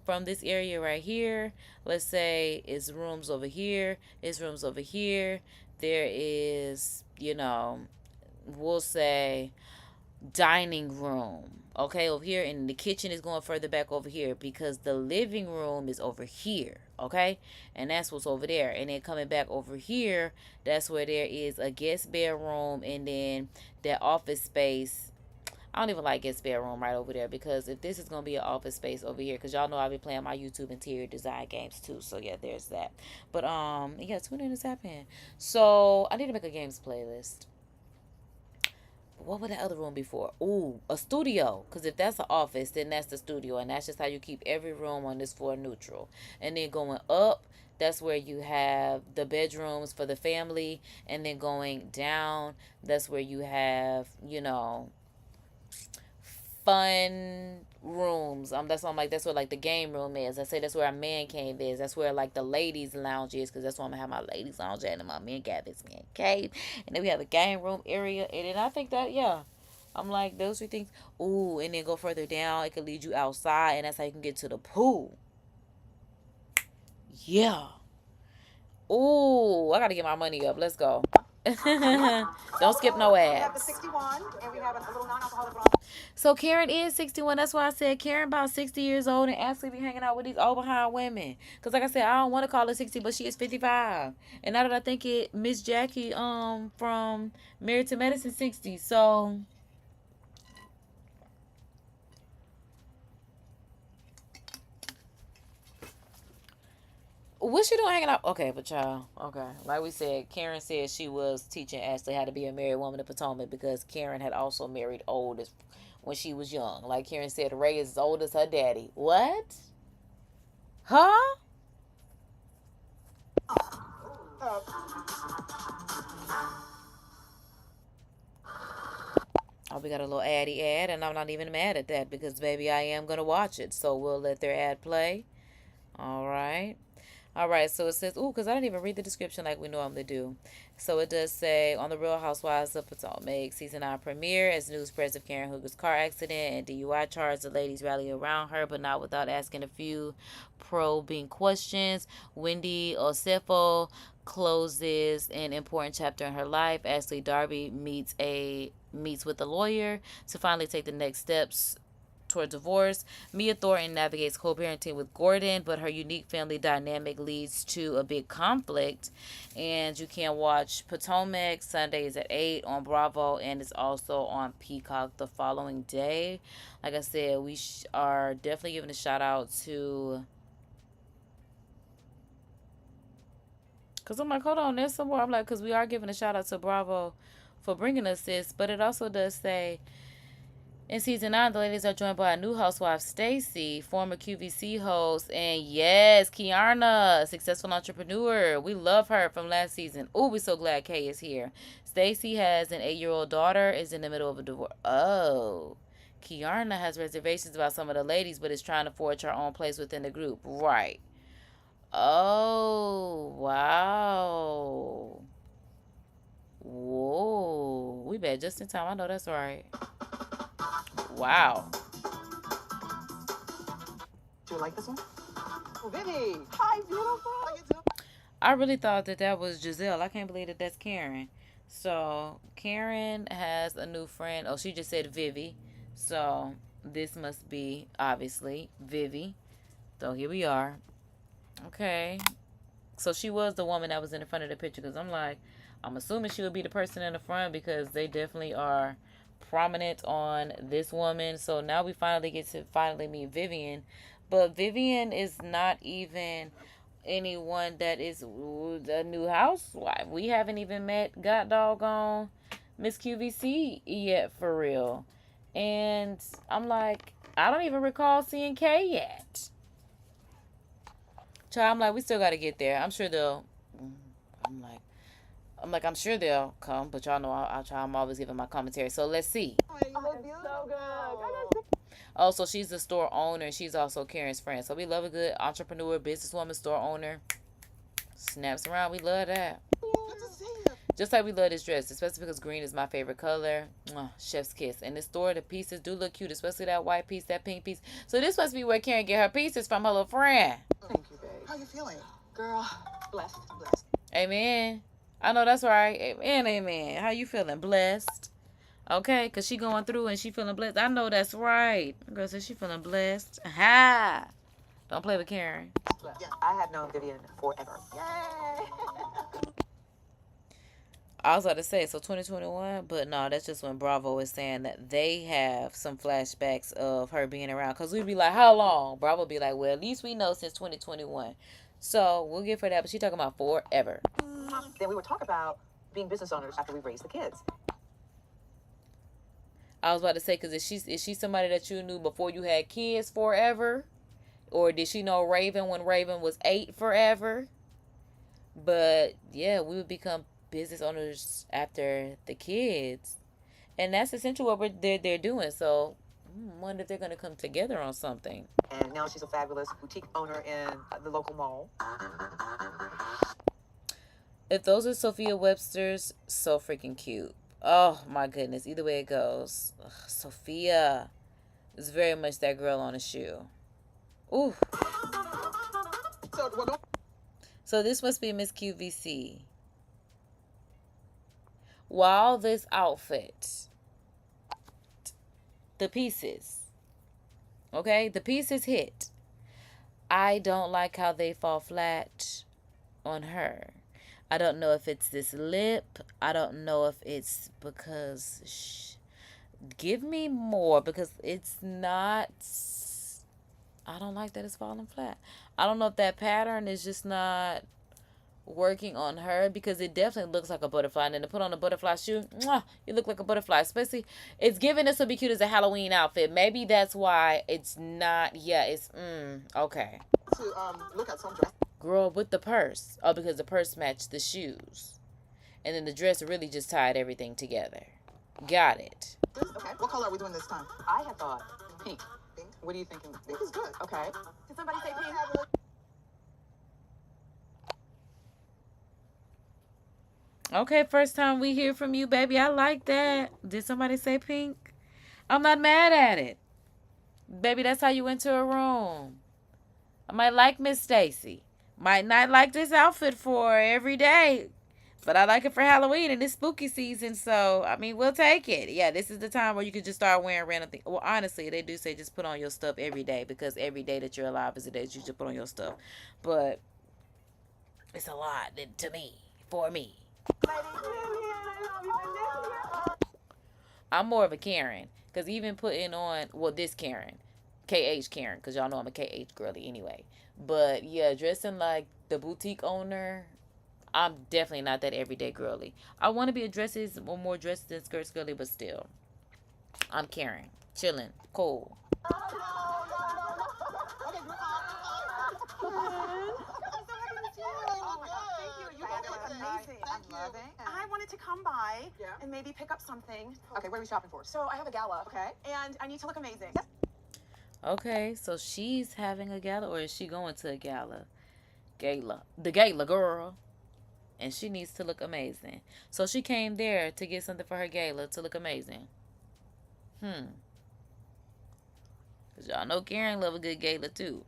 from this area right here. Let's say it's rooms over here. It's rooms over here. There is, you know, we'll say dining room. Okay, over here, and the kitchen is going further back over here because the living room is over here. Okay, and that's what's over there. And then coming back over here, that's where there is a guest bedroom, and then that office space. I don't even like guest bedroom right over there, because if this is gonna be an office space over here, because y'all know I be playing my YouTube interior design games too. So yeah, there's that. But yeah, tune in, is happening. So I need to make a games playlist. What would that other room be for? Ooh, a studio. Because if that's an office, then that's the studio. And that's just how you keep every room on this floor neutral. And then going up, that's where you have the bedrooms for the family. And then going down, that's where you have, you know, fun rooms. That's why I'm like, that's where like the game room is. I say that's where our man cave is. That's where like the ladies lounge is, because that's where I'm gonna have my ladies lounge at, and my men cave is man cave. And then we have a game room area, and then I think that, yeah, I'm like, those three things. Ooh, and then go further down, it could lead you outside, and that's how you can get to the pool. Yeah. Ooh, I gotta get my money up. Let's go. Don't skip no ads. We have the 61, and we have a little non-alcoholic rum. So Karen is 61. That's why I said Karen about 60 years old and actually be hanging out with these old behind women. Because like I said, I don't want to call her 60, but she is 55. And now that I think it, Miss Jackie from Married to Medicine 60. So what's she doing hanging out? Okay, but y'all, okay. Like we said, Karen said she was teaching Ashley how to be a married woman in Potomac, because Karen had also married old as when she was young. Like Karen said, Ray is as old as her daddy. What? Huh? Oh, we got a little addy ad, and I'm not even mad at that, because baby, I am gonna watch it. So we'll let their ad play. All right. All right, so it says, ooh, because I didn't even read the description like we normally do. So it does say, on the Real Housewives of Potomac, season 9 premiere, as news spreads of Karen Hooger's car accident and DUI charge, the ladies rally around her, but not without asking a few probing questions. Wendy Osefo closes an important chapter in her life. Ashley Darby meets with a lawyer to finally take the next steps toward divorce. Mia Thornton navigates co-parenting with Gordon, but her unique family dynamic leads to a big conflict. And you can watch Potomac Sundays at 8 on Bravo, and it's also on Peacock the following day. Like I said, we are definitely giving a shout out to, because I'm like, hold on, there's some more. I'm like, because we are giving a shout out to Bravo for bringing us this, but it also does say, in season 9, the ladies are joined by a new housewife, Stacy, former QVC host, and yes, Kiarna, successful entrepreneur. We love her from last season. Oh, we're so glad Kay is here. Stacy has an 8-year-old daughter, is in the middle of a divorce. Oh, Kiarna has reservations about some of the ladies, but is trying to forge her own place within the group. Right. Oh, wow. Whoa. We bet just in time. I know that's right. Wow. Do you like this one? Oh, Vivi. Hi, beautiful. How you doing? I really thought that was Giselle. I can't believe that that's Karen. So, Karen has a new friend. Oh, she just said Vivi. So, this must be, obviously, Vivi. So, here we are. Okay. So, she was the woman that was in the front of the picture. Because I'm assuming she would be the person in the front because they definitely are prominent on this woman. So, now we finally get to meet Vivian. But Vivian is not even anyone that is a new housewife. We haven't even met god doggone Miss QVC yet, for real. And I'm like, I don't even recall seeing Kay yet. Child, I'm like, we still got to get there. I'm sure they'll. I'm sure they'll come, but y'all know I'll try. I'm always giving my commentary. So let's see. Oh, you look so good. Oh, so she's the store owner. She's also Karen's friend. So we love a good entrepreneur, businesswoman, store owner. Snaps around. We love that. Good to see you. Just like we love this dress, especially because green is my favorite color. Mwah, chef's kiss. In the store, the pieces do look cute, especially that white piece, that pink piece. So this must be where Karen get her pieces from, her little friend. Thank you, babe. How you feeling? Girl, blessed. Amen. I know that's right. Amen, amen. How you feeling? Blessed. Okay, because she going through and she feeling blessed. I know that's right. Girl says she feeling blessed. Ha! Don't play with Karen. Yeah, I have known Vivian forever. Yay! I was about to say, so 2021, but no, that's just when Bravo is saying that they have some flashbacks of her being around. Because we'd be like, how long? Bravo be like, well, at least we know since 2021. So we'll give her that, but she talking about forever. Then we would talk about being business owners after we raise the kids. I was about to say, because is she somebody that you knew before you had kids forever? Or did she know Raven when Raven was 8 forever? But yeah, we would become business owners after the kids. And that's essentially what they're doing. So I wonder if they're going to come together on something. And now she's a fabulous boutique owner in the local mall. If those are Sophia Webster's, so freaking cute. Oh my goodness. Either way it goes. Ugh, Sophia is very much that girl on a shoe. Ooh. So this must be Miss QVC. While this outfit, the pieces, okay, the pieces hit. I don't like how they fall flat on her. I don't know if it's this lip. I don't know if it's because give me more, because it's not. I don't like that it's falling flat. I don't know if that pattern is just not working on her, because it definitely looks like a butterfly. And then to put on a butterfly shoe, you look like a butterfly. Especially, it's giving us to be cute as a Halloween outfit. Maybe that's why it's not. Yeah, it's okay. To look at some dress. Girl, with the purse. Oh, because the purse matched the shoes. And then the dress really just tied everything together. Got it. Okay. What color are we doing this time? I had thought pink. Pink. What are you thinking? Pink is good. Okay. Did somebody say pink? Okay, first time we hear from you, baby. I like that. Did somebody say pink? I'm not mad at it. Baby, that's how you enter a room. I might like Miss Stacy. Might not like this outfit for every day, but I like it for Halloween and it's spooky season, so, I mean, we'll take it. Yeah, this is the time where you can just start wearing random things. Well, honestly, they do say just put on your stuff every day, because every day that you're alive is a day that you should put on your stuff. But it's a lot to me, for me. I'm more of a Karen, because even putting on, well, this Karen, KH Karen, because y'all know I'm a KH girly anyway. But yeah, dressing like the boutique owner, I'm definitely not that everyday girly. I want to be a dresses or more dresses than skirts girly, but still, I'm Karen, chilling, cool. Amazing. I'm loving. I wanted to come by and maybe pick up something. Okay, what are we shopping for? So I have a gala. Okay. And I need to look amazing. Yes. Okay, so she's having a gala, or is she going to a gala? Gala. The gala girl. And she needs to look amazing. So she came there to get something for her gala to look amazing. Because y'all know Karen love a good gala too.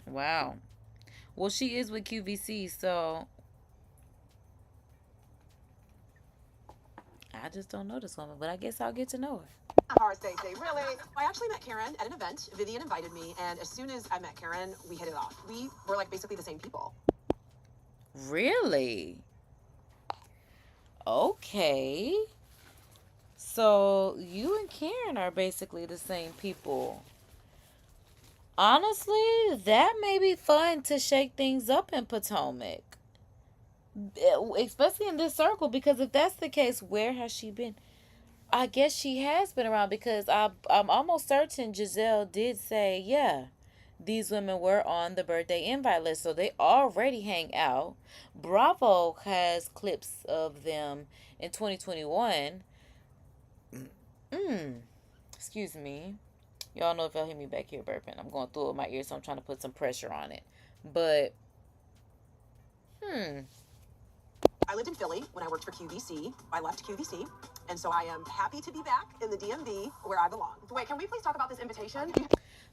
Wow. Well, she is with QVC, so I just don't know this woman, but I guess I'll get to know her. A hard stage day, really. I actually met Karen at an event. Vivian invited me, and as soon as I met Karen, we hit it off. We were like basically the same people. Really? Okay. So you and Karen are basically the same people. Honestly, that may be fun to shake things up in Potomac. Especially in this circle, because if that's the case, where has she been? I guess she has been around, because I'm almost certain Giselle did say, yeah, these women were on the birthday invite list, so they already hang out. Bravo has clips of them in 2021. Excuse me. Y'all know if y'all hear me back here burping, I'm going through it with my ears, so I'm trying to put some pressure on it. But, I lived in Philly when I worked for QVC. I left QVC, and so I am happy to be back in the DMV where I belong. Wait, can we please talk about this invitation?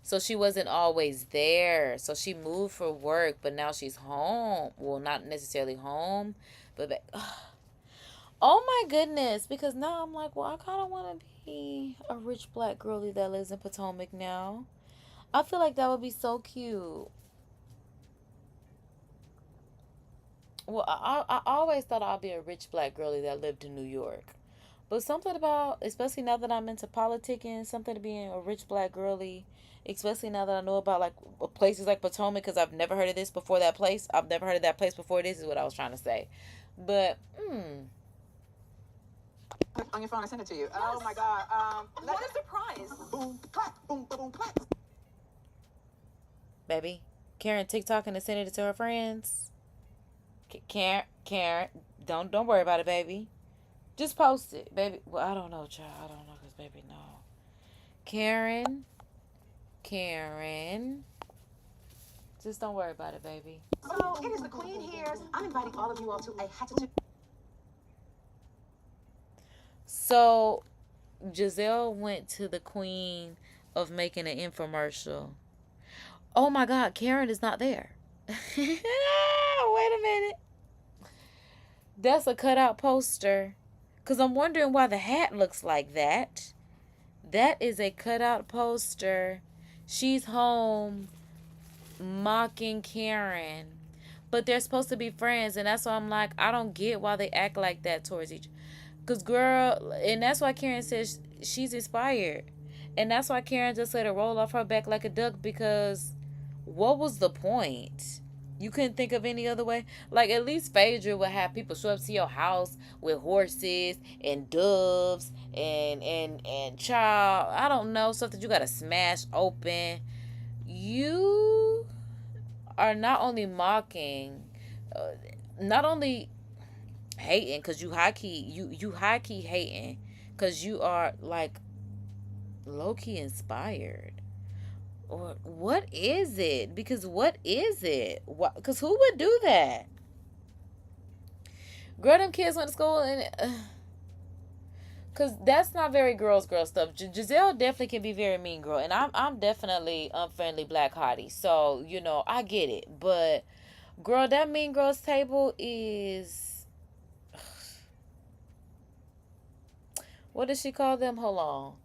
So she wasn't always there. So she moved for work, but now she's home. Well, not necessarily home, but back. Oh my goodness. Because now I'm like, well, I kind of want to be a rich black girlie that lives in Potomac now. I feel like that would be so cute. Well, I always thought I'd be a rich black girlie that lived in New York. But something about, especially now that I'm into politicking, something to being a rich black girlie, especially now that I know about like places like Potomac, because I've never heard of this before that place. I've never heard of that place before. This is what I was trying to say. But, On your phone, I sent it to you. Yes. Oh my God. What a surprise. Boom, clap, boom, boom, clap. baby, Karen TikTok and sending it to her friends. Karen, don't worry about it, baby. Just post it, baby. Well, I don't know, child. I don't know, because baby, no. Karen. Just don't worry about it, baby. So, it is the queen here. I'm inviting all of you all to a hatchet. So, Giselle went to the queen of making an infomercial. Oh my God, Karen is not there. Wait a minute. That's a cutout poster. Because I'm wondering why the hat looks like that. That is a cutout poster. She's home mocking Karen. But they're supposed to be friends. And that's why I'm like, I don't get why they act like that towards each other. Because, girl, and that's why Karen says she's inspired. And that's why Karen just let it roll off her back like a duck, because what was the point? You couldn't think of any other way? Like, at least Phaedra would have people show up to your house with horses and doves and child, I don't know, stuff that you got to smash open. You are not only mocking, not only hating, because you high-key hating, because you are, like, low-key inspired. Or what is it? Because what is it? Because who would do that? Girl, them kids went to school and... Because that's not very girl stuff. Giselle definitely can be very mean girl. And I'm definitely unfriendly black hottie. So, you know, I get it. But, girl, that mean girls table is... What does she call them? Hold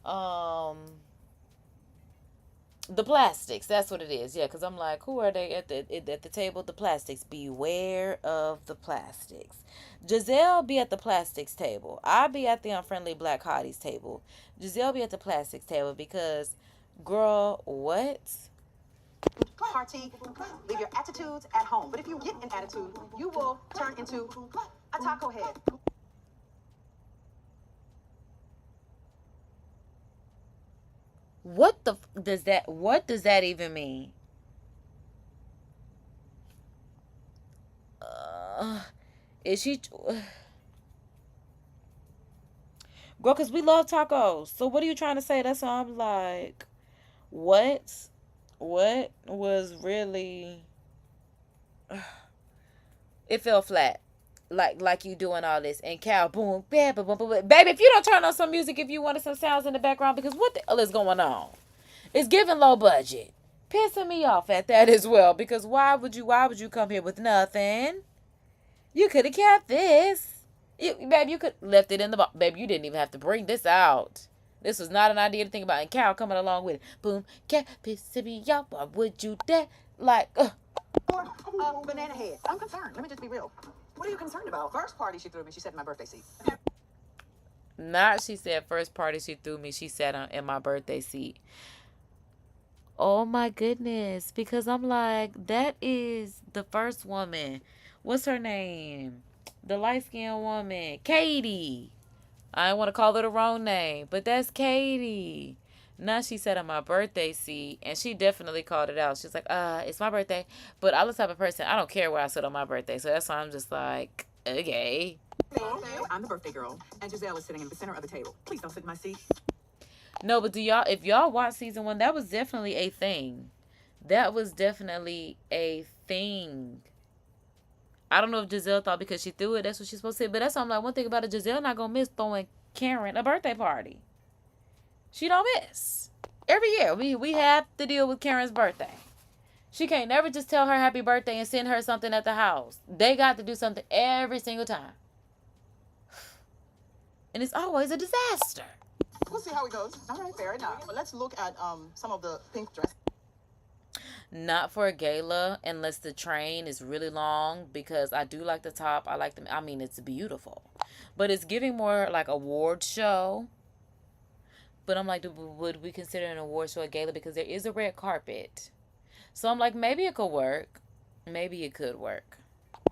on. The plastics, that's what it is. Yeah, because I'm like, who are they at the table? The plastics. Beware of the plastics. Giselle be at the plastics table. I be at the unfriendly black hotties table. Giselle be at the plastics table because, girl, what? Party, leave your attitudes at home. But if you get an attitude, you will turn into a taco head. What does that even mean? is she... Girl, because we love tacos. So what are you trying to say? That's why I'm like, what? What was really... It fell flat. Like you doing all this. And Cal, boom, bam, boom, boom, boom. Baby, if you don't turn on some music, if you wanted some sounds in the background, because what the hell is going on? It's giving low budget. Pissing me off at that as well. Because why would you come here with nothing? You could have kept this. Babe, you could left it in the box. Babe, you didn't even have to bring this out. This was not an idea to think about. And Cal coming along with it. Boom, cat, pissing me off. Why would you dare? Like, Banana head. I'm concerned. Let me just be real. What are you concerned about? First party she threw me, she sat in my birthday seat. Not, she said, first party she threw me, she sat in my birthday seat. Oh my goodness. Because I'm like, that is the first woman. What's her name? The light-skinned woman. Katie. I don't want to call her the wrong name, but that's Katie. Now she sat on my birthday seat, and she definitely called it out. She's like, it's my birthday. But I'm the type of person, I don't care where I sit on my birthday. So that's why I'm just like, okay. Thank you. I'm the birthday girl, and Giselle is sitting in the center of the table. Please don't sit in my seat. No, but if y'all watch season 1, that was definitely a thing. That was definitely a thing. I don't know if Giselle thought because she threw it, that's what she's supposed to say. But that's why I'm like, one thing about it, Giselle not going to miss throwing Karen a birthday party. She don't miss. Every year, we have to deal with Karen's birthday. She can't never just tell her happy birthday and send her something at the house. They got to do something every single time. And it's always a disaster. We'll see how it goes. All right, fair enough. But let's look at some of the pink dresses. Not for a gala unless the train is really long, because I do like the top. I like them. I mean, it's beautiful. But it's giving more like award show. But I'm like, would we consider an award show a gala? Because there is a red carpet. So I'm like, maybe it could work. Maybe it could work.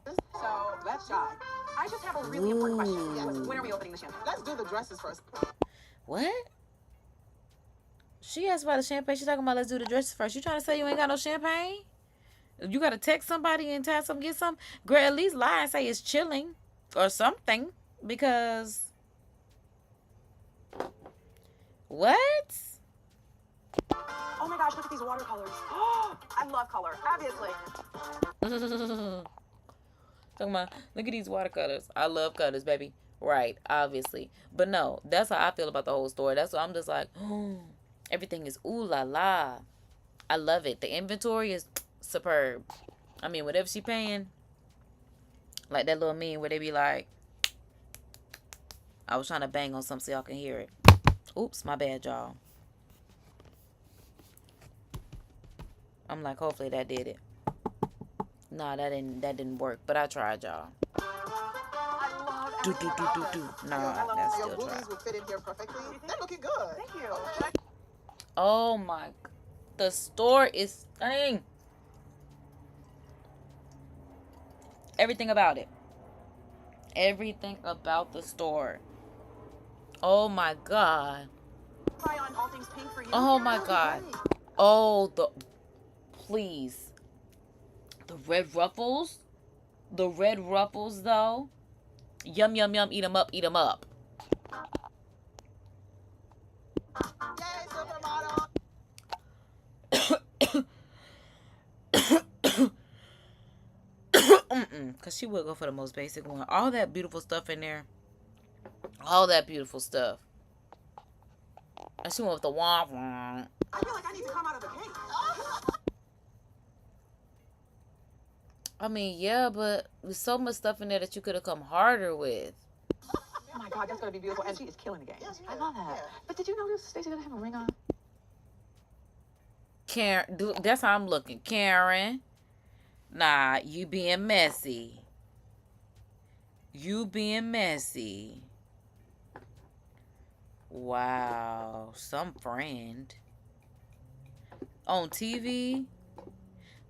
So let's shop. I just have a really important question. Yes. When are we opening the champagne? Let's do the dresses first. What? She asked about the champagne. She's talking about let's do the dresses first. You trying to say you ain't got no champagne? You got to text somebody and tell them get some? Girl, at least lie and say it's chilling or something. Because... What? Oh my gosh, look at these watercolors. I love color, obviously. Talking about, look at these watercolors. I love colors, baby. Right, obviously. But no, that's how I feel about the whole story. That's why I'm just like, everything is ooh la la. I love it. The inventory is superb. I mean, whatever she paying, like that little meme where they be like, I was trying to bang on something so y'all can hear it. Oops, my bad, y'all. I'm like, hopefully that did it. Nah, that didn't work, but I tried, y'all. I love Do. Nah, that's Your still boobies try. would fit in here perfectly. They're looking good. Thank you. Oh my, the store is stunning. Everything about it. Everything about the store. Oh my God. Try on all things pink for you. Oh my God. Oh, please. The red ruffles. The red ruffles, though. Yum, yum, yum. Eat them up, eat them up. Yay, supermodel. Because she would go for the most basic one. All that beautiful stuff in there. All that beautiful stuff. And she went with the womp womp. I feel like I need to come out of the cake. I mean, yeah, but there's so much stuff in there that you could have come harder with. Oh my God, that's gonna be beautiful. And she is killing the game. Yes, I love that. Yeah. But did you notice Stacey doesn't have a ring on? Karen, that's how I'm looking. Karen, nah, you being messy. You being messy. Wow, some friend on TV.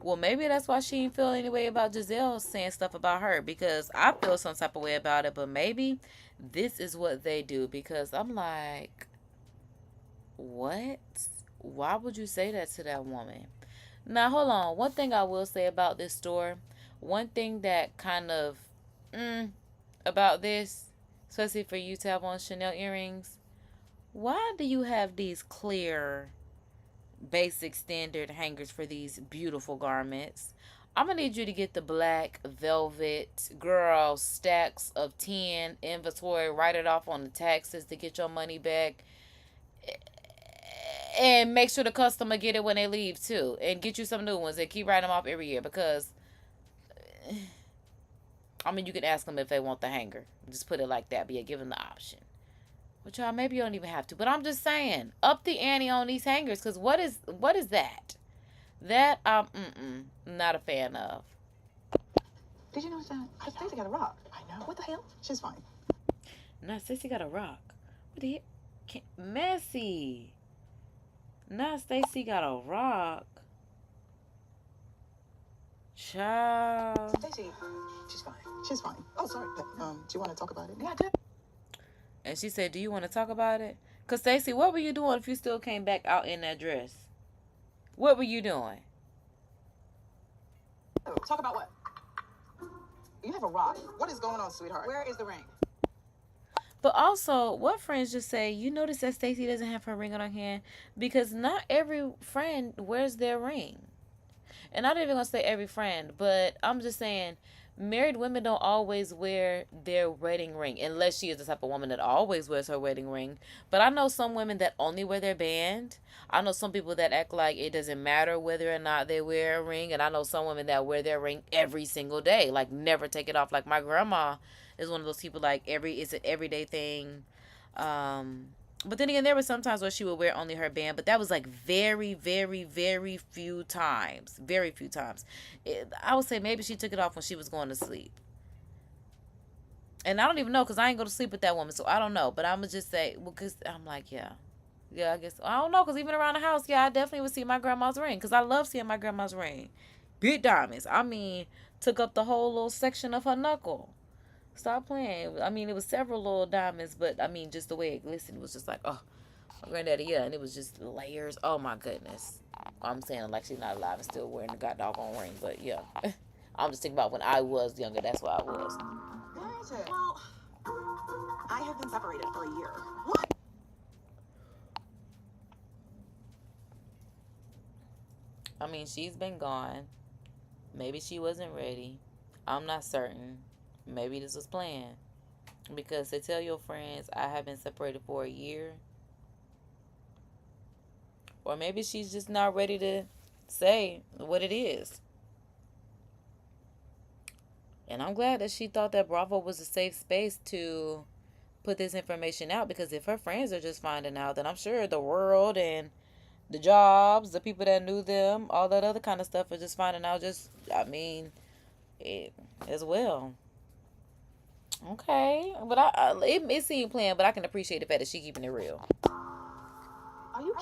Well, maybe that's why she didn't feel any way about Giselle saying stuff about her, because I feel some type of way about it. But maybe this is what they do, because I'm like, what? Why would you say that to that woman? Now, hold on. One thing I will say about this store, one thing that kind of about this, especially for you to have on Chanel earrings, why do you have these clear basic standard hangers for these beautiful garments? I'm gonna need you to get the black velvet, girl, stacks of 10 inventory, write it off on the taxes to get your money back, and make sure the customer get it when they leave too, and get you some new ones and keep writing them off every year. Because I mean, you can ask them if they want the hanger, just put it like that, but yeah, give them the option. But y'all, maybe you don't even have to, but I'm just saying, up the ante on these hangers, because what is that not a fan of. Did you notice that? Stacey got a rock. I know. What the hell? She's fine. Nah, Stacey got a rock. What the heck? Messy. Nah, Stacey got a rock. Child. Stacey, she's fine. She's fine. Oh, sorry. Do you want to talk about it? Yeah, I do. And she said, do you want to talk about it? Because, Stacey, what were you doing if you still came back out in that dress? What were you doing? Oh, talk about what? You have a rock. What is going on, sweetheart? Where is the ring? But also, what friends just say, you notice that Stacey doesn't have her ring on her hand? Because not every friend wears their ring. And I'm not even going to say every friend, but I'm just saying, married women don't always wear their wedding ring, unless she is the type of woman that always wears her wedding ring. But I know some women that only wear their band. I know some people that act like it doesn't matter whether or not they wear a ring. And I know some women that wear their ring every single day, like never take it off. Like my grandma is one of those people, like it's an everyday thing. But then again, there were some times where she would wear only her band, but that was like very, very, very few times. Very few times. I would say maybe she took it off when she was going to sleep. And I don't even know, because I ain't go to sleep with that woman, so I don't know. But I'm going to just say, well, because I'm like, yeah. Yeah, I guess. I don't know, because even around the house, yeah, I definitely would see my grandma's ring, because I love seeing my grandma's ring. Big diamonds. I mean, took up the whole little section of her knuckle. Stop playing. I mean, it was several little diamonds, but I mean, just the way it glistened was just like, oh, my granddaddy, yeah, and it was just layers. Oh my goodness. I'm saying like she's not alive and still wearing the god doggone ring, but yeah. I'm just thinking about when I was younger, that's what I was. Where is it? Well, I have been separated for a year. What? I mean, she's been gone. Maybe she wasn't ready. I'm not certain. Maybe this was planned. Because to tell your friends I have been separated for a year. Or maybe she's just not ready to say what it is. And I'm glad that she thought that Bravo was a safe space to put this information out. Because if her friends are just finding out, then I'm sure the world and the jobs, the people that knew them, all that other kind of stuff are just finding out just, I mean, it as well. Okay, but it seemed planned, but I can appreciate the fact that she keeping it real. Are you?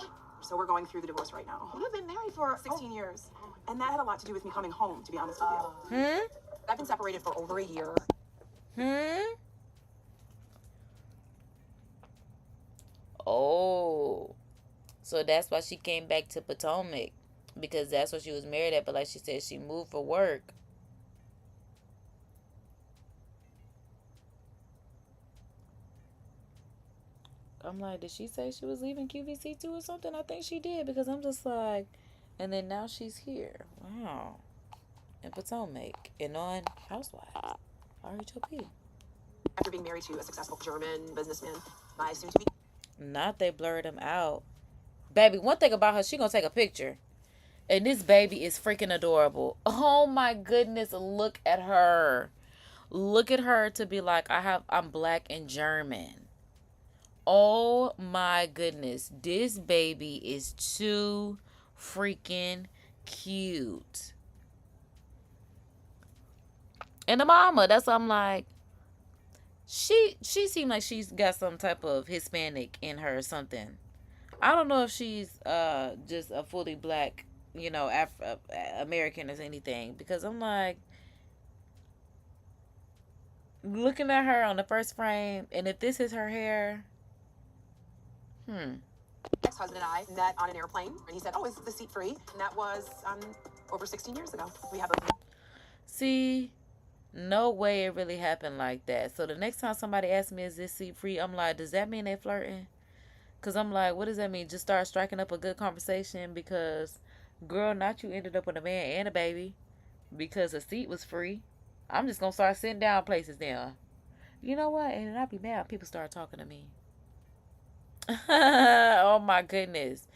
So we're going through the divorce right now. We've been married for 16 years. And that had a lot to do with me coming home, to be honest with you. I've been separated for over a year. Oh, so that's why she came back to Potomac, because that's what she was married at. But like she said, she moved for work. I'm like, did she say she was leaving QVC too or something? I think she did, because I'm just like, and then now she's here. Wow. In Potomac and on Housewives. RHOP. After being married to a successful German businessman, my soon-to-be... Not they blurred him out. Baby, one thing about her, she gonna take a picture. And this baby is freaking adorable. Oh my goodness, look at her. Look at her to be like, I'm black and German. Oh my goodness. This baby is too freaking cute. And the mama, that's what I'm like. She seemed like she's got some type of Hispanic in her or something. I don't know if she's just a fully black, American or anything. Because I'm like, looking at her on the first frame, and if this is her hair, ex-husband and I met on an airplane, and he said, "Oh, is the seat free?" And that was over 16 years ago. We have a See, no way it really happened like that. So the next time somebody asks me, is this seat free? I'm like, does that mean they flirting? Because I'm like, what does that mean? Just start striking up a good conversation because, girl, not you ended up with a man and a baby because a seat was free. I'm just going to start sitting down places now. You know what? And I'd be mad when people start talking to me. Oh, my goodness.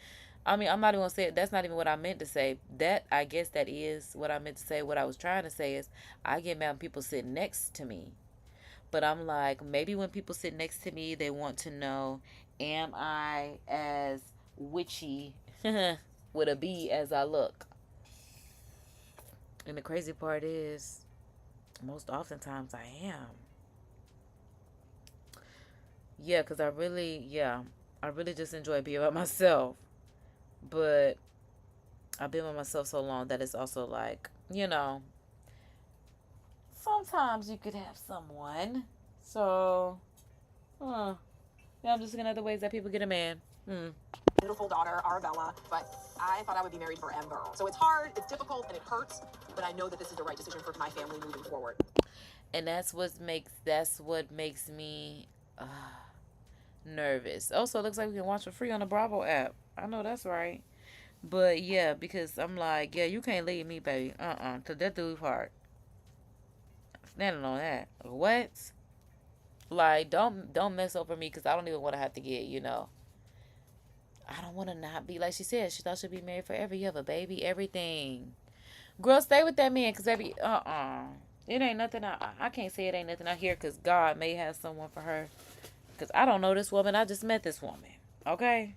I mean, I'm not even going to say it. That's not even what I meant to say. That, I guess that is what I meant to say. What I was trying to say is I get mad when people sit next to me. But I'm like, maybe when people sit next to me, they want to know, am I as witchy with a B as I look? And the crazy part is, most oftentimes I am. Yeah, because I really just enjoy being by myself. But I've been by myself so long that it's also like, sometimes you could have someone. So, yeah, I'm just looking at the ways that people get a man. Beautiful daughter, Arabella, but I thought I would be married forever. So it's hard, it's difficult, and it hurts, but I know that this is the right decision for my family moving forward. And that's what makes me nervous. Also, it looks like we can watch for free on the Bravo app. I know that's right. But yeah, because I'm like, yeah, you can't leave me, baby. To that dude's heart. Standing on that. What? Like, don't mess over me because I don't even want to have to get, I don't want to not be, like she said, she thought she'd be married forever. You have a baby, everything. Girl, stay with that man because, baby, it ain't nothing. I can't say it ain't nothing out here because God may have someone for her. Because I don't know this woman. I just met this woman. Okay?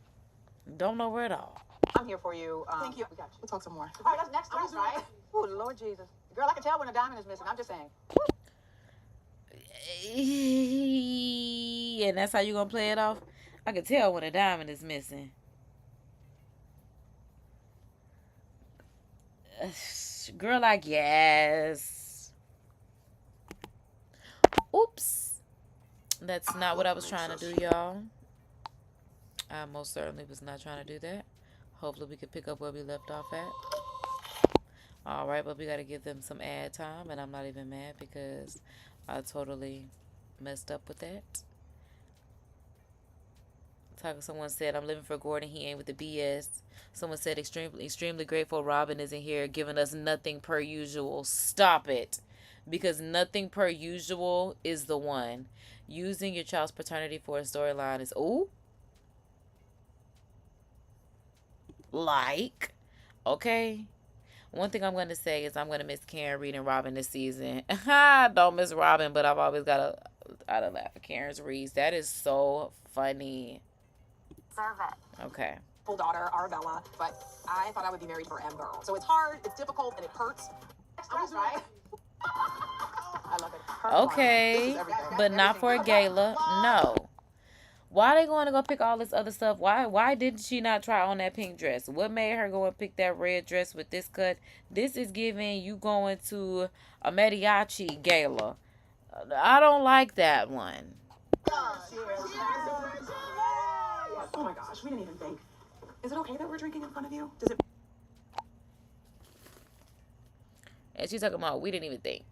Don't know her at all. I'm here for you. Thank you. We'll talk some more. All right, that's next dress, right? Oh, Lord Jesus. Girl, I can tell when a diamond is missing. I'm just saying. And that's how you gonna play it off? I can tell when a diamond is missing. Girl, I guess. Oops. That's not what I was trying to do, y'all. I most certainly was not trying to do that. Hopefully we could pick up where we left off at. Alright, but we got to give them some ad time. And I'm not even mad because I totally messed up with that. Someone said, I'm living for Gordon. He ain't with the BS. Someone said, extremely grateful Robin isn't here giving us nothing per usual. Stop it. Because nothing per usual is the one. Using your child's paternity for a storyline is, like, okay. One thing I'm going to say is I'm going to miss Karen reading Robin this season. Don't miss Robin, but I've always got to laugh at Karen's reads. That is so funny. Serve it. Okay. Full daughter, Arabella, but I thought I would be married forever. So it's hard, it's difficult, and it hurts. Next dress, right? I love it. Okay, but not for a gala. No. Why are they going to go pick all this other stuff? Why did she not try on that pink dress? What made her go and pick that red dress with this cut? This is giving you going to a mariachi gala. I don't like that one. Oh my gosh, we didn't even think. Is it okay that we're drinking in front of you? Does it? And she's talking about, we didn't even think.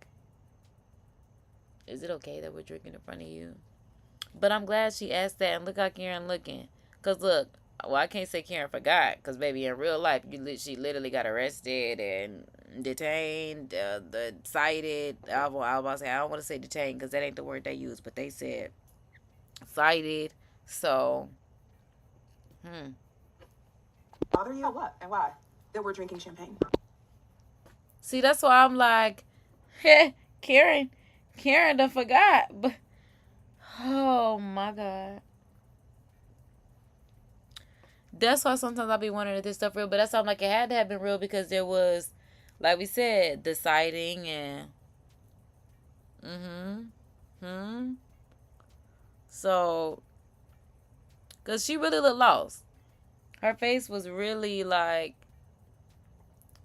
Is it okay that we're drinking in front of you? But I'm glad she asked that, and look how Karen looking. Because look, well, I can't say Karen forgot, because baby, in real life, she literally got arrested and detained, cited. I was about to say, I don't want to say detained, because that ain't the word they use, but they said cited. So, Bother you? Oh, what? And why? That we're drinking champagne. See, that's why I'm like, Karen done forgot. But, oh my God. That's why sometimes I be wondering if this stuff real. But that's why I'm like, it had to have been real because there was, like we said, the sighting and, So, because she really looked lost. Her face was really like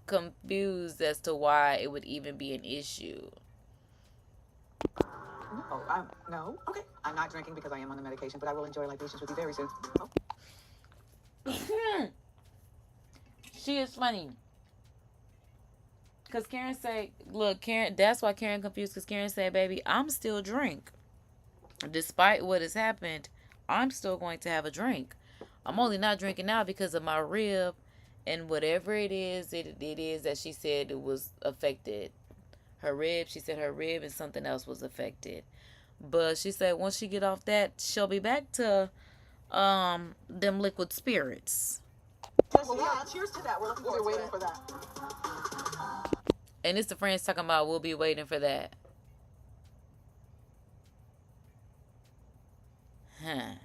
confused as to why it would even be an issue. No. Okay. I'm not drinking because I am on the medication, but I will enjoy libations with you very soon. Oh. She is funny. Because Karen say, look, Karen, that's why Karen confused. Because Karen said, baby, I'm still drink. Despite what has happened, I'm still going to have a drink. I'm only not drinking now because of my rib and whatever it is that she said it was affected. Her rib, she said her rib and something else was affected. But she said once she get off that, she'll be back to them liquid spirits. Well, yeah, cheers to that. We're looking forward waiting for that. And it's the friends talking about we'll be waiting for that. Huh.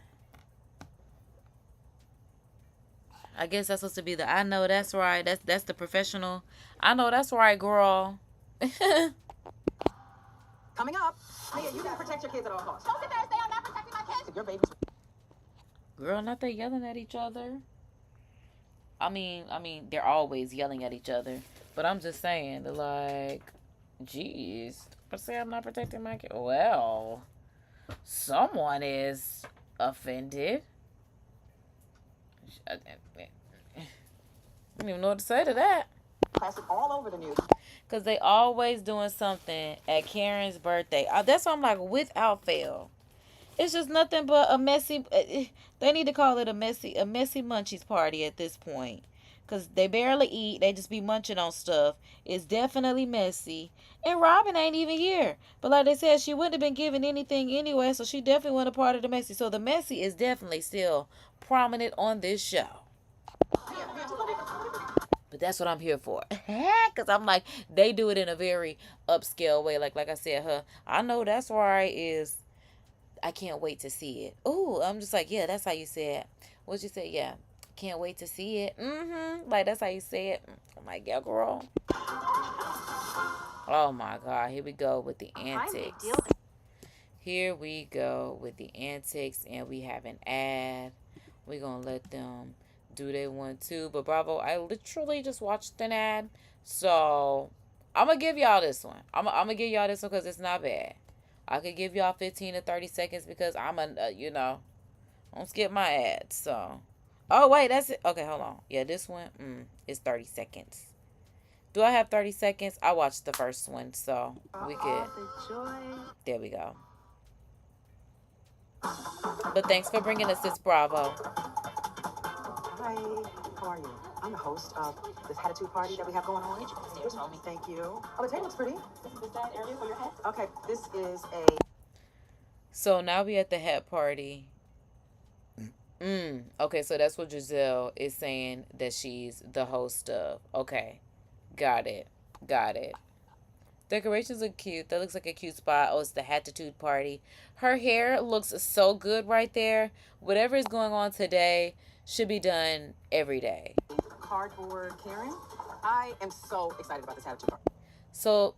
I guess that's supposed to be the I know that's right. That's the professional. I know that's right, girl. Coming up, Mia, you gotta protect your kids at all costs. Don't sit there and say I'm not protecting my kids. Your baby's. Girl, not they yelling at each other. I mean, they're always yelling at each other. But I'm just saying, they're like, geez, but say I'm not protecting my kid. Well, someone is offended. I don't even know what to say to that. Plastic all over the news. Because they always doing something at Karen's birthday. That's why I'm like, without fail. It's just nothing but a messy... They need to call it a messy munchies party at this point. Because they barely eat. They just be munching on stuff. It's definitely messy. And Robin ain't even here. But like they said, she wouldn't have been given anything anyway. So she definitely wasn't a part of the messy. So the messy is definitely still prominent on this show. But that's what I'm here for. Because I'm like, they do it in a very upscale way. Like I said, I know that's right is... I can't wait to see it. Oh, I'm just like, yeah, that's how you say it. What'd you say? Yeah, can't wait to see it. Like, that's how you say it. I'm like, yeah, girl. Oh, my God. Here we go with the antics. Here we go with the antics. And we have an ad. We're going to let them do their one, too. But, Bravo, I literally just watched an ad. So, I'm going to give y'all this one. I'm going to give y'all this one because it's not bad. I could give y'all 15 to 30 seconds because I'm don't skip my ads. So, oh, wait, that's it. Okay, hold on. Yeah, this one is 30 seconds. Do I have 30 seconds? I watched the first one, so we good. There we go. But thanks for bringing us this, Bravo. Hi, how are you? I'm the host of this attitude party that we have going on. Thank you. Oh, the table looks pretty. Is that area for your head? Okay, this is a... So now we at the hat party. Okay, so that's what Giselle is saying that she's the host of. Okay, got it. Decorations are cute. That looks like a cute spot. Oh, it's the Hatitude party. Her hair looks so good right there. Whatever is going on today should be done every day. Cardboard Karen. I am so excited about this Hatitude party. So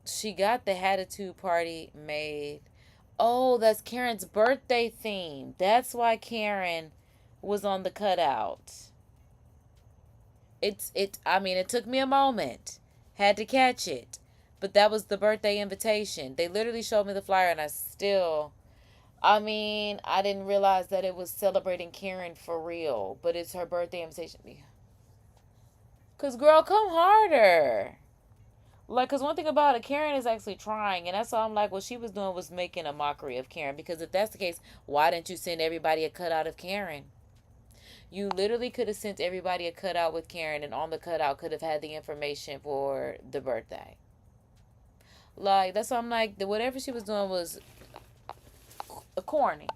she got the Hatitude party made. Oh, that's Karen's birthday theme. That's why Karen was on the cutout. It took me a moment. Had to catch it. But that was the birthday invitation. They literally showed me the flyer and I didn't realize that it was celebrating Karen for real. But it's her birthday invitation. Because, girl, come harder. Like, because one thing about it, Karen is actually trying. And that's all I'm like, what she was doing was making a mockery of Karen. Because if that's the case, why didn't you send everybody a cutout of Karen? You literally could have sent everybody a cutout with Karen. And on the cutout could have had the information for the birthday. Like, that's why I'm like, whatever she was doing was corny.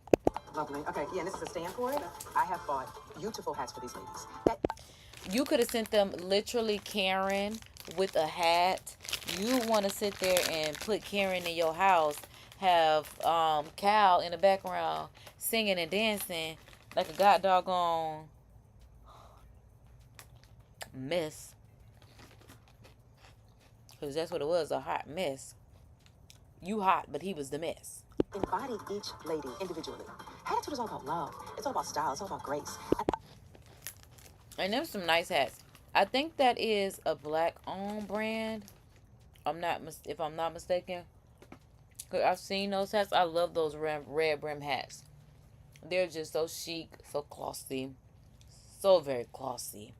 Lovely. Okay, yeah, and this is a stand for it. I have bought beautiful hats for these ladies. You could have sent them literally Karen with a hat. You want to sit there and put Karen in your house, have Cal in the background singing and dancing like a god doggone mess. Because that's what it was, a hot mess. You hot, but he was the mess. Embody each lady individually. Attitude is all about love. It's all about style. It's all about grace. And them some nice hats. I think that is a black-owned brand. If I'm not mistaken. Cause I've seen those hats. I love those red brim hats. They're just so chic, so classy, so very classy.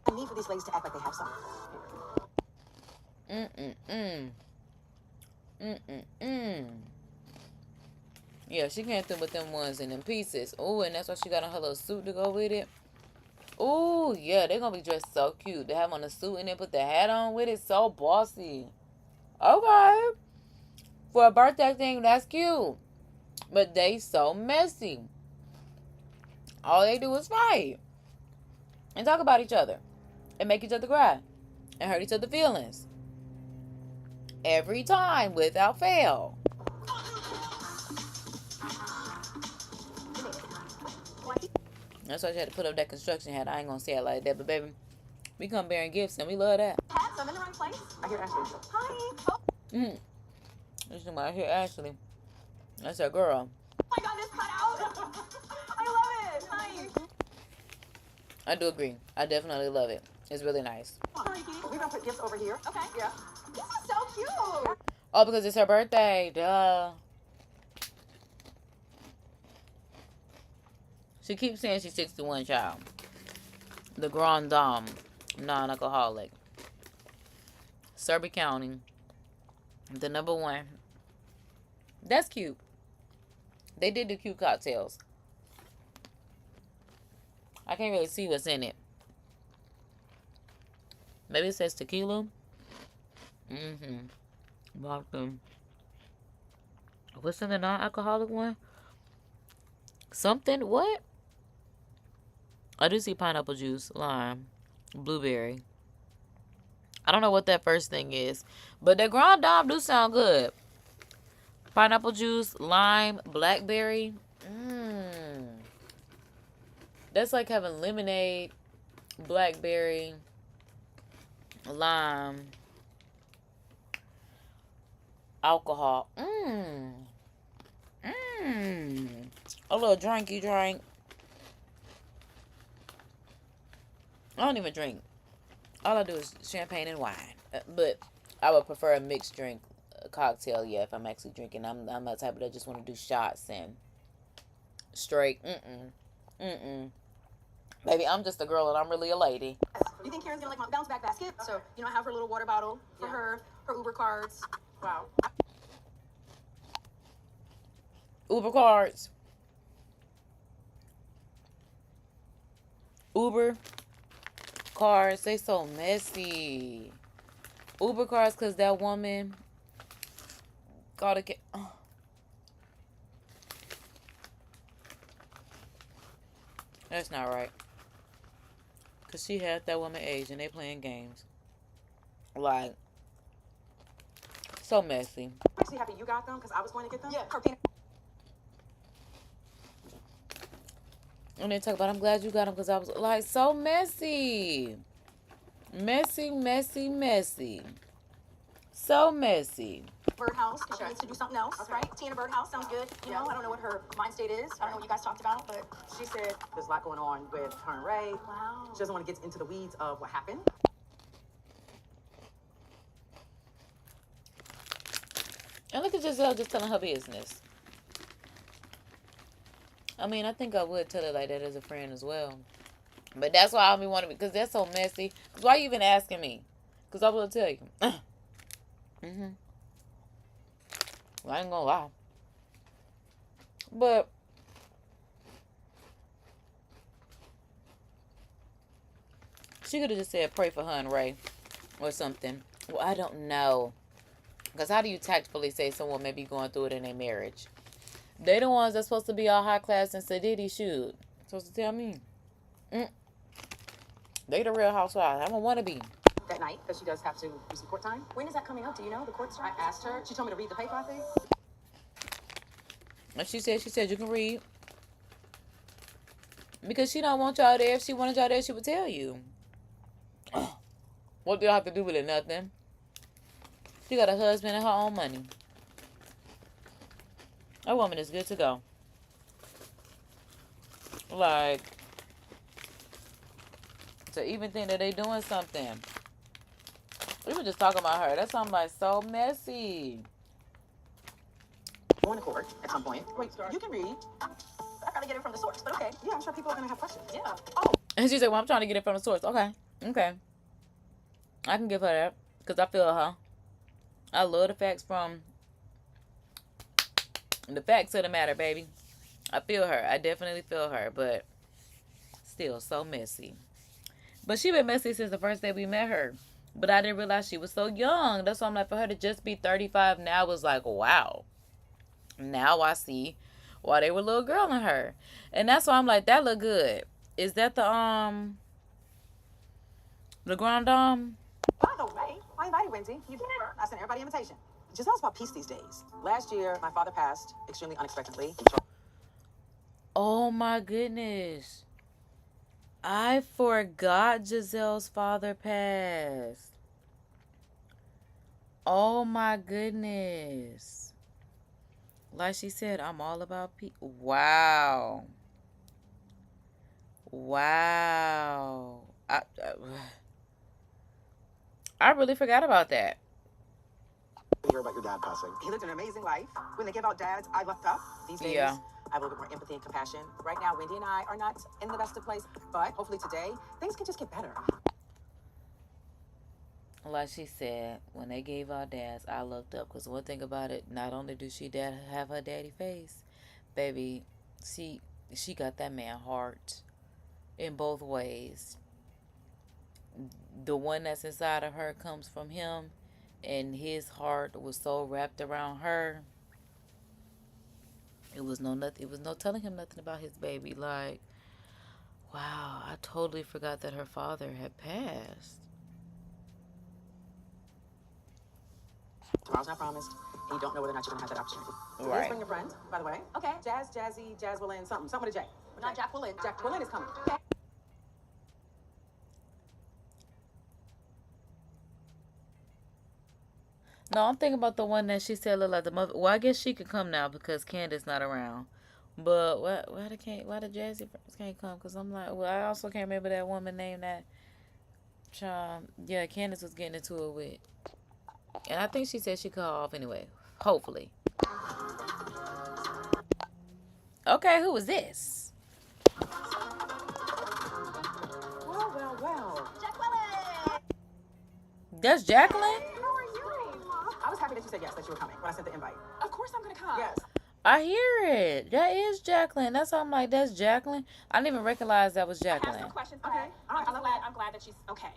I need for these ladies to act like they have something. Yeah, she came through with them ones and them pieces. Oh, and that's why she got on her little suit to go with it. Oh, yeah, they're going to be dressed so cute. They have on a suit and then put the hat on with it. So bossy. Okay. For a birthday thing, that's cute. But they so messy. All they do is fight. And talk about each other. And make each other cry. And hurt each other's feelings. Every time, without fail. That's why she had to put up that construction hat. I ain't gonna say it like that, but baby, we come bearing gifts and we love that. Hats, I'm in the right place. I hear Ashley. Hi. Oh This is my here, Ashley. That's her girl. my god, this cut out. I love it. Hi. I do agree. I definitely love it. It's really nice. Hi, Kitty. We're gonna put gifts over here. Okay. Yeah. This is so cute. Oh, because it's her birthday. Duh. She keeps saying she's 61, child. The Grand Dame. Non-alcoholic. Selby County. The #1. That's cute. They did do cute cocktails. I can't really see what's in it. Maybe it says tequila. Vodka. What's in the non-alcoholic one? Something, what? I do see pineapple juice, lime, blueberry. I don't know what that first thing is. But the Grand Dame do sound good. Pineapple juice, lime, blackberry. That's like having lemonade, blackberry, lime, alcohol. A little drinky drink. I don't even drink. All I do is champagne and wine. But I would prefer a mixed drink, a cocktail, yeah, if I'm actually drinking. I'm not the type that just want to do shots and straight. Baby, I'm just a girl and I'm really a lady. You think Karen's gonna like my bounce back basket? Okay. So, you know, I have her little water bottle for her Uber cards. Wow. Uber cards. Uber cards, they so messy. Uber cards, because that woman got a... That's not right. Because she had that woman age and they playing games. Like, so messy. I'm actually happy you got them because I was going to get them. Yeah, her peanut. And they talk about, I'm glad you got them because I was like, so messy. Messy, messy, messy. So messy. Birdhouse, because she needs to do something else, right? Tina Birdhouse sounds good. You know, I don't know what her mind state is. I don't know what you guys talked about, but She said there's a lot going on with her and Ray. wow. She doesn't want to get into the weeds of what happened. And look at Giselle just telling her business. I mean, I think I would tell her like that as a friend as well. But that's why I don't be wanting, because that's so messy. Because why you even asking me? Because I will tell you. Well, I ain't gonna lie. But she could have just said pray for her and Ray or something. Well, I don't know. Because how do you tactfully say someone may be going through it in their marriage? They the ones that's supposed to be all high class and sadiddy shoot. Supposed to tell me. They the real housewives. I don't want to be. That night, because she does have to do some court time. When is that coming up? Do you know the court I starts? asked her. She told me to read the paper, I think. And she said you can read. Because she don't want y'all there. If she wanted y'all there, she would tell you. What do y'all have to do with it? Nothing. She got a husband and her own money. That woman is good to go. Like, to even think that they doing something. We were just talking about her. That's something like so messy. Going to court at some point. Wait, you can read. I gotta get it from the source, but okay. Yeah, I'm sure people are going to have questions. Yeah. Oh, And she said, well, I'm trying to get it from the source. Okay. I can give her that. Because I feel her. I love the facts from the facts of the matter, baby. I feel her. I definitely feel her, but still so messy. But she been messy since the first day we met her. But I didn't realize she was so young. That's why I'm like, for her to just be 35 now was like, wow. Now I see why they were little girl in her. And that's why I'm like, that look good. Is that the Grand Dame? By the way, I invited Wendy. You did. I sent everybody an invitation. Giselle's about peace these days. Last year, my father passed extremely unexpectedly. Oh my goodness. I forgot Giselle's father passed. Oh my goodness. Like she said, I'm all about peace. Wow. Wow. I really forgot about that. Hear about your dad passing. He lived an amazing life. When they give out dads, I looked up. These days, Yeah. I have a little bit more empathy and compassion. Right now, Wendy and I are not in the best of place, but hopefully today, things can just get better. Like she said, when they gave our dads, I looked up. Because one thing about it, not only do she have her daddy face, baby, she got that man heart in both ways. The one that's inside of her comes from him, and his heart was so wrapped around her. It was no telling him nothing about his baby. Like, wow, I totally forgot that her father had passed. Tomorrow's not promised, and you don't know whether or not you're going to have that opportunity. So Right. Please bring your friend, by the way. Okay. Jazzy, Jazzwillin, something with a J. Not Jack Willin. Jack Willin is coming. Okay. No, I'm thinking about the one that she said looked like the mother. Well, I guess she could come now because Candace not around. But why the Jazzy friends can't come? Because I'm like, well, I also can't remember that woman name that. Yeah, Candace was getting into it with. And I think she said she cut off anyway. Hopefully. Okay, who is this? Well. Jack Willin! That's Jacqueline? How are you? I was happy that you said yes, that you were coming when I sent the invite. Of course I'm going to come. Yes. I hear it. That is Jacqueline. That's why I'm like, that's Jacqueline. I didn't even recognize that was I have Jacqueline. some questions. Okay. I'm glad that she's okay.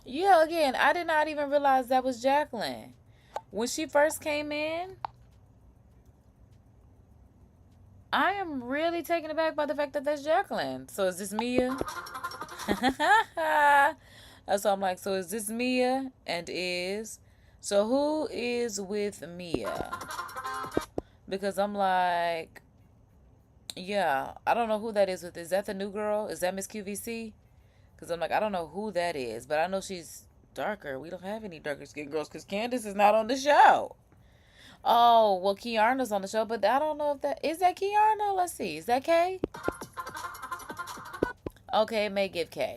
Yeah, again, I did not even realize that was Jacqueline. When she first came in, I am really taken aback by the fact that that's Jacqueline. So is this Mia? That's why I'm like, so is this Mia? So who is with Mia? Because I'm like, yeah, I don't know who that is with. Is that the new girl? Is that Miss QVC? Because I'm like, I don't know who that is, but I know she's darker. We don't have any darker skinned girls because Candace is not on the show. Oh, well, Kiarna's on the show, but I don't know if that... Is that Kiarna? Let's see. Is that Kay? Okay, it may give Kay.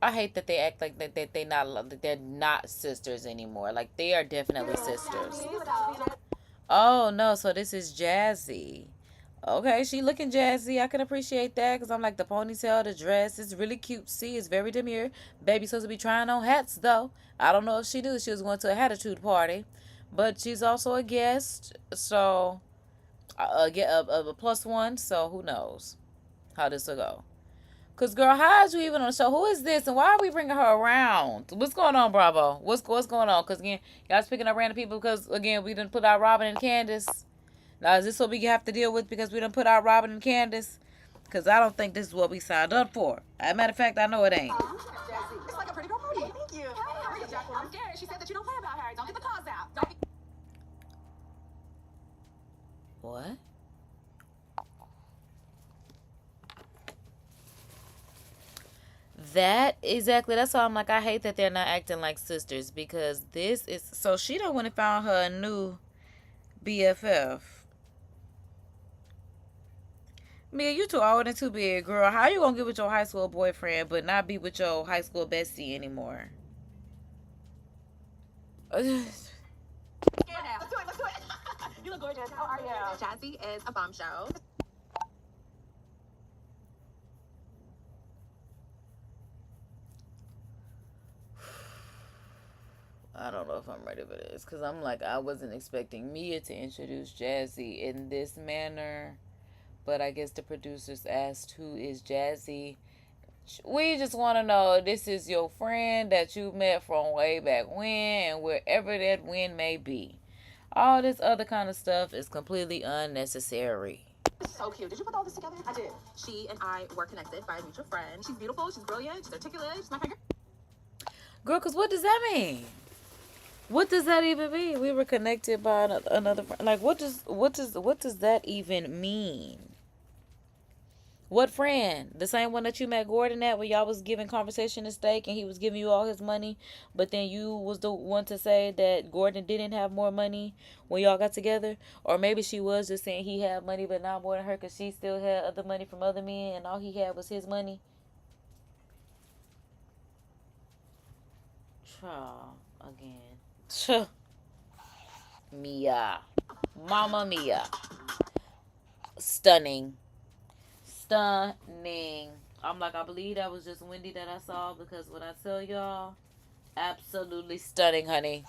I hate that they act like they're not sisters anymore. Like, they are definitely sisters. Oh, no, so this is Jazzy. Okay, she looking jazzy. I can appreciate that because I'm like the ponytail, the dress. It's really cute. See, it's very demure. Baby's supposed to be trying on hats, though. I don't know if she knew she was going to a attitude party. But she's also a guest. So, a +1. So, who knows how this will go. Because, girl, how is you even on the show? Who is this? And why are we bringing her around? What's going on, Bravo? What's going on? Because, again, y'all's picking up random people because, again, we didn't put out Robin and Candace. Now, is this what we have to deal with because we done put out Robin and Candace? Because I don't think this is what we signed up for. As a matter of fact, I know it ain't. It's like a pretty girl party. Thank you. I'm scared. She said that you don't play about her. Don't get the calls out. Don't get... What? That's why I'm like, I hate that they're not acting like sisters because this is... So she done went and found her a new BFF. Mia, you too old and too big, girl. How you gonna get with your high school boyfriend but not be with your high school bestie anymore? Let's do it. You look gorgeous. How are you? Jazzy is a bombshell. I don't know if I'm ready for this. Because I'm like, I wasn't expecting Mia to introduce Jazzy in this manner. But I guess the producers asked, who is Jazzy? We just want to know, this is your friend that you met from way back when, and wherever that when may be. All this other kind of stuff is completely unnecessary. So cute. Did you put all this together? I did. She and I were connected by a mutual friend. She's beautiful. She's brilliant. She's articulate. She's my favorite. Girl, because what does that mean? What does that even mean? We were connected by another friend. Like, what does that even mean? What friend? The same one that you met Gordon at, where y'all was giving conversation a stake and he was giving you all his money, but then you was the one to say that Gordon didn't have more money when y'all got together? Or maybe she was just saying he had money but not more than her because she still had other money from other men and all he had was his money? Again. Mia. Mama Mia. Stunning. I'm like, I believe that was just Wendy that I saw, because when I tell y'all, absolutely stunning, honey.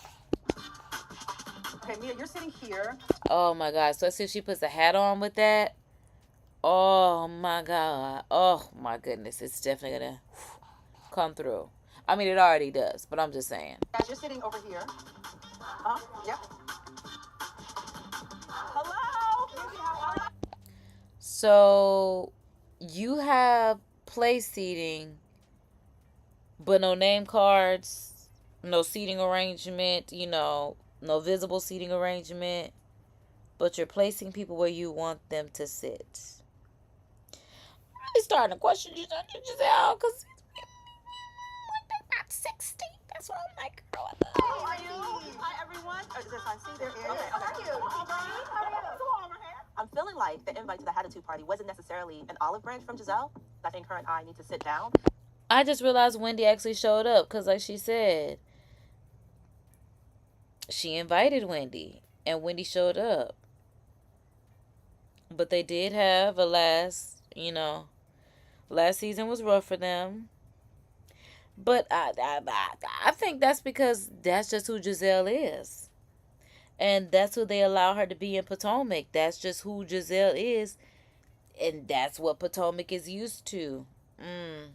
Okay, Mia, you're sitting here. Oh my God. So let's see if she puts a hat on with that. Oh my God. Oh my goodness. It's definitely gonna come through. I mean, it already does, but I'm just saying. As you're sitting over here. Yep. Hello? So you have place seating, but no name cards, no seating arrangement, no visible seating arrangement, but you're placing people where you want them to sit. I'm really starting to question Giselle, because about 60. That's what I'm like, girl. How are you? Hi, everyone. I see there is. Okay, how are you? How are you? I'm feeling like the invite to the Attitude Party wasn't necessarily an olive branch from Giselle. I think her and I need to sit down. I just realized Wendy actually showed up, because like she said, she invited Wendy, and Wendy showed up. But they did have a last season was rough for them. But I think that's because that's just who Giselle is. And that's who they allow her to be in Potomac. That's just who Giselle is. And that's what Potomac is used to. And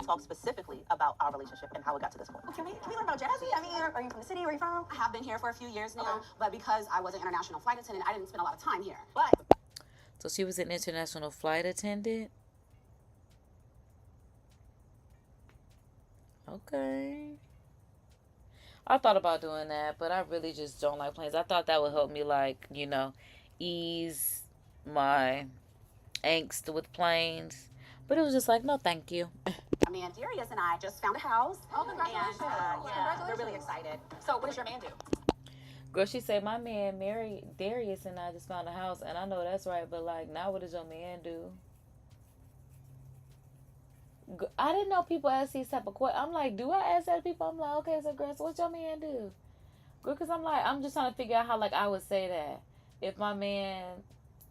talk specifically about our relationship and how it got to this point. Can we learn about Jazzy? I mean, are you from the city? Where are you from? I have been here for a few years now, but because I was an international flight attendant, I didn't spend a lot of time here. But so she was an international flight attendant? Okay. I thought about doing that, but I really just don't like planes. I thought that would help me, like, ease my angst with planes. But it was just like, no, thank you. I mean, Darius and I just found a house. Oh, congratulations. And we're really excited. So what does your man do? Girl, she said, my man Darius and I just found a house, and I know that's right, but like, now what does your man do? I didn't know people ask these type of questions. I'm like, do I ask that to people? I'm like, okay, so girl, so what your man do? Girl, because I'm just trying to figure out how, like, I would say that. If my man,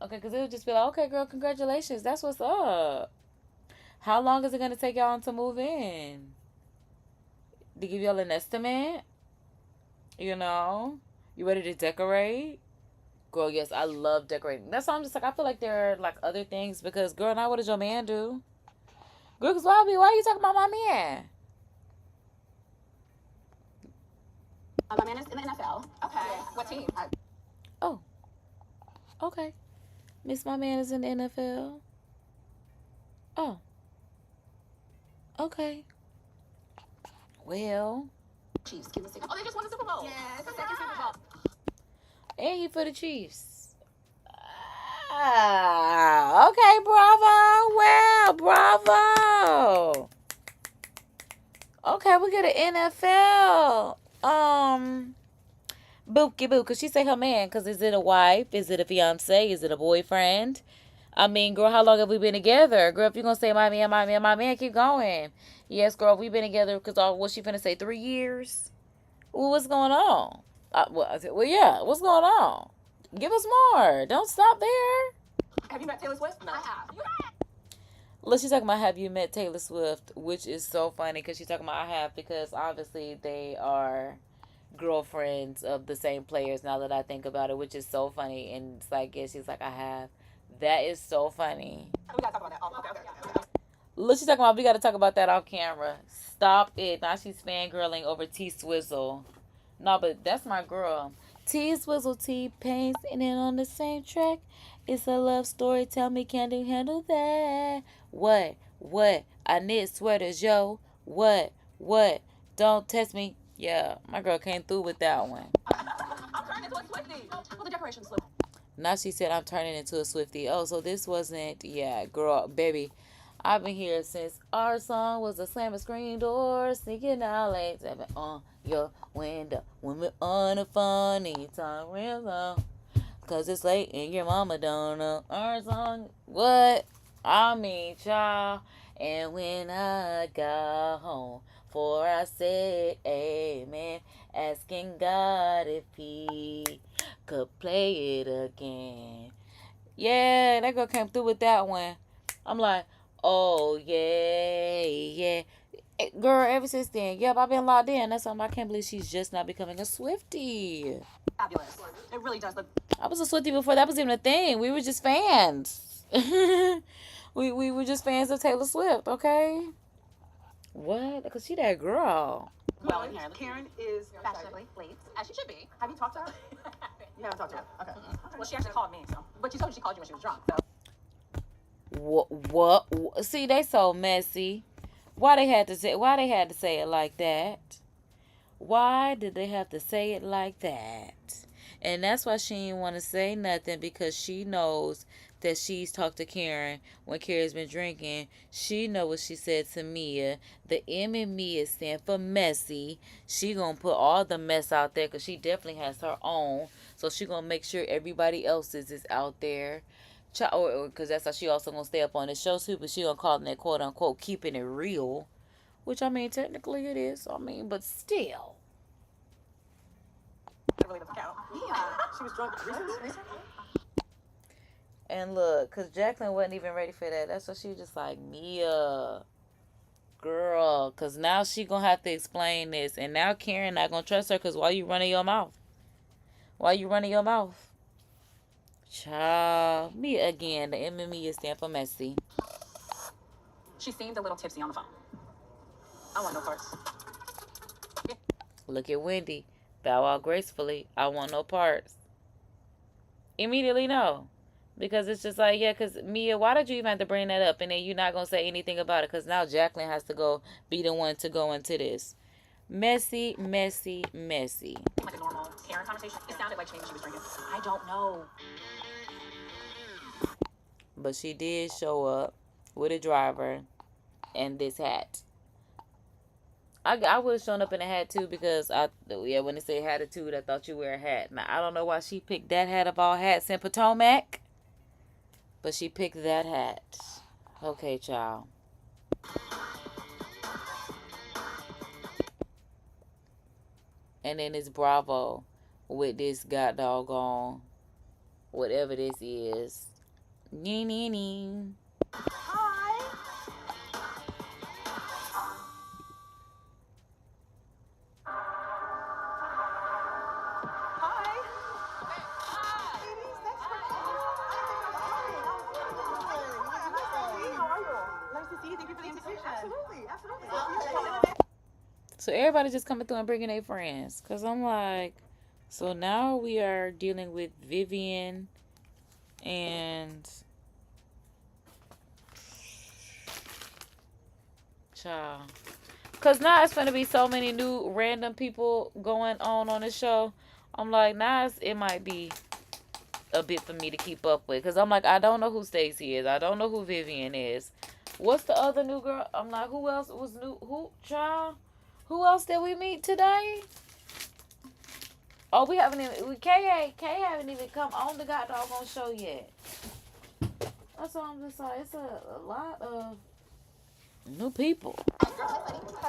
okay, because it would just be like, okay, girl, congratulations. That's what's up. How long is it going to take y'all to move in? To give y'all an estimate? You ready to decorate? Girl, yes, I love decorating. That's why I'm just like, I feel like there are, like, other things. Because, girl, now what does your man do? Girl, because why are you talking about my man? My man is in the NFL. Okay. What team? Oh. Okay. Miss, my man is in the NFL. Oh. Okay. Well. Chiefs. Give me a second. Oh, they just won the Super Bowl. Yes. The second Super Bowl. And he for the Chiefs. Okay, bravo. Well, bravo. Okay, we get an NFL. Bookie boo. Because she say her man. Because is it a wife? Is it a fiance? Is it a boyfriend? I mean, girl, how long have we been together? Girl, if you're going to say my man, keep going. Yes, girl, we've been together because, what's she finna say, 3 years? Well, what's going on? Yeah, what's going on? Give us more. Don't stop there. Have you met Taylor Swift? No. I have. Look, she's talking about have you met Taylor Swift, which is so funny because she's talking about I have because obviously they are girlfriends of the same players now that I think about it, which is so funny. And it's like, yeah, she's like, I have. That is so funny. We gotta talk about that. Oh, okay. Look, she's talking about we got to talk about that off camera. Stop it. Now she's fangirling over T Swizzle. No, but that's my girl. T Swizzle, T Pain, sitting on the same track. It's a love story. Tell me, can you handle that? What? I knit sweaters, yo. What? Don't test me. Yeah, my girl came through with that one. I'm turning into a Swiftie. Well, the decorations look. Now she said I'm turning into a Swiftie. Oh, so this wasn't, yeah, girl, baby. I've been here since our song was a slam a screen door, sneaking out late, tapping on your window. When we're on a funny time, real low. Cause it's late and your mama don't know our song. What? I mean, child. And when I got home, for I said amen, asking God if he could play it again. Yeah, that girl came through with that one. I'm like, oh, yeah. Girl, ever since then, yep, I've been locked in. That's something I can't believe she's just not becoming a Swiftie. Fabulous. It really does look. I was a Swiftie before that was even a thing. We were just fans. we were just fans of Taylor Swift, okay? What? Because she that girl. Well, in here. Karen is Fashionably late, as she should be. Have you talked to her? You haven't talked to her. Okay. Well, she actually called me, so. But she told me she called you when she was drunk, so. What? See, they so messy. Why they had to say it like that? Why did they have to say it like that? And that's why she didn't want to say nothing, because she knows that she's talked to Karen when Karen's been drinking. She know what she said to Mia. The M in Mia stand for messy. She gonna put all the mess out there because she definitely has her own. So she gonna make sure everybody else's is out there. Because that's how she also gonna stay up on the show too, but she gonna call that quote unquote keeping it real, which I mean technically it is. I mean, but still. It really doesn't count. Yeah. She was drunk recently. And look, because Jacqueline wasn't even ready for that. That's why she was just like, Mia, girl, because now she gonna have to explain this, and now Karen not gonna trust her because why you running your mouth? Child, me again. The M and me stand for messy. She seemed a little tipsy on the phone. I want no parts. Look at Wendy. Bow out gracefully. I want no parts. Immediately no. Because it's just like, yeah, because Mia, why did you even have to bring that up? And then you're not going to say anything about it. Because now Jacqueline has to go be the one to go into this. Messy. Like a normal Karen conversation. It sounded like she was drinking. I don't know. But she did show up with a driver and this hat. I would have shown up in a hat too, because when they say attitude, I thought you wear a hat. Now I don't know why she picked that hat of all hats in Potomac, but she picked that hat. Okay, child. And then it's Bravo with this god doggone whatever this is. Nee. Hi. So everybody just coming through and bringing their friends. Because I'm like, so now we are dealing with Vivian and child. Because now it's going to be so many new random people going on this show. I'm like, now it might be a bit for me to keep up with. Because I'm like, I don't know who Stacey is. I don't know who Vivian is. What's the other new girl? I'm like, who else was new? Child? Who else did we meet today? Oh, we haven't even... Kay haven't even come on the goddamn show yet. That's why I'm just like, it's a lot of new people.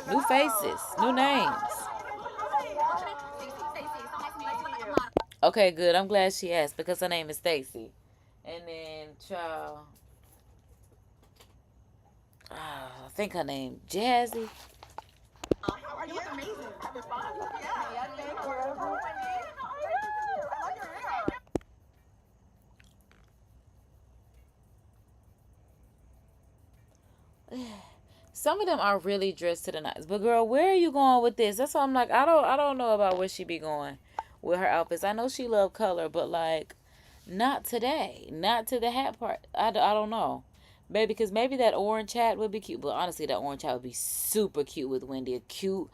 New faces. New names. Okay, good. I'm glad she asked because her name is Stacy. And then, child... I think her name Jazzy. How are you? You look amazing. I've been fine. Yeah, thank you. How are you? I like your hair. Some of them are really dressed to the nines. But girl, where are you going with this? That's why I'm like, I don't know about where she be going with her outfits. I know she love color, but like, not today. Not to the hat part. I don't know. Maybe because maybe that orange hat would be cute. But honestly, that orange hat would be super cute with Wendy. A cute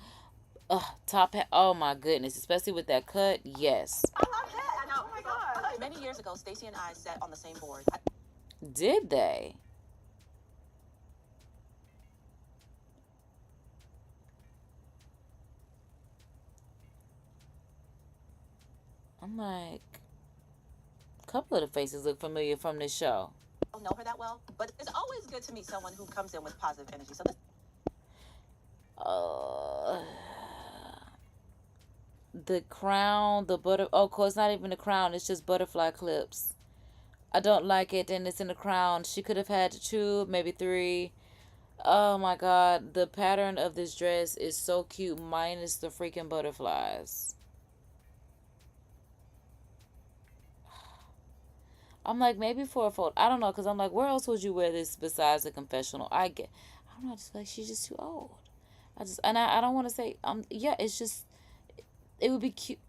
top hat. Oh my goodness. Especially with that cut. Yes. I love that. I know. Oh my God. Many years ago, Stacy and I sat on the same board. Did they? I'm like, a couple of the faces look familiar from this show. I don't know her that well, but it's always good to meet someone who comes in with positive energy. So this. The crown, the butter. Oh, of course, it's not even the crown. It's just butterfly clips. I don't like it, and it's in the crown. She could have had 2, maybe 3. Oh my God, the pattern of this dress is so cute, minus the freaking butterflies. I'm like, maybe for a photo. I don't know, because I'm like, where else would you wear this besides the confessional? I don't know, I just feel like she's just too old. I don't want to say, yeah, it's just, it would be cute.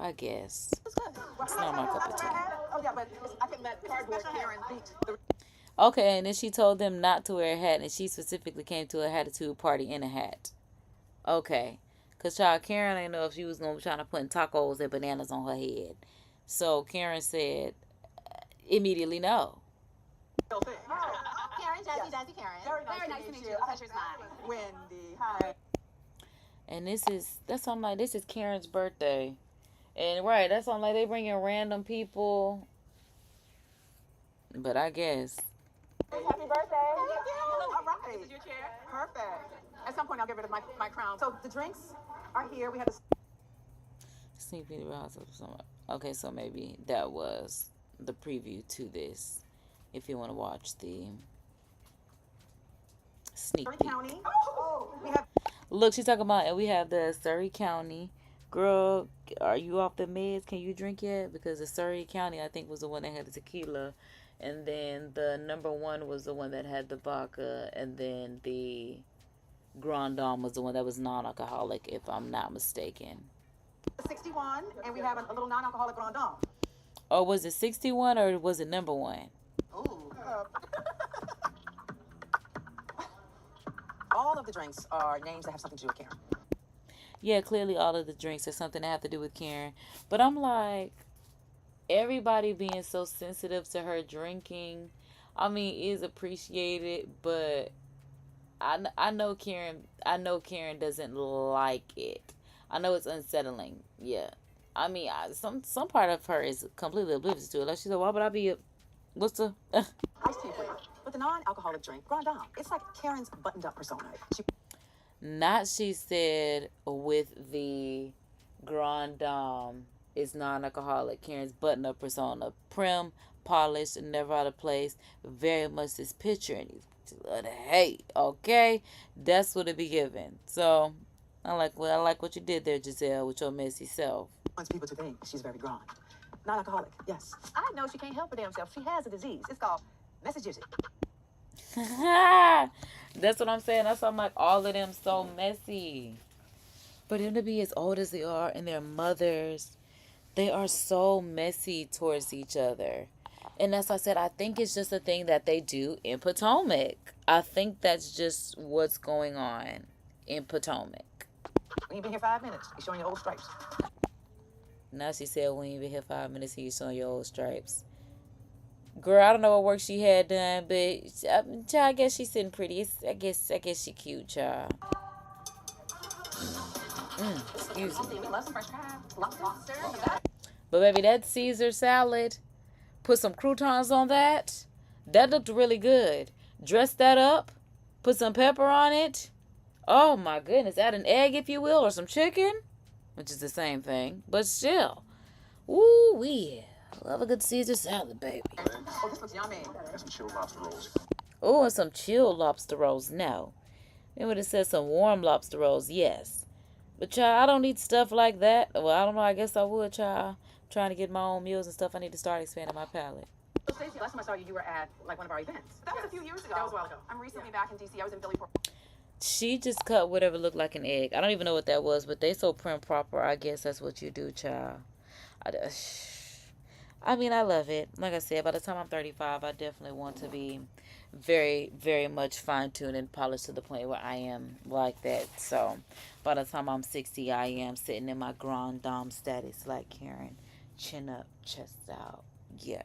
I guess. It's not my cup of tea. Oh yeah, but I think that cardboard Karen beat. Okay, and then she told them not to wear a hat, and she specifically came to a attitude party in a hat. Okay. Because child Karen didn't know if she was going to be trying to put tacos and bananas on her head. So Karen said immediately no. Karen, Jazzy Karen. Very nice to meet you. Pleasure's mine. Wendy, hi. And that's on like, this is Karen's birthday. And right, that's on like, they bring in random people. But I guess. Happy birthday. Thank you. All right. This is your chair. Perfect. At some point, I'll get rid of my crown. So the drinks are here. We have a Sneak peek of somewhere. Okay, so maybe that was the preview to this. If you want to watch the sneak Surrey peek. County. Oh, we have. Look, she's talking about, and we have the Surrey County. Girl, are you off the meds? Can you drink yet? Because the Surrey County, I think, was the one that had the tequila. And then the number 1 was the one that had the vodka. And then the Grand Dame was the one that was non-alcoholic, if I'm not mistaken. 61, and we have a little non-alcoholic Grand Dame. Or was it 61 or was it number 1? Ooh. All of the drinks are names that have something to do with Karen. Yeah, clearly all of the drinks have something to have to do with Karen. But I'm like, everybody being so sensitive to her drinking, I mean, is appreciated, but I know Karen doesn't like it. I know it's unsettling. Yeah. I mean, some part of her is completely oblivious to it. Like, she's like, why would I be what's the Iced tea flavor. But the non-alcoholic drink, Grand Dame, it's like Karen's buttoned-up persona. Not, she said, with the Grand Dame is non-alcoholic. Karen's button-up persona. Prim, polished, never out of place. Very much this picture. And he's hate. Okay? That's what it be given. So, I like what you did there, Giselle, with your messy self. Wants people to think she's very grand. Non-alcoholic, yes. I know she can't help her damn self. She has a disease. It's called messages. That's what I'm saying. That's why I'm like, all of them so messy. For them to be as old as they are and their mothers, they are so messy towards each other. And that's why I said, I think it's just a thing that they do in Potomac. I think that's just what's going on in Potomac. We ain't been here 5 minutes. You're showing your old stripes. Now she said, we ain't been here 5 minutes and you showing your old stripes. Girl, I don't know what work she had done, but child, I guess she's sitting pretty. I guess she cute, child. Excuse me. We love some fresh crab. Lobster. But baby, that Caesar salad, put some croutons on that. That looked really good. Dress that up. Put some pepper on it. Oh my goodness. Add an egg, if you will, or some chicken. Which is the same thing. But still. Ooh, yeah. Love a good Caesar salad, baby. Oh, this looks yummy. And some chilled lobster rolls. Oh, and some chilled lobster rolls. No. Then when it says some warm lobster rolls, yes. But child, I don't need stuff like that. Well, I don't know. I guess I would, child. Trying to get my own meals and stuff. I need to start expanding my palate. So Stacey, last time I saw you, you were at like one of our events. That was a few years ago. That was a while ago. I'm recently back in DC. I was in Philly for. She just cut whatever looked like an egg. I don't even know what that was, but they so prim proper. I guess that's what you do, child. I mean, I love it. Like I said, by the time I'm 35, I definitely want to be very, very much fine-tuned and polished to the point where I am like that. So, by the time I'm 60, I am sitting in my grand dame status like Karen. Chin up, chest out. Yeah.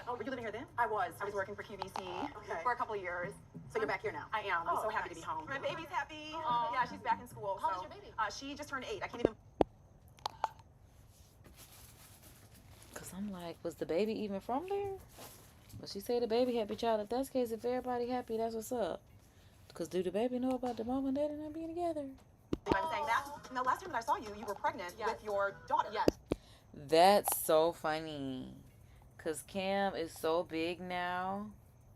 Oh, were you living here then? I was working for QVC for a couple of years. So you're back here now. I am. I'm so happy to nice. be home. My baby's happy. Aw. Yeah, she's back in school. How so, old's your baby? She just turned 8. I can't even. Because I'm like, was the baby even from there? Well, she said the baby happy, child. If that's the case, if everybody happy, that's what's up. Because do the baby know about the mom and daddy not being together? I'm saying that. No, last time that I saw you, you were pregnant with your daughter. Yes. That's so funny. Because Cam is so big now.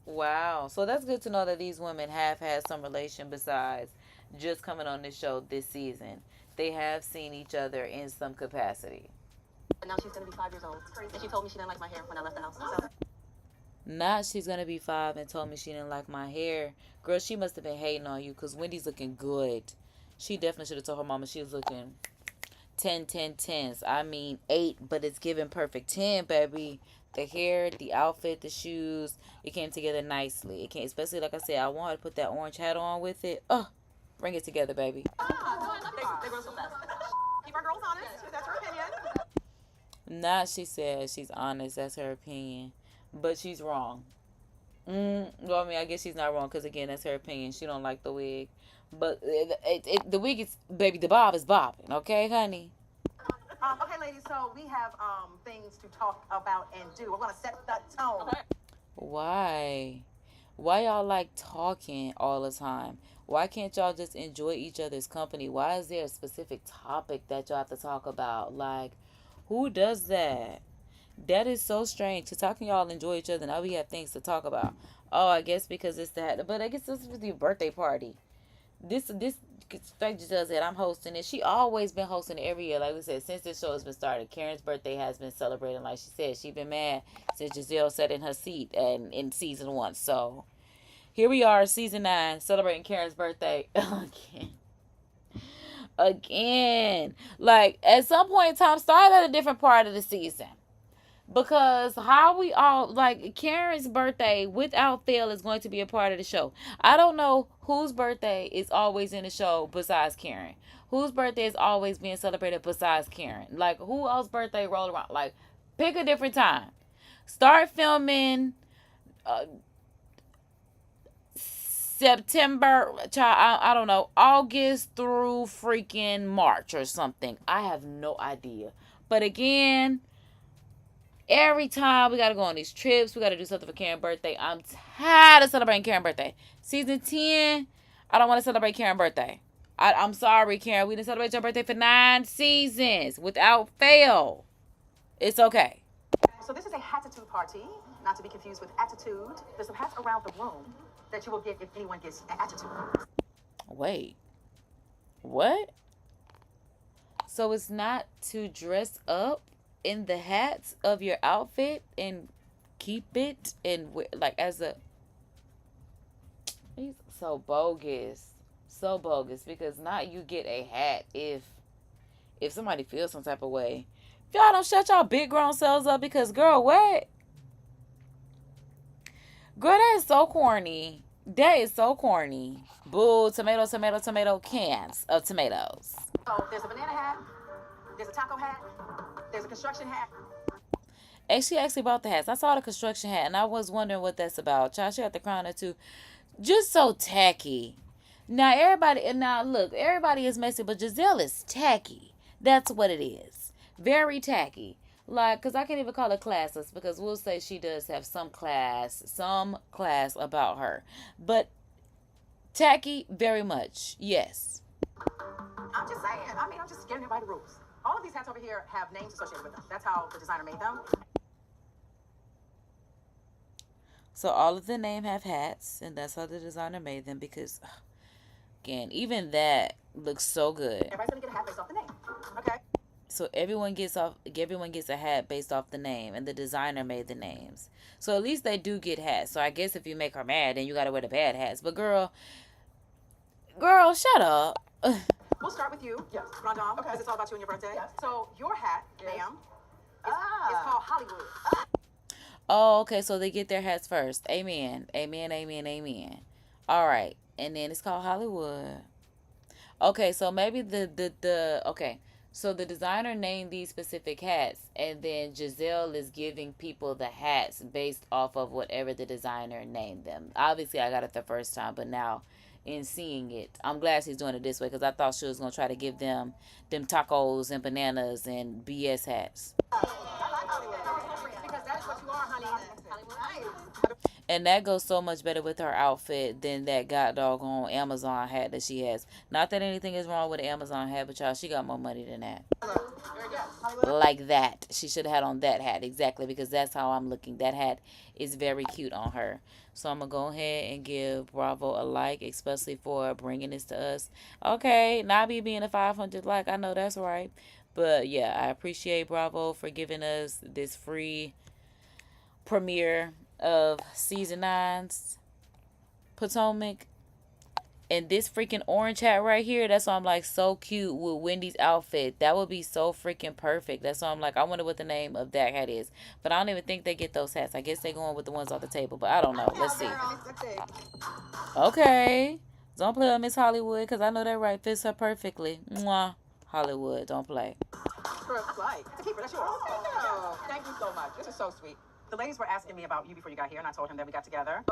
Wow. So that's good to know that these women have had some relation besides just coming on this show this season. They have seen each other in some capacity. And now she's gonna be 5 years old. And she told me she didn't like my hair when I left the house. So Not she's going to be 5 and told me she didn't like my hair. Girl, she must have been hating on you because Wendy's looking good. She definitely should have told her mama she was looking 10, 10, 10s. I mean 8, but it's giving perfect 10, baby. The hair, the outfit, the shoes, it came together nicely. It came, especially like I said, I wanted to put that orange hat on with it. Oh, bring it together, baby. they grow so fast. Keep our girls honest. That's her opinion. Not she said she's honest. That's her opinion. But she's wrong. Well, I mean, I guess she's not wrong because, again, that's her opinion. She don't like the wig. But the wig is, baby, the bob is bobbing. Okay, honey? Okay, ladies, so we have things to talk about and do. We're going to set the tone. Why? Why y'all like talking all the time? Why can't y'all just enjoy each other's company? Why is there a specific topic that y'all have to talk about? Like, who does that? That is so strange. Cause how can y'all enjoy each other? Now we have things to talk about. Oh, I guess because it's that. But I guess this was your birthday party. This like just does it. I'm hosting it. She always been hosting it every year. Like we said, since this show has been started, Karen's birthday has been celebrated. Like she said, she been mad since Giselle sat in her seat and in season 1. So here we are, season 9, celebrating Karen's birthday again. Like at some point in time, start at a different part of the season. Because how we all, like, Karen's birthday, without fail, is going to be a part of the show. I don't know whose birthday is always in the show besides Karen. Whose birthday is always being celebrated besides Karen. Like, who else's birthday roll around? Like, pick a different time. Start filming September, I don't know, August through freaking March or something. I have no idea. But again, every time we got to go on these trips, we got to do something for Karen's birthday. I'm tired of celebrating Karen's birthday. Season 10, I don't want to celebrate Karen's birthday. I'm sorry, Karen. We didn't celebrate your birthday for 9 seasons without fail. It's okay. So this is a hatitude party, not to be confused with attitude. There's some hats around the room that you will get if anyone gets an attitude. Wait. What? So it's not to dress up in the hats of your outfit and keep it and like as a, he's so bogus because now you get a hat if somebody feels some type of way. If y'all don't shut y'all big grown selves up, because girl, what? Girl, that is so corny. Boo, tomato cans of tomatoes. So there's a banana hat, there's a taco hat, there's a construction hat. And she actually bought the hats. I saw the construction hat, and I was wondering what that's about. Child, she got the crown too. Just so tacky. Now, everybody is messy, but Giselle is tacky. That's what it is. Very tacky. Like, because I can't even call her classless, because we'll say she does have some class about her. But tacky, very much. Yes. I'm just saying. I'm just giving everybody the rules. All of these hats over here have names associated with them. That's how the designer made them. So all of the name have hats, and that's how the designer made them because, again, even that looks so good. Everybody's gonna get a hat based off the name. Okay. So everyone gets a hat based off the name, and the designer made the names. So at least they do get hats. So I guess if you make her mad, then you gotta wear the bad hats. But girl, shut up. We'll start with you. Yes. Rondom, because it's all about you and your birthday. Yes. So your hat, ma'am, is called Hollywood. Oh, okay. So they get their hats first. Amen. Amen. Amen. Amen. All right, and then it's called Hollywood. Okay, so maybe okay. So the designer named these specific hats, and then Giselle is giving people the hats based off of whatever the designer named them. Obviously, I got it the first time, but now in seeing it, I'm glad she's doing it this way because I thought she was going to try to give them tacos and bananas and BS hats. Because that's what you are, honey. And that goes so much better with her outfit than that god doggone Amazon hat that she has. Not that anything is wrong with the Amazon hat, but y'all, she got more money than that. Like that. She should have had on that hat. Exactly, because that's how I'm looking. That hat is very cute on her. So I'm going to go ahead and give Bravo a like, especially for bringing this to us. Okay, Nabi being a 500 like, I know that's right. But yeah, I appreciate Bravo for giving us this free premiere of season 9's Potomac. And this freaking orange hat right here, that's why I'm like so cute with Wendy's outfit. That would be so freaking perfect. That's why I'm like, I wonder what the name of that hat is. But I don't even think they get those hats. I guess they going with the ones off the table, but I don't know. Let's see. Okay, don't play with Miss Hollywood because I know that right fits her perfectly. Mwah. Hollywood, don't play. It's a keeper. That's yours. Oh, thank you so much. This is so sweet. The ladies were asking me about you before you got here, and I told him that we got together.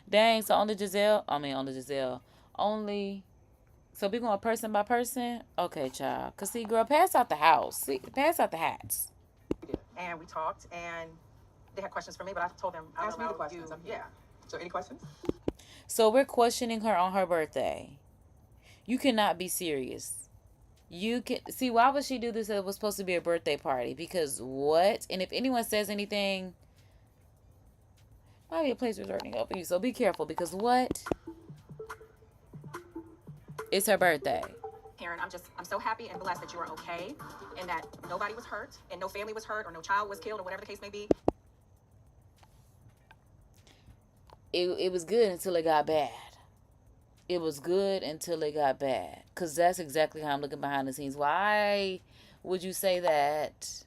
Dang, so so we going person by person? Okay, child. Because, see, girl, pass out the house. See, pass out the hats. And we talked, and they had questions for me, but I told them, ask me the questions. Yeah. So any questions? So we're questioning her on her birthday. You cannot be serious. You can see, why would she do this? It was supposed to be a birthday party. Because what? And if anyone says anything, might be a place reserving over you. So be careful, because what? It's her birthday. Karen, I'm so happy and blessed that you are okay and that nobody was hurt and no family was hurt or no child was killed or whatever the case may be. It was good until it got bad. It was good until it got bad. Because that's exactly how I'm looking behind the scenes. Why would you say that?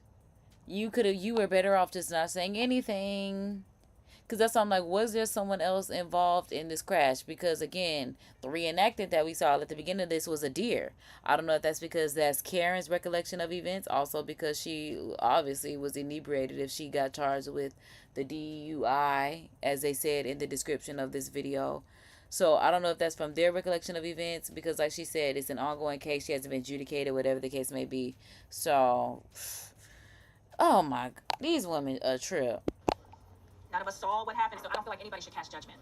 You were better off just not saying anything. Because that's why I'm like, was there someone else involved in this crash? Because, again, the reenactment that we saw at the beginning of this was a deer. I don't know if that's because that's Karen's recollection of events. Also because she obviously was inebriated if she got charged with the DUI, as they said in the description of this video. So I don't know if that's from their recollection of events. Because, like she said, it's an ongoing case. She hasn't been adjudicated, whatever the case may be. So, oh, my, these women a trip. None of us saw what happened, so I don't feel like anybody should cast judgment.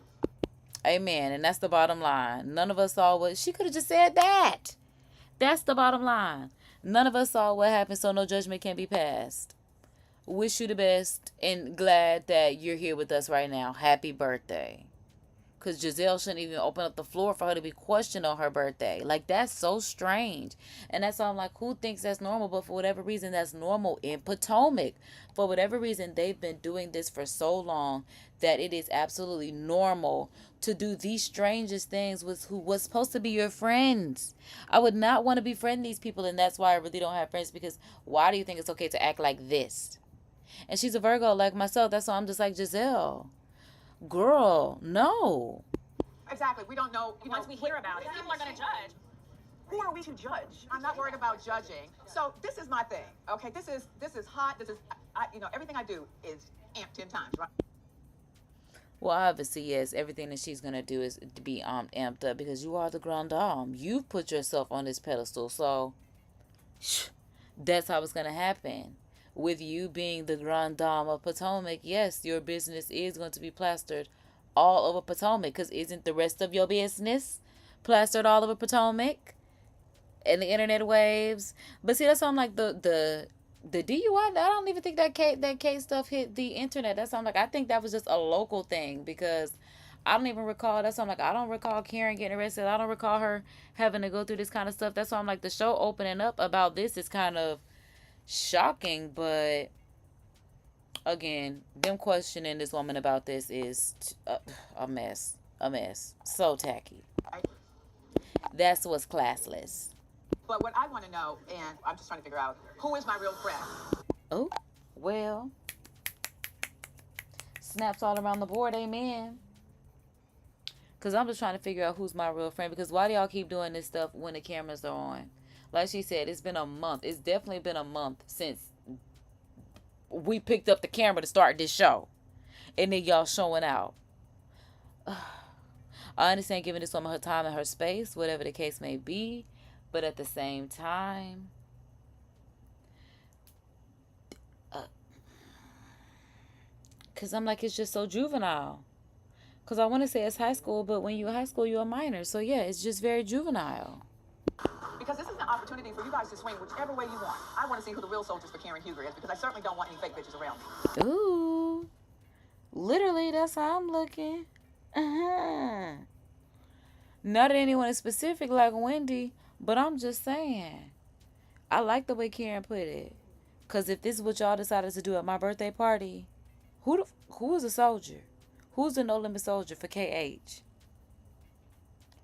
Amen. And that's the bottom line. None of us saw what... She could have just said that. That's the bottom line. None of us saw what happened, so no judgment can be passed. Wish you the best and glad that you're here with us right now. Happy birthday. Because Giselle shouldn't even open up the floor for her to be questioned on her birthday. Like, that's so strange. And that's why I'm like, who thinks that's normal? But for whatever reason, that's normal in Potomac. For whatever reason, they've been doing this for so long that it is absolutely normal to do these strangest things with who was supposed to be your friends. I would not want to befriend these people, and that's why I really don't have friends, because why do you think it's okay to act like this? And she's a Virgo like myself. That's why I'm just like, Giselle, girl, no. Exactly. We don't know. Once we hear about it, people are going to judge. Who are we to judge? I'm not worried about judging. So this is my thing. Okay, this is hot. This is, everything I do is amped 10 times, right? Well, obviously, yes. Everything that she's gonna do is to be amped up because you are the grand dame. You've put yourself on this pedestal, so that's how it's gonna happen. With you being the grand dame of Potomac, yes, your business is going to be plastered all over Potomac. Because isn't the rest of your business plastered all over Potomac? and the internet waves. But see, that's on like the DUI. I don't even think that case stuff hit the internet. That's on like I think that was just a local thing because I don't even recall. That's why I'm like I don't recall Karen getting arrested. I don't recall her having to go through this kind of stuff. That's why I'm like the show opening up about this is kind of shocking, but again, them questioning this woman about this is a mess. A mess. So tacky. That's what's classless. But what I want to know, and I'm just trying to figure out, who is my real friend? Oh, well. Snaps all around the board, amen. Because I'm just trying to figure out who's my real friend. Because why do y'all keep doing this stuff when the cameras are on? Like she said, it's been a month. It's definitely been a month since we picked up the camera to start this show. And then y'all showing out. I understand giving this woman her time and her space, whatever the case may be. But at the same time, because I'm like, it's just so juvenile. Because I want to say it's high school, but when you're high school, you're a minor. So yeah, it's just very juvenile. Because this is an opportunity for you guys to swing whichever way you want. I want to see who the real soldiers for Karen Huger is because I certainly don't want any fake bitches around me. Ooh. Literally, that's how I'm looking. Not that anyone is specific like Wendy, but I'm just saying. I like the way Karen put it. Because if this is what y'all decided to do at my birthday party, who is a soldier? Who's the No Limit soldier for KH?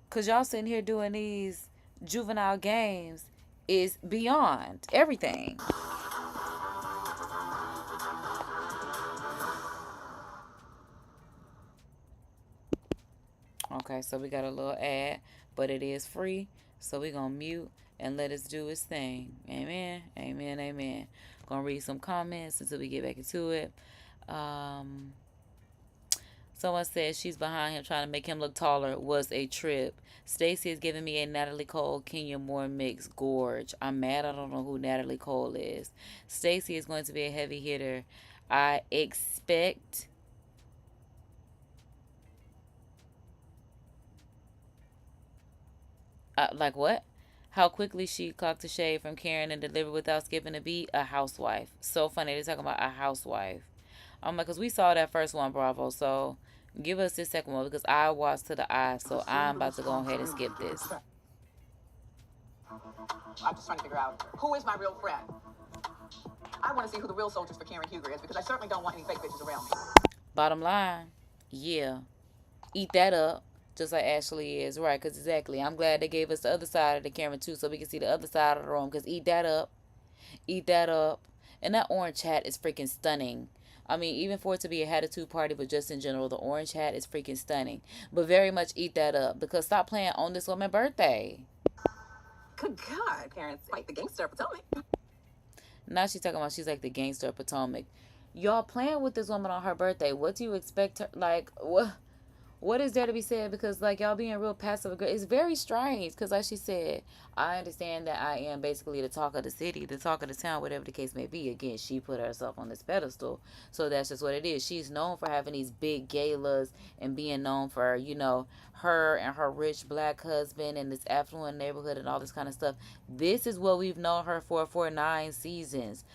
Because y'all sitting here doing these juvenile games is beyond everything. Okay, so we got a little ad, but it is free. So we're going to mute and let us do its thing. Amen, amen, amen. Going to read some comments until we get back into it. Someone said she's behind him trying to make him look taller was a trip. Stacy is giving me a Natalie Cole, Kenya Moore mix. Gorge. I'm mad I don't know who Natalie Cole is. Stacy is going to be a heavy hitter. I expect... like what? How quickly she clocked the shade from Karen and delivered without skipping a beat. A housewife. So funny. They're talking about a housewife. I'm like, because we saw that first one, Bravo. So give us this second one because I watched to the eye. So I'm about to go ahead and skip this. I'm just trying to figure out who is my real friend. I want to see who the real soldiers for Karen Huger is because I certainly don't want any fake bitches around me. Bottom line, yeah. Eat that up. Just like Ashley is, right? Because exactly, I'm glad they gave us the other side of the camera too, so we can see the other side of the room. Because eat that up, and that orange hat is freaking stunning. I mean, even for it to be a attitude party, but just in general, the orange hat is freaking stunning. But very much eat that up because stop playing on this woman's birthday. Good God, Karen's like the gangster of Potomac. Now she's talking about she's like the gangster of Potomac. Y'all playing with this woman on her birthday. What do you expect her like? What is there to be said? Because, like, y'all being real passive aggressive. It's very strange. Because, like she said, I understand that I am basically the talk of the city, the talk of the town, whatever the case may be. Again, she put herself on this pedestal. So that's just what it is. She's known for having these big galas and being known for, you know, her and her rich black husband and this affluent neighborhood and all this kind of stuff. This is what we've known her for 9 seasons.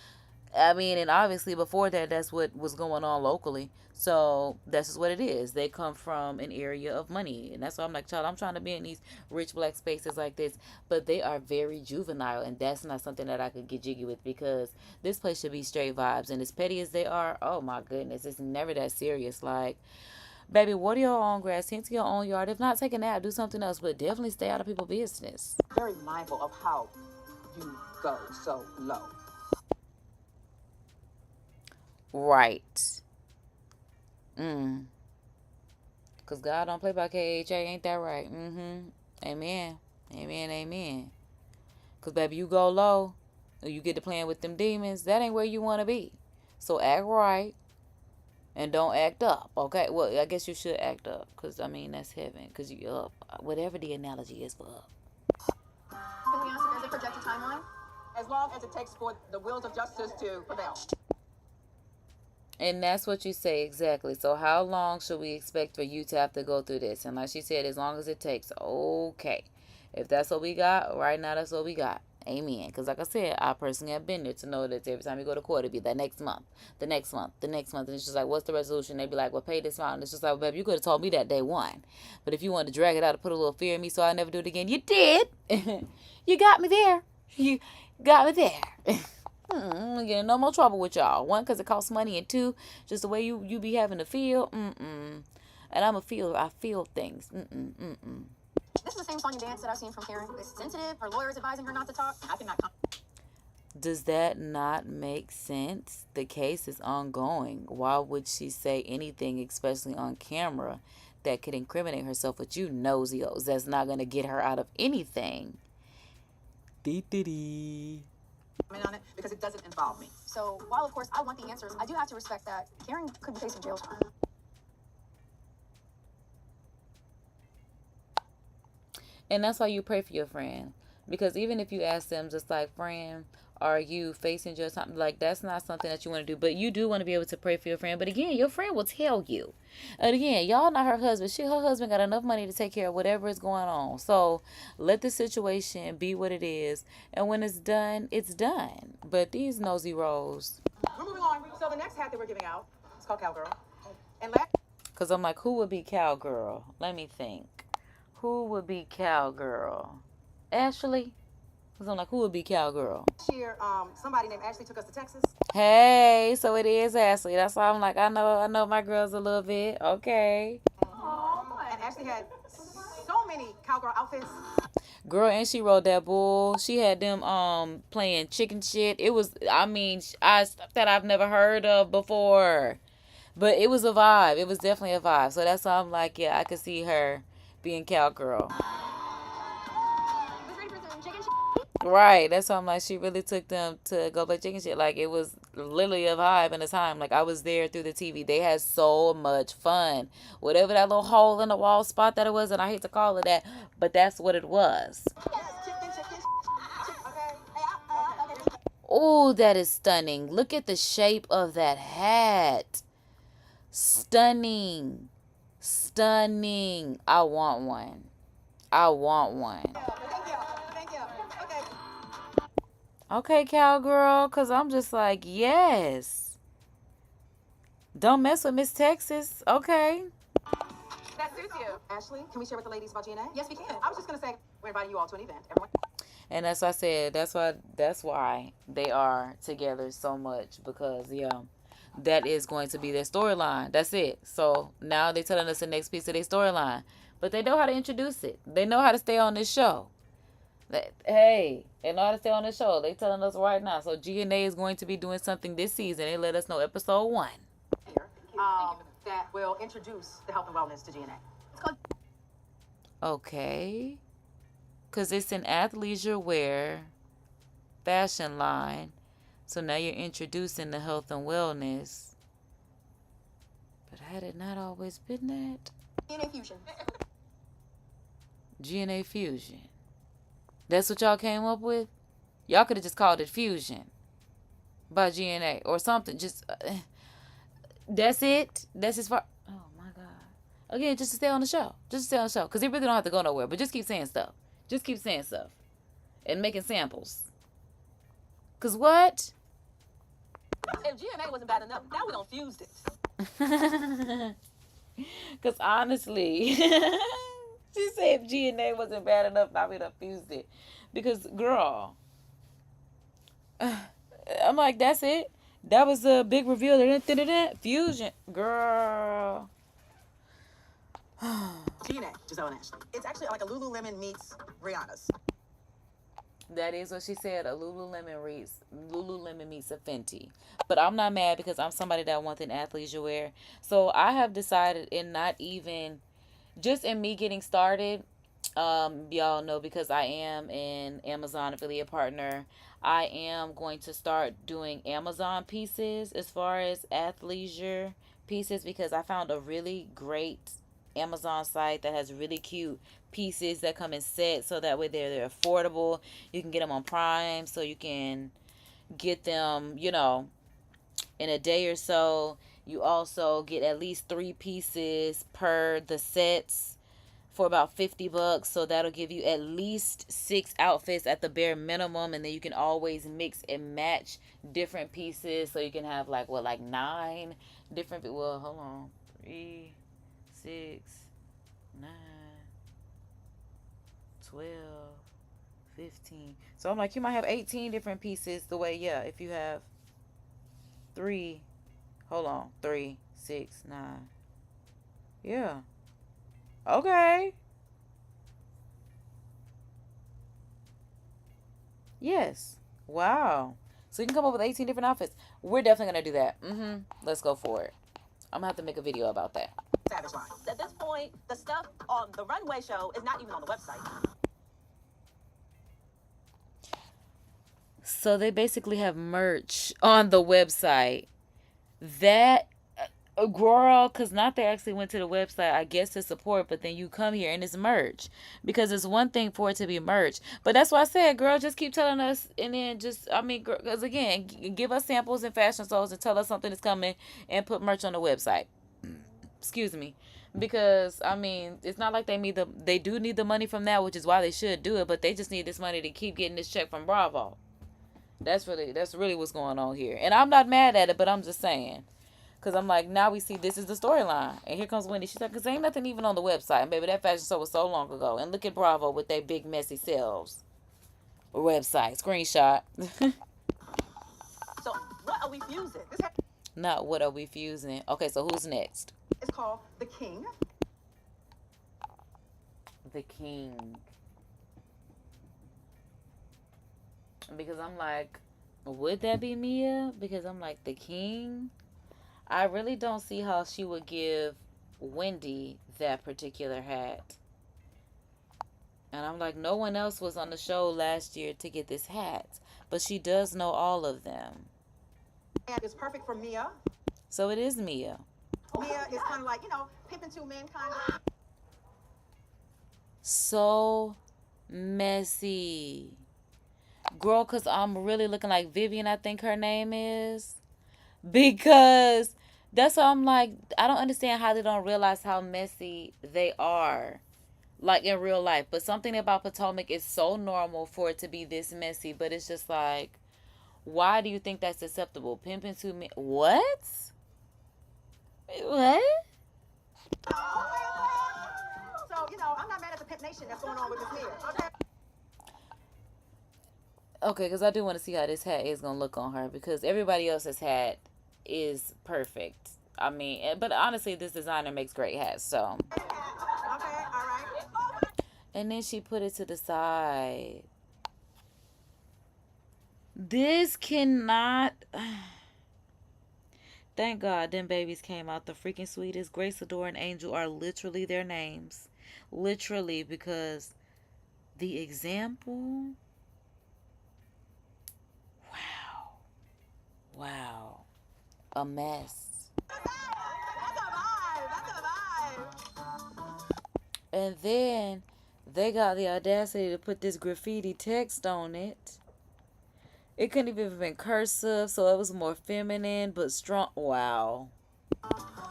I mean, and obviously before that, that's what was going on locally. So that's just what it is. They come from an area of money. And that's why I'm like, child, I'm trying to be in these rich black spaces like this. But they are very juvenile. And that's not something that I could get jiggy with because this place should be straight vibes. And as petty as they are, oh my goodness, it's never that serious. Like, baby, water your own grass, tend to your own yard. If not, take a nap, do something else. But definitely stay out of people's business. Very mindful of how you go so low. Right. Because God don't play by KHA, ain't that right? Amen. Amen, amen. Because, baby, you go low, or you get to playing with them demons, that ain't where you want to be. So act right, and don't act up, okay? Well, I guess you should act up, because, I mean, that's heaven, because you up. Whatever the analogy is for up. Can we ask if there's a projected timeline? As long as it takes for the wheels of justice to prevail. And that's what you say exactly. So how long should we expect for you to have to go through this? And like she said, as long as it takes. Okay. If that's what we got right now, that's what we got. Amen. Because like I said, I personally have been there to know that every time you go to court, it'd be that next month, the next month, the next month. And it's just like, what's the resolution? They'd be like, well, pay this amount. And it's just like, well, baby, you could have told me that day one. But if you wanted to drag it out to put a little fear in me so I never do it again, you did. You got me there. You got me there. I'm getting no more trouble with y'all. One, because it costs money. And two, just the way you be having to feel. And I feel things. This is the same song and dance that I've seen from Karen. It's sensitive. Her lawyer's advising her not to talk. I cannot come. Does that not make sense? The case is ongoing. Why would she say anything, especially on camera, that could incriminate herself with you nosios? That's not going to get her out of anything. Dee. On it because it doesn't involve me. So while, of course, I want the answers, I do have to respect that Karen could be facing jail time. And that's why you pray for your friend. Because even if you ask them, just like, friend, are you facing jail time? Like, that's not something that you want to do. But you do want to be able to pray for your friend. But again, your friend will tell you. And again, y'all not her husband. Her husband got enough money to take care of whatever is going on. So let the situation be what it is. And when it's done, it's done. But these nosy rolls. We're moving on. So the next hat that we're giving out is called Cowgirl. And Because I'm like, who would be Cowgirl? Let me think. Who would be Cowgirl? Ashley? Because I'm like, who would be Cowgirl? last year, somebody named Ashley took us to Texas. Hey, so it is Ashley. That's why I'm like, I know my girls a little bit. Okay. And Ashley had so many cowgirl outfits. Girl, and she rode that bull. She had them playing chicken shit. It was, stuff that I've never heard of before. But it was a vibe. It was definitely a vibe. So that's why I'm like, yeah, I could see her being Cowgirl. Right. That's why I'm like, she really took them to go play chicken shit. Like, it was literally a vibe and a time. Like, I was there through the TV. They had so much fun. Whatever that little hole in the wall spot that it was, and I hate to call it that, but that's what it was. Oh, that is stunning. Look at the shape of that hat. Stunning. Stunning. I want one. I want one. Thank you. Okay, Cowgirl, because I'm just like, yes. Don't mess with Miss Texas. Okay. That suits you. Ashley, can we share with the ladies about GNA? Yes, we can. I was just going to say, we're inviting you all to an event. Everyone. And as I said, that's why they are together so much, because yeah, that is going to be their storyline. That's it. So now they're telling us the next piece of their storyline, but they know how to introduce it. They know how to stay on this show. Hey, they know how to stay on this show. They telling us right now. So GNA is going to be doing something this season. They let us know episode 1. That will introduce the health and wellness to GNA. It's called. Okay. Because it's an athleisure wear fashion line. So now you're introducing the health and wellness. But had it not always been that? DNA Fusion. GNA Fusion. That's what y'all came up with? Y'all could have just called it Fusion by GNA or something. Just, that's it? That's as far. Oh my God. Again, just to stay on the show. Just to stay on the show. Because they really don't have to go nowhere. But just keep saying stuff. Just keep saying stuff. And making samples. Because what? If GNA wasn't bad enough, now we don't fuse this. Because honestly, she said if GNA wasn't bad enough, now we done fused it. Because, girl, I'm like, that's it? That was a big reveal. Fusion. Girl. GNA, Giselle and Ashley. It's actually like a Lululemon meets Rihanna's. That is what she said. A Lululemon meets a Fenty. But I'm not mad because I'm somebody that wants an athleisure wear. So I have decided in not even, just in me getting started, y'all know because I am an Amazon affiliate partner, I am going to start doing Amazon pieces as far as athleisure pieces, because I found a really great Amazon site that has really cute pieces that come in sets, so that way they're affordable. You can get them on Prime, so you can get them, you know, in a day or so. You also get at least 3 pieces per the sets for about $50. So that'll give you at least 6 outfits at the bare minimum. And then you can always mix and match different pieces. So you can have like, what, like 9 different, well, hold on. 3, 6, 9, 12, 15. So I'm like, you might have 18 different pieces the way, yeah, if you have 3, hold on, 3, 6, 9. Yeah. Okay. Yes. Wow. So you can come up with 18 different outfits. We're definitely going to do that. Let's go for it. I'm going to have to make a video about that. Savage line. At this point, the stuff on the runway show is not even on the website. So they basically have merch on the website. That, girl, because not they actually went to the website, I guess, to support, but then you come here and it's merch. Because it's one thing for it to be merch. But that's why I said, girl, just keep telling us, and then just, I mean, because again, give us samples and fashion shows and tell us something is coming and put merch on the website. Excuse me. Because, I mean, it's not like they do need the money from that, which is why they should do it, but they just need this money to keep getting this check from Bravo. That's really what's going on here. And I'm not mad at it, but I'm just saying. Because I'm like, now we see this is the storyline. And here comes Wendy. She's like, because ain't nothing even on the website. And baby, that fashion show was so long ago. And look at Bravo with their big messy selves. Website. Screenshot. So, what are we fusing? Not what are we fusing. Okay, so who's next? It's called The King. The King. Because I'm like, would that be Mia? Because I'm like, The King? I really don't see how she would give Wendy that particular hat. And I'm like, no one else was on the show last year to get this hat. But she does know all of them. And it's perfect for Mia. So it is Mia. Mia is kind of like, pimping to mankind. So messy. Girl, because I'm really looking like Vivian, I think her name is. Because that's why I'm like, I don't understand how they don't realize how messy they are. Like in real life. But something about Potomac is so normal for it to be this messy. But it's just like, why do you think that's acceptable? Pimping to me. What? What? So, I'm not mad at the pimp nation that's going on with this Mia. Okay, because I do want to see how this hat is going to look on her. Because everybody else's hat is perfect. I mean, but honestly, this designer makes great hats, so. Okay, all right. And then she put it to the side. This cannot. Thank God them babies came out the freaking sweetest. Grace, Adore, and Angel are literally their names. Literally, because the example. Wow. A mess. That's a vibe. And then they got the audacity to put this graffiti text on it. It couldn't even have been cursive, so it was more feminine, but strong. Wow.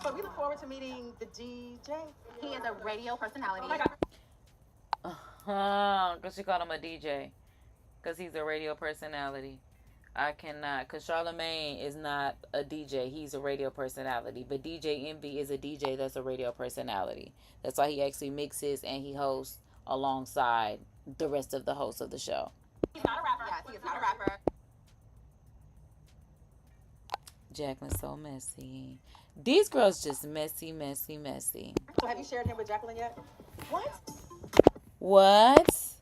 So we look forward to meeting the DJ. He is a radio personality. Oh my God. Because she called him a DJ. Because he's a radio personality. I cannot. Because Charlamagne is not a DJ. He's a radio personality. But DJ Envy is a DJ that's a radio personality. That's why he actually mixes and he hosts alongside the rest of the hosts of the show. He's not a rapper. Yes, he is not a rapper. Jacqueline's so messy. These girls just messy, messy, messy. So have you shared him with Jacqueline yet? What? What?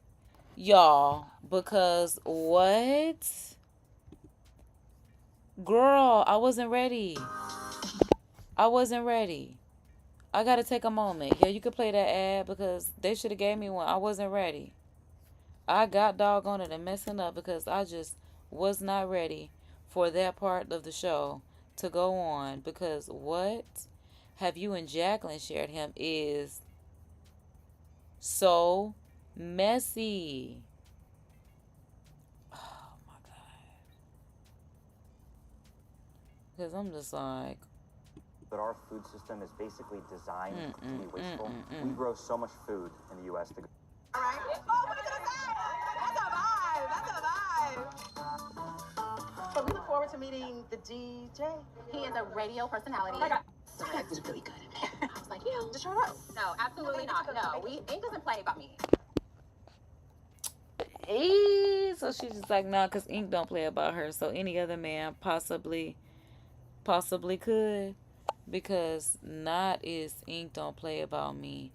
Y'all, because what? Girl, I wasn't ready. I wasn't ready. I gotta take a moment. Yeah, you could play that ad because they should have gave me one. I wasn't ready. I got doggone it and messing up because I just was not ready for that part of the show to go on. Because what have you and Jacqueline shared him is so messy. Oh my God. Because I'm just like, but our food system is basically designed to be wasteful. We grow so much food in the U.S. All right. Oh, look at that! That's a vibe. So we look forward to meeting the DJ. He is a radio personality. Sorry, I did really good. I was like, you know, Just shut up. no, absolutely not. No, Ink doesn't play about me. So she's just like, nah, because Ink don't play about her. So any other man possibly could, because not is Ink don't play about me.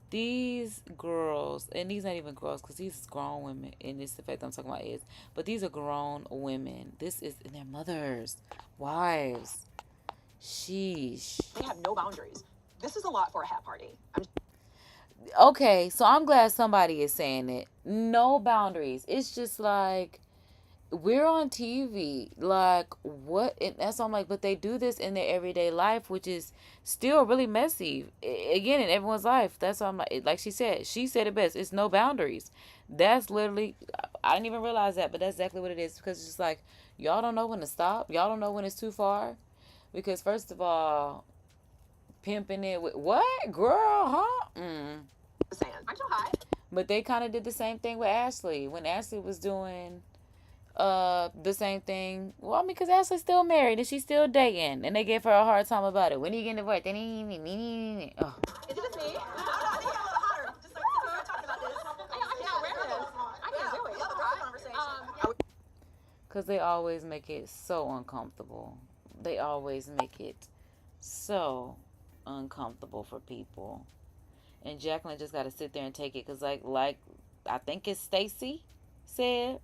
These girls, and these not even girls, because these grown women, and this the fact I'm talking about is, but these are grown women. This is their mothers, wives. Sheesh. They have no boundaries. This is a lot for a hat party. Okay, so I'm glad somebody is saying it. No boundaries. It's just like, we're on TV. Like, what? And that's why I'm like, but they do this in their everyday life, which is still really messy. Again, in everyone's life. That's why I'm like she said it best. It's no boundaries. That's literally, I didn't even realize that, but that's exactly what it is. Because it's just like, y'all don't know when to stop. Y'all don't know when it's too far. Because first of all, pimping it with, what? Girl, huh? Aren't you hot? But they kind of did the same thing with Ashley. When Ashley was doing the same thing. Well, I mean, because Ashley's still married and she's still dating. And they gave her a hard time about it. When are you getting divorced? Oh. Is it just me? Because they always make it so uncomfortable. They always make it so uncomfortable for people. And Jacqueline just got to sit there and take it. Because, like I think it's Stacy said,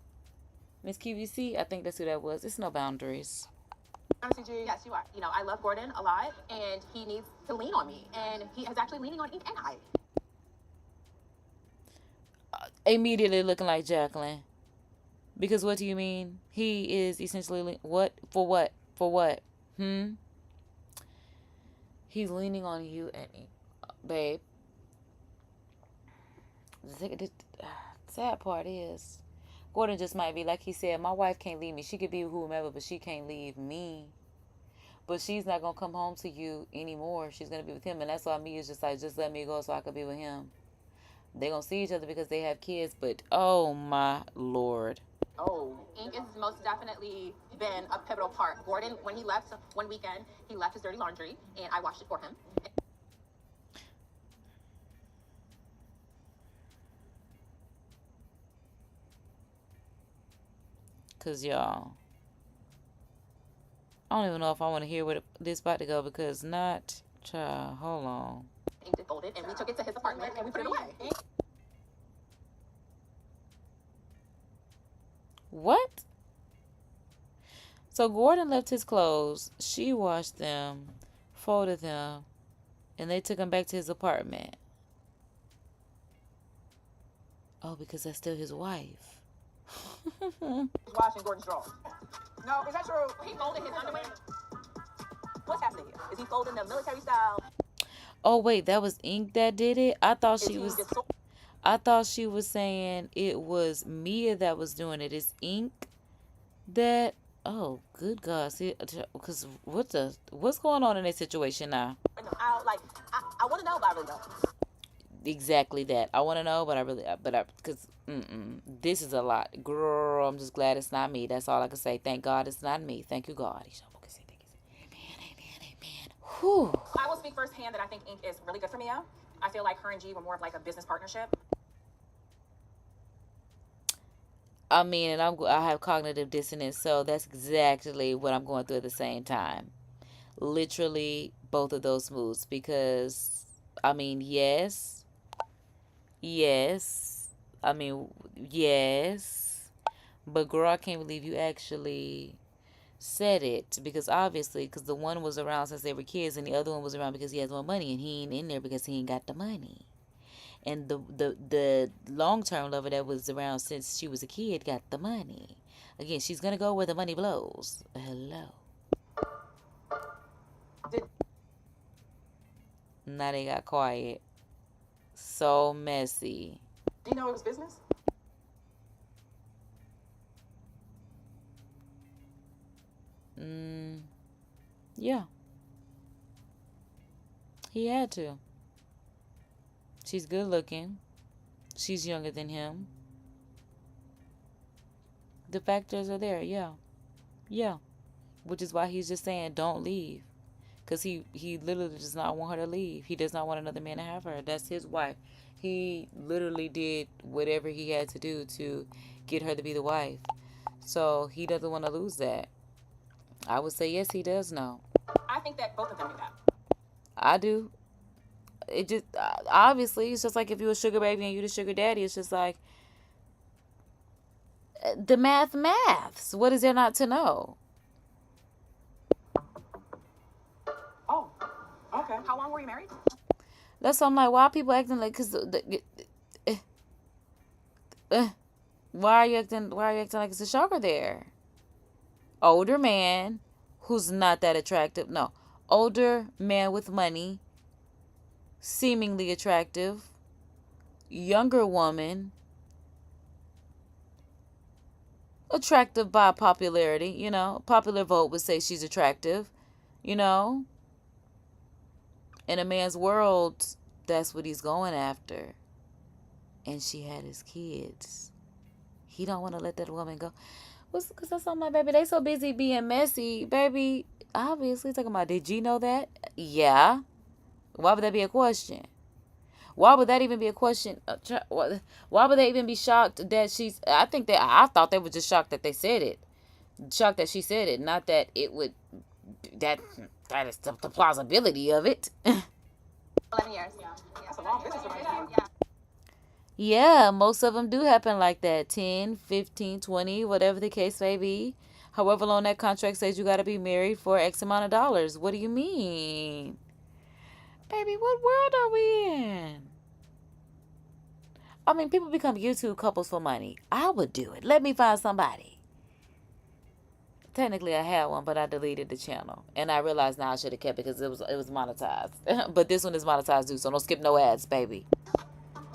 Miss QVC, I think that's who that was. It's no boundaries. Yes, you are. You know, I love Gordon a lot, and he needs to lean on me. And he is actually leaning on Ink and I. Immediately looking like Jacqueline. Because what do you mean? He is essentially, what? For what? For what? He's leaning on you and Ink. Babe. The sad part is, Gordon just might be, like he said, my wife can't leave me. She could be with whomever, but she can't leave me. But she's not going to come home to you anymore. She's going to be with him. And that's why me is just like, just let me go so I could be with him. They're going to see each other because they have kids. But, oh, my Lord. Oh. Ink has most definitely been a pivotal part. Gordon, when he left one weekend, he left his dirty laundry, and I washed it for him. Because, y'all, I don't even know if I want to hear where this about to go, because not, child, hold on. Ink did fold it, and we took it to his apartment, and we put it away. What? So Gordon left his clothes. She washed them, folded them, and they took him back to his apartment. Oh, because that's still his wife. Washing Gordon's drawers. No, is that true? He folded his underwear. What's happening here? Is he folding them military style? Oh wait, that was Ink that did it? I thought she was saying it was Mia that was doing it. It's Ink that, oh good God. See, because what's going on in this situation now? I want to know, but I really don't. Exactly that. I want to know, because this is a lot. Girl, I'm just glad it's not me. That's all I can say. Thank God it's not me. Thank you, God. Amen. Whew. I will speak firsthand that I think Ink is really good for Mia. I feel like her and G were more of like a business partnership. I mean, and I have cognitive dissonance, so that's exactly what I'm going through at the same time. Literally, both of those moods, because, I mean, yes. I mean, yes. But girl, I can't believe you actually said it, because obviously, because the one was around since they were kids, and the other one was around because he has more money, and he ain't in there because he ain't got the money. And the long-term lover that was around since she was a kid got the money. Again, she's going to go where the money blows. Hello. Now they got quiet. So messy. Do you know it was business? Yeah. He had to. She's good looking. She's younger than him. The factors are there, yeah. Yeah. Which is why he's just saying don't leave. Because he literally does not want her to leave. He does not want another man to have her. That's his wife. He literally did whatever he had to do to get her to be the wife. So he doesn't want to lose that. I would say yes, he does know. I think that both of them knew that. I do. It just, obviously, it's just like if you a sugar baby and you the sugar daddy, it's just like, the maths. What is there not to know? Oh, okay. How long were you married? That's why I'm like, why are people acting like, cause why are you acting like it's a shocker there? Older man who's not that attractive. No, older man with money, seemingly attractive, younger woman, attractive by popularity, you know. Popular vote would say she's attractive, you know. In a man's world, that's what he's going after. And she had his kids. He don't want to let that woman go. Because that's something like, baby, they so busy being messy. Baby, obviously talking about, did you know that? Yeah. Why would that be a question? Why would that even be a question? Why would they even be shocked that she's... I thought they were just shocked that they said it. Shocked that she said it. Not that it would... That is the plausibility of it. 11 years. Yeah. That's a long business arrangement. Yeah. Yeah, most of them do happen like that. 10, 15, 20, whatever the case may be. However long that contract says you got to be married for X amount of dollars. What do you mean? Baby, what world are we in? I mean, people become YouTube couples for money. I would do it. Let me find somebody. Technically, I had one, but I deleted the channel. And I realized now I should have kept it because it was monetized. But this one is monetized too, so don't skip no ads, baby.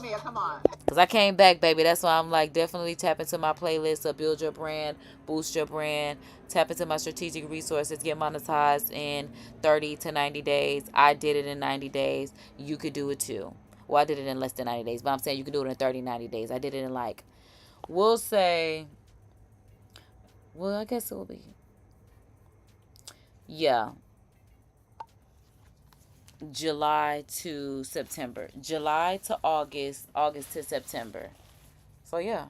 Mia, come on. Because I came back, baby. That's why I'm like, definitely tap into my playlist of Build Your Brand, Boost Your Brand. Tap into my strategic resources. Get monetized in 30 to 90 days. I did it in 90 days. You could do it too. Well, I did it in less than 90 days. But I'm saying you can do it in 30, 90 days. I did it in like, we'll say, well, I guess it will be, yeah, July to September. July to August. August to September. So, yeah.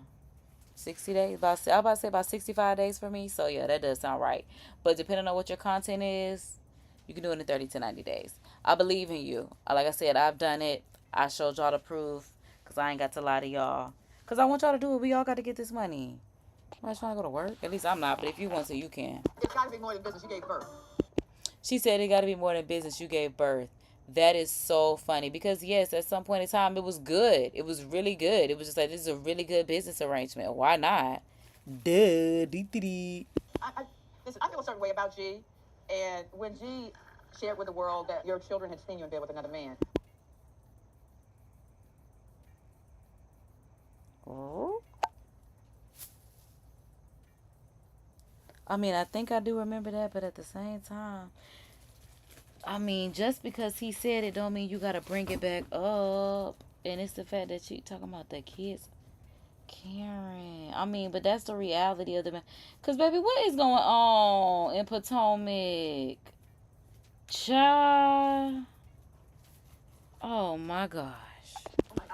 60 days. I was about to say about 65 days for me. So, yeah, that does sound right. But depending on what your content is, you can do it in 30 to 90 days. I believe in you. Like I said, I've done it. I showed y'all the proof. Because I ain't got to lie to y'all. Because I want y'all to do it. We all got to get this money. I'm not trying to go to work. At least I'm not. But if you want to, you can. It's got to be more than business. You gave birth. She said it got to be more than business. You gave birth. That is so funny. Because, yes, at some point in time, it was good. It was really good. It was just like, this is a really good business arrangement. Why not? Duh. Listen, I feel a certain way about G. And when G shared with the world that your children had seen you in bed with another man. Oh. I mean, I think I do remember that, but at the same time, I mean, just because he said it don't mean you got to bring it back up. And it's the fact that you talking about the kids. Karen. I mean, but that's the reality of the man. Because, baby, what is going on in Potomac? Child. Oh, my gosh. Oh my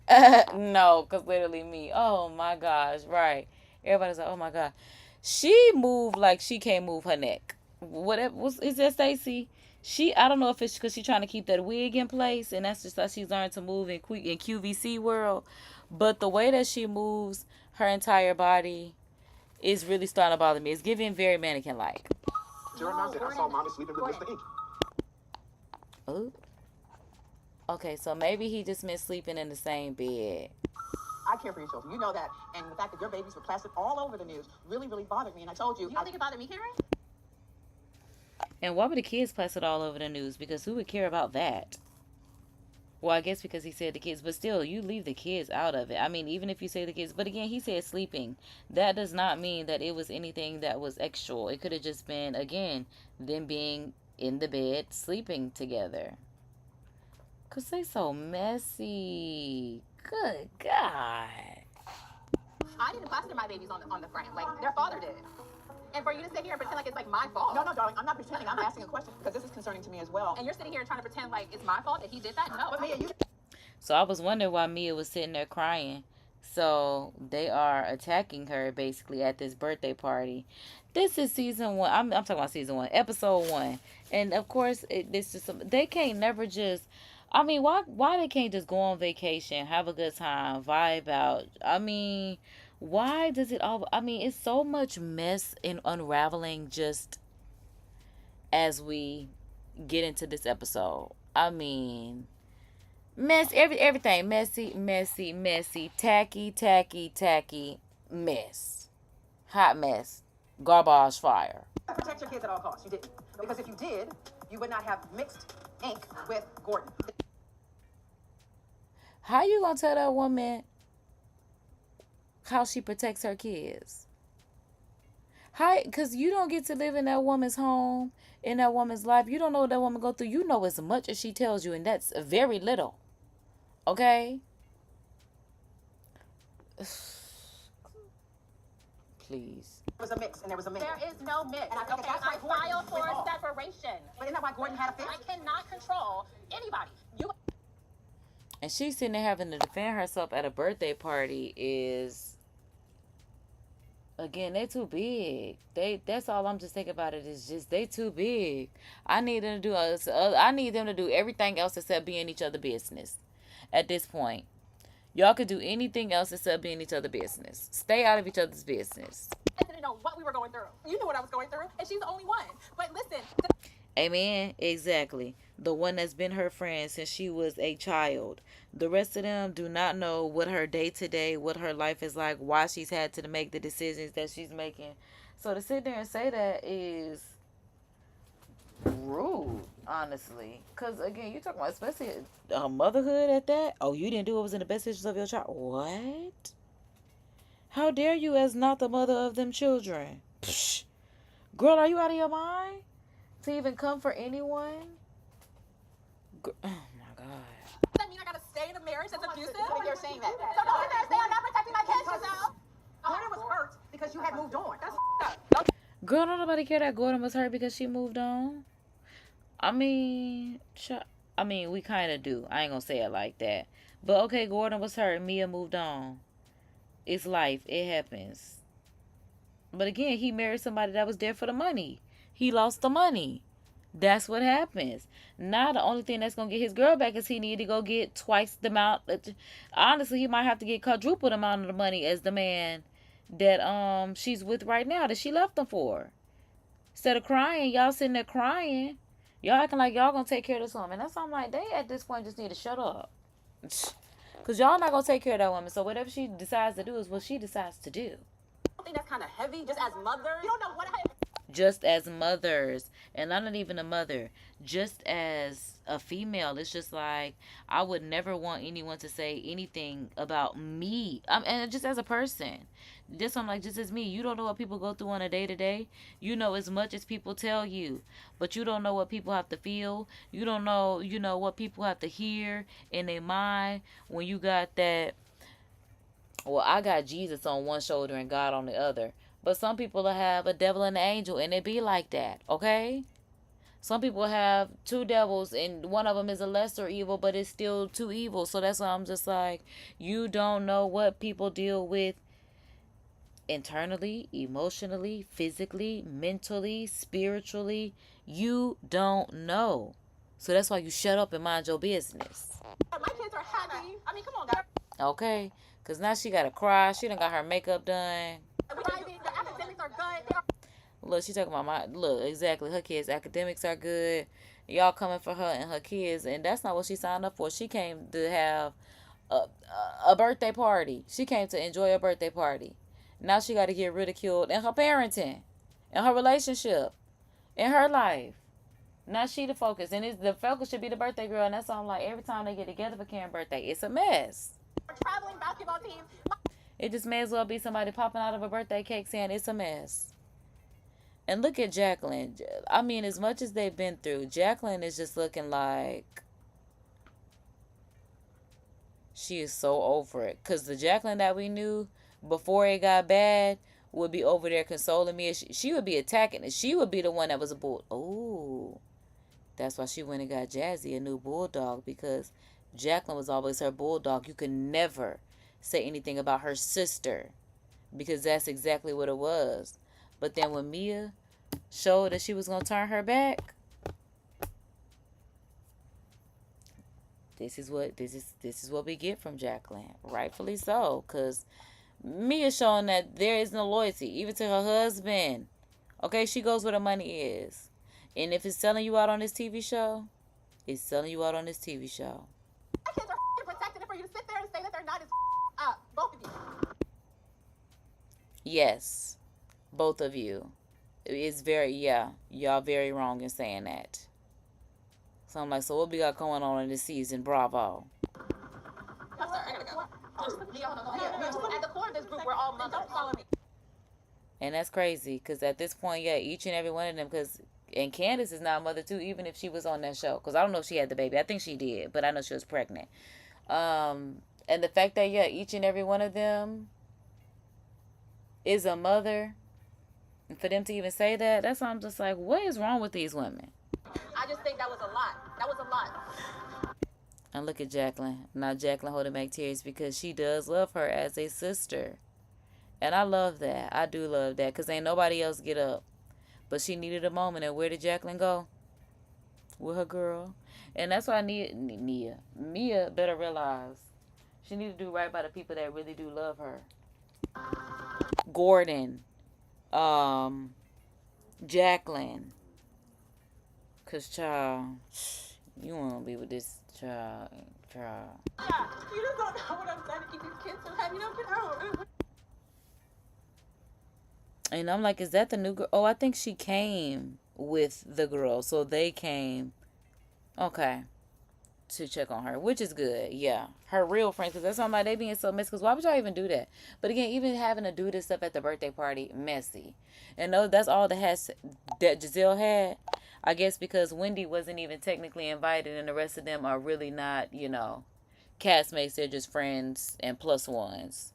gosh. No, because literally me. Oh, my gosh. Right. Everybody's like, oh, my God. She moved like she can't move her neck. Whatever. Is that Stacey? I don't know if it's because she's trying to keep that wig in place, and that's just how she's learned to move in QVC world. But the way that she moves her entire body is really starting to bother me. It's giving very mannequin-like. Jeremiah said, I saw mommy sleeping with Mr. Ink. Ooh. Okay, so maybe he just meant sleeping in the same bed. I care for your children. You know that. And the fact that your babies were plastered all over the news really, really bothered me. And I told you. You don't think it bothered me, Karen? And why were the kids plastered all over the news? Because who would care about that? Well, I guess because he said the kids. But still, you leave the kids out of it. I mean, even if you say the kids. But again, he said sleeping. That does not mean that it was anything that was sexual. It could have just been, again, them being in the bed sleeping together. Cause they so messy. Good God. I didn't foster my babies on the frame. Like, their father did. And for you to sit here and pretend like it's like my fault. No, darling, I'm not pretending. I'm asking a question because this is concerning to me as well. And you're sitting here trying to pretend like it's my fault that he did that? No. But Mia, you So I was wondering why Mia was sitting there crying. So they are attacking her basically at this birthday party. This is season 1. I'm talking about season 1, episode 1. And of course, this is they can't never just. I mean, why they can't just go on vacation, have a good time, vibe out? I mean, why does it all? I mean, it's so much mess and unraveling just as we get into this episode. I mean, mess, everything messy, tacky mess, hot mess, garbage fire. protect your kids at all costs. You didn't. Because if you did, you would not have mixed ink with Gordon. How you gonna tell that woman how she protects her kids? How? Because you don't get to live in that woman's home, in that woman's life. You don't know what that woman go through. You know as much as she tells you, and that's very little. Okay? Please. There was a mix and there was a mix. There is no mix. And I think Okay, that's why I Gordon filed for went off. separation. But isn't that why Gordon had a fit? I cannot control anybody. You. And she's sitting there having to defend herself at a birthday party is, again, they too big. That's all I'm just thinking about it is just they too big. I need them to do everything else except be in each other's business. At this point, y'all could do anything else except be in each other's business. Stay out of each other's business. I didn't know what we were going through. You knew what I was going through, and she's the only one. But listen. Amen. Exactly. The one that's been her friend since she was a child. The rest of them do not know what her day-to-day, what her life is like, why she's had to make the decisions that she's making. So to sit there and say that is rude, honestly. Because, again, you're talking about especially motherhood at that. Oh, you didn't do what was in the best interest of your child. What? How dare you as not the mother of them children? Psh. Girl, are you out of your mind? To even come for anyone? Oh my God. Does that mean I gotta stay in a marriage that's abusive? You're saying that. So don't sit there and say I'm not protecting my kids, Giselle. Gordon was hurt because you had moved on. That's up. Girl, don't nobody care that Gordon was hurt because she moved on. I mean, we kind of do. I ain't gonna say it like that. But okay, Gordon was hurt. Mia moved on. It's life. It happens. But again, he married somebody that was there for the money. He lost the money. That's what happens. Now the only thing that's going to get his girl back is he need to go get twice the amount. Honestly, he might have to get quadruple the amount of the money as the man that she's with right now that she left him for. Instead of crying, y'all sitting there crying. Y'all acting like y'all going to take care of this woman. That's why I'm like, they at this point just need to shut up. Because y'all not going to take care of that woman. So whatever she decides to do is what she decides to do. I think that's kind of heavy, just as mothers. You don't know what I have. Just as mothers, and I'm not even a mother, just as a female, it's just like I would never want anyone to say anything about me. And just as a person, this I'm like, just as me, you don't know what people go through on a day-to-day. You know as much as people tell you, but you don't know what people have to feel. You don't know, what people have to hear in their mind when you got that. Well, I got Jesus on one shoulder and God on the other. But some people have a devil and an angel, and it be like that, okay? Some people have two devils, and one of them is a lesser evil, but it's still two evils. So that's why I'm just like, you don't know what people deal with internally, emotionally, physically, mentally, spiritually. You don't know. So that's why you shut up and mind your business. My kids are happy. I mean, come on, guys. Okay? Because now she got to cry. She done got her makeup done. The academics are good. Look, she talking about exactly. Her kids' academics are good. Y'all coming for her and her kids, and that's not what she signed up for. She came to have a birthday party. She came to enjoy a birthday party. Now she got to get ridiculed in her parenting, in her relationship, in her life. Now she the focus, and the focus should be the birthday girl. And that's why I'm like, every time they get together for Karen's birthday, it's a mess. Traveling basketball team. It just may as well be somebody popping out of a birthday cake saying it's a mess. And look at Jacqueline. I mean, as much as they've been through, Jacqueline is just looking like she is so over it. Because the Jacqueline that we knew before it got bad would be over there consoling me. She would be attacking it. She would be the one that was a bull. Oh, that's why she went and got Jazzy a new bulldog, because Jacqueline was always her bulldog. You could never say anything about her sister, because that's exactly what it was. But then when Mia showed that she was going to turn her back, this is what we get from Jacqueline. Rightfully so, because Mia showing that there is no loyalty, even to her husband. Okay, she goes where the money is. And if it's selling you out on this TV show, it's selling you out on this TV show. My kids are protected, and for you to sit there and say that they're not is up, both of you. Yes, both of you. It's very, yeah, y'all very wrong in saying that. So I'm like, so what we got going on in this season? Bravo. I'm sorry, I gotta go. At the core of this group, we're all mothers. Don't follow me. And that's crazy, because at this point, yeah, each and every one of them, and Candace is now a mother too, even if she was on that show. Because I don't know if she had the baby. I think she did, but I know she was pregnant. And the fact that, yeah, each and every one of them is a mother, and for them to even say that, that's why I'm just like, what is wrong with these women? I just think that was a lot. That was a lot. And look at Jacqueline. Now Jacqueline holding back tears because she does love her as a sister. And I love that. I do love that, because ain't nobody else get up. But she needed a moment. And where did Jacqueline go? With her girl. And that's why Mia better realize she need to do right by the people that really do love her. Gordon. Jacqueline. Because, child, you want to be with this child. Yeah, you just don't know what I'm trying to keep these kids from having. You don't get out. And I'm like, is that the new girl? Oh, I think she came with the girl. So they came, okay, to check on her, which is good. Yeah, her real friends. Because that's why I'm like, they being so messy. Because why would y'all even do that? But again, even having to do this stuff at the birthday party, messy. And no, that's all that Giselle had. I guess because Wendy wasn't even technically invited, and the rest of them are really not, castmates. They're just friends and plus ones.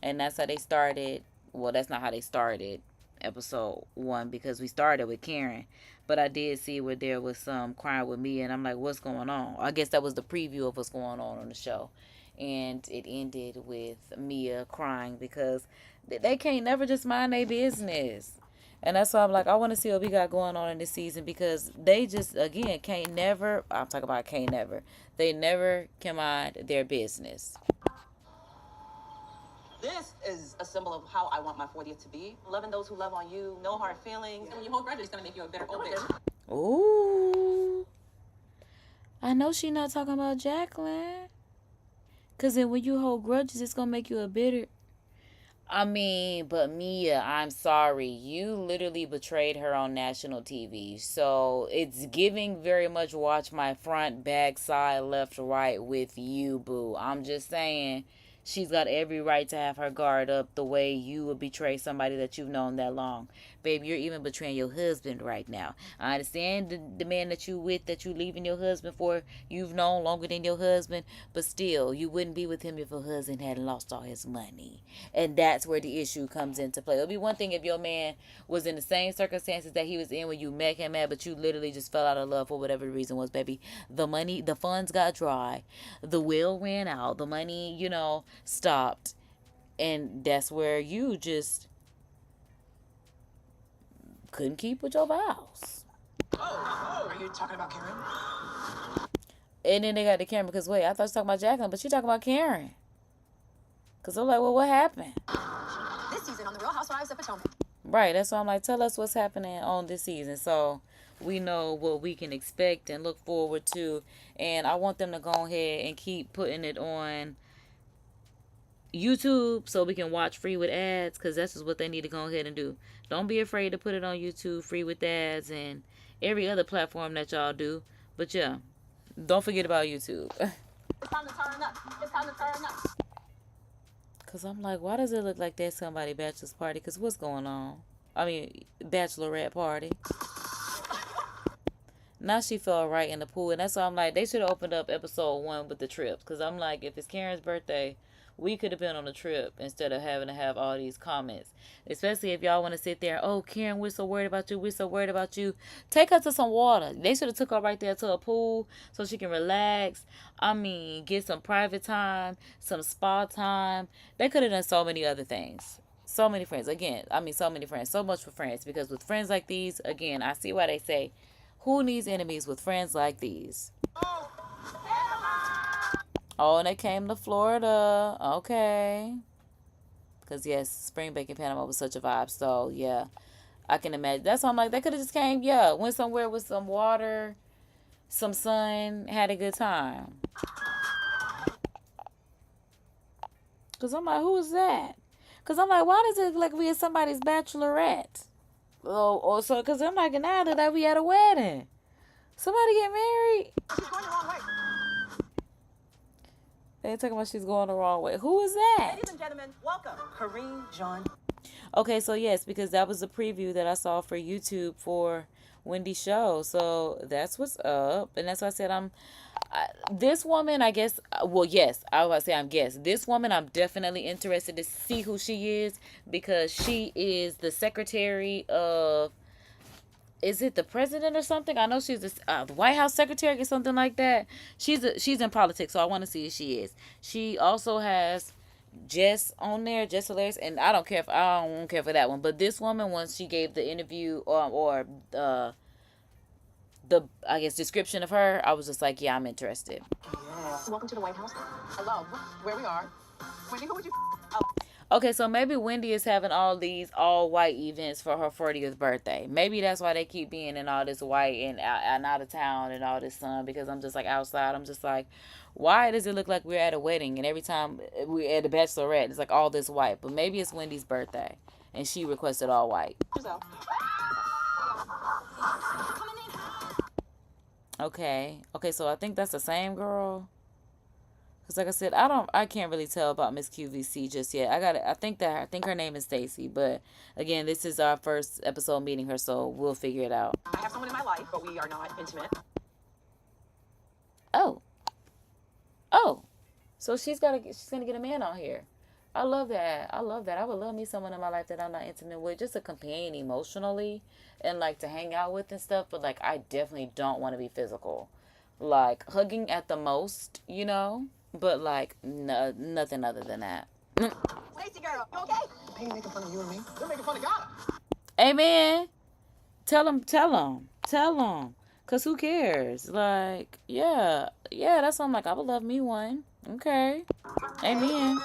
And that's how they started. Well, that's not how they started episode 1, because we started with Karen. But I did see where there was some crying with me, and I'm like, what's going on? I guess that was the preview of what's going on the show. And it ended with Mia crying because they can't never just mind their business. And that's why I'm like, I want to see what we got going on in this season, because they just, again, can't never, I'm talking about can't never. They never can mind their business. This is a symbol of how I want my 40th to be. Loving those who love on you, no hard feelings. And when you hold grudges, it's going to make you a bitter old bitch. Ooh. I know she not talking about Jacqueline. Because then when you hold grudges, it's going to make you a bitter. I mean, but Mia, I'm sorry. You literally betrayed her on national TV. So it's giving very much watch my front, back, side, left, right with you, boo. I'm just saying, she's got every right to have her guard up the way you would betray somebody that you've known that long. Baby, you're even betraying your husband right now. I understand the man that you with, that you leaving your husband for, you've known longer than your husband, but still, you wouldn't be with him if your husband hadn't lost all his money. And that's where the issue comes into play. It'll be one thing if your man was in the same circumstances that he was in when you met him at, but you literally just fell out of love for whatever the reason was, baby. The money, the funds got dry. The will ran out. The money, stopped. And that's where you just couldn't keep with your vows. Oh, are you talking about Karen? And then they got the Karen because, wait, I thought you were talking about Jacqueline, but you talking about Karen. Because I'm like, well, what happened? This season on The Real Housewives of Potomac. Right, that's why I'm like, tell us what's happening on this season so we know what we can expect and look forward to. And I want them to go ahead and keep putting it on YouTube so we can watch free with ads, because that's just what they need to go ahead and do. Don't be afraid to put it on YouTube free with ads and every other platform that y'all do. But yeah, don't forget about YouTube. It's time to turn up. It's time to turn up. Because I'm like, why does it look like that's somebody's bachelor's party? Because what's going on? I mean, bachelorette party. Now she fell right in the pool. And that's why I'm like, they should have opened up episode 1 with the trips. Because I'm like, if it's Karen's birthday, we could have been on a trip instead of having to have all these comments. Especially if y'all want to sit there, oh, Karen, we're so worried about you. We're so worried about you. Take her to some water. They should have took her right there to a pool so she can relax. I mean, get some private time, some spa time. They could have done so many other things. So many friends. Again, I mean, so many friends. So much for friends. Because with friends like these, again, I see why they say, who needs enemies with friends like these? Oh, and they came to Florida. Okay. Because, yes, spring break in Panama was such a vibe. So, yeah, I can imagine. That's why I'm like, they could have just came, yeah, went somewhere with some water, some sun, had a good time. Because I'm like, who is that? Because I'm like, why does it look like we at somebody's bachelorette? Oh, so, because I'm like, now that we at a wedding. Somebody get married? She's going the wrong way. They talking about she's going the wrong way. Who is that? Ladies and gentlemen, welcome, Kareem John. Okay, so yes, because that was a preview that I saw for YouTube for Wendy's show. So that's what's up. And that's why I said this woman, I guess, well, yes, I was about to say this woman, I'm definitely interested to see who she is because she is the secretary of, is it the president or something? I know she's the White House secretary or something like that. She's in politics, so I want to see who she is. She also has Jess on there, Jess Hilarious, and I don't care for that one. But this woman, once she gave the interview or the I guess description of her, I was just like, yeah, I'm interested. Yeah. Welcome to the White House. Hello. Where we are. Wendy, who would you? Okay, so maybe Wendy is having all these all-white events for her 40th birthday. Maybe that's why they keep being in all this white and out of town and all this sun, because I'm just like outside. I'm just like, why does it look like we're at a wedding and every time we're at a bachelorette, it's like all this white? But maybe it's Wendy's birthday and she requested all white. Okay, so I think that's the same girl. Cause like I said, I can't really tell about Miss QVC just yet. I think her name is Stacy, but again, this is our first episode meeting her, so we'll figure it out. I have someone in my life, but we are not intimate. Oh, so she's gonna get a man on here. I love that. I would love me someone in my life that I'm not intimate with, just a companion emotionally, and like to hang out with and stuff. But like, I definitely don't want to be physical, like hugging at the most, you know. But like, no, nothing other than that. Stacy girl, you okay? They ain't making fun of you and me. They're making fun of God. Hey man, tell him. Cause who cares? Like, yeah. That's why I'm like, I would love me one. Okay. Amen.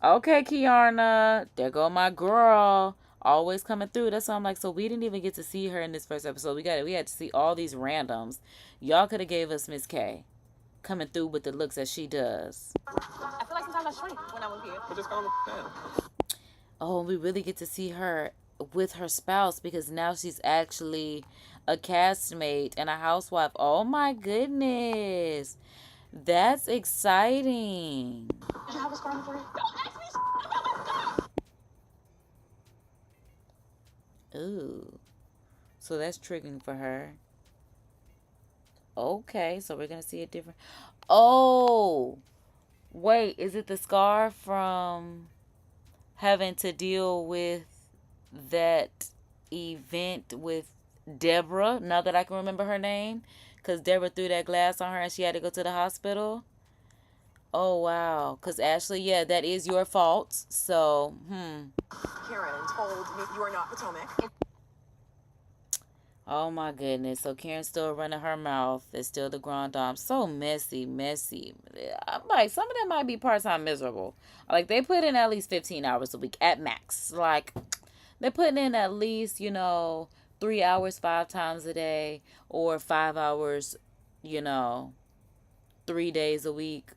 Okay, Kiarna, there go my girl. Always coming through. That's why I'm like, so we didn't even get to see her in this first episode. We had to see all these randoms. Y'all could have gave us Miss K coming through with the looks that she does. I feel like sometimes I shrink when I'm with you. But just calm down. Oh, we really get to see her with her spouse because now she's actually a castmate and a housewife. Oh my goodness. That's exciting. Did you have a scar for you? Ooh. So that's triggering for her. Okay, so we're going to see a different... Oh! Wait, is it the scar from having to deal with that event with Deborah? Now that I can remember her name. Because Deborah threw that glass on her and she had to go to the hospital. Oh, wow. Because Ashley, yeah, that is your fault. So, Karen told me you are not Potomac. Oh my goodness. So Karen's still running her mouth. It's still the Grand Dame. So messy. I'm like, some of them might be part-time miserable. Like, they put in at least 15 hours a week at max. Like, they're putting in at least, 3 hours 5 times a day. Or 5 hours, 3 days a week.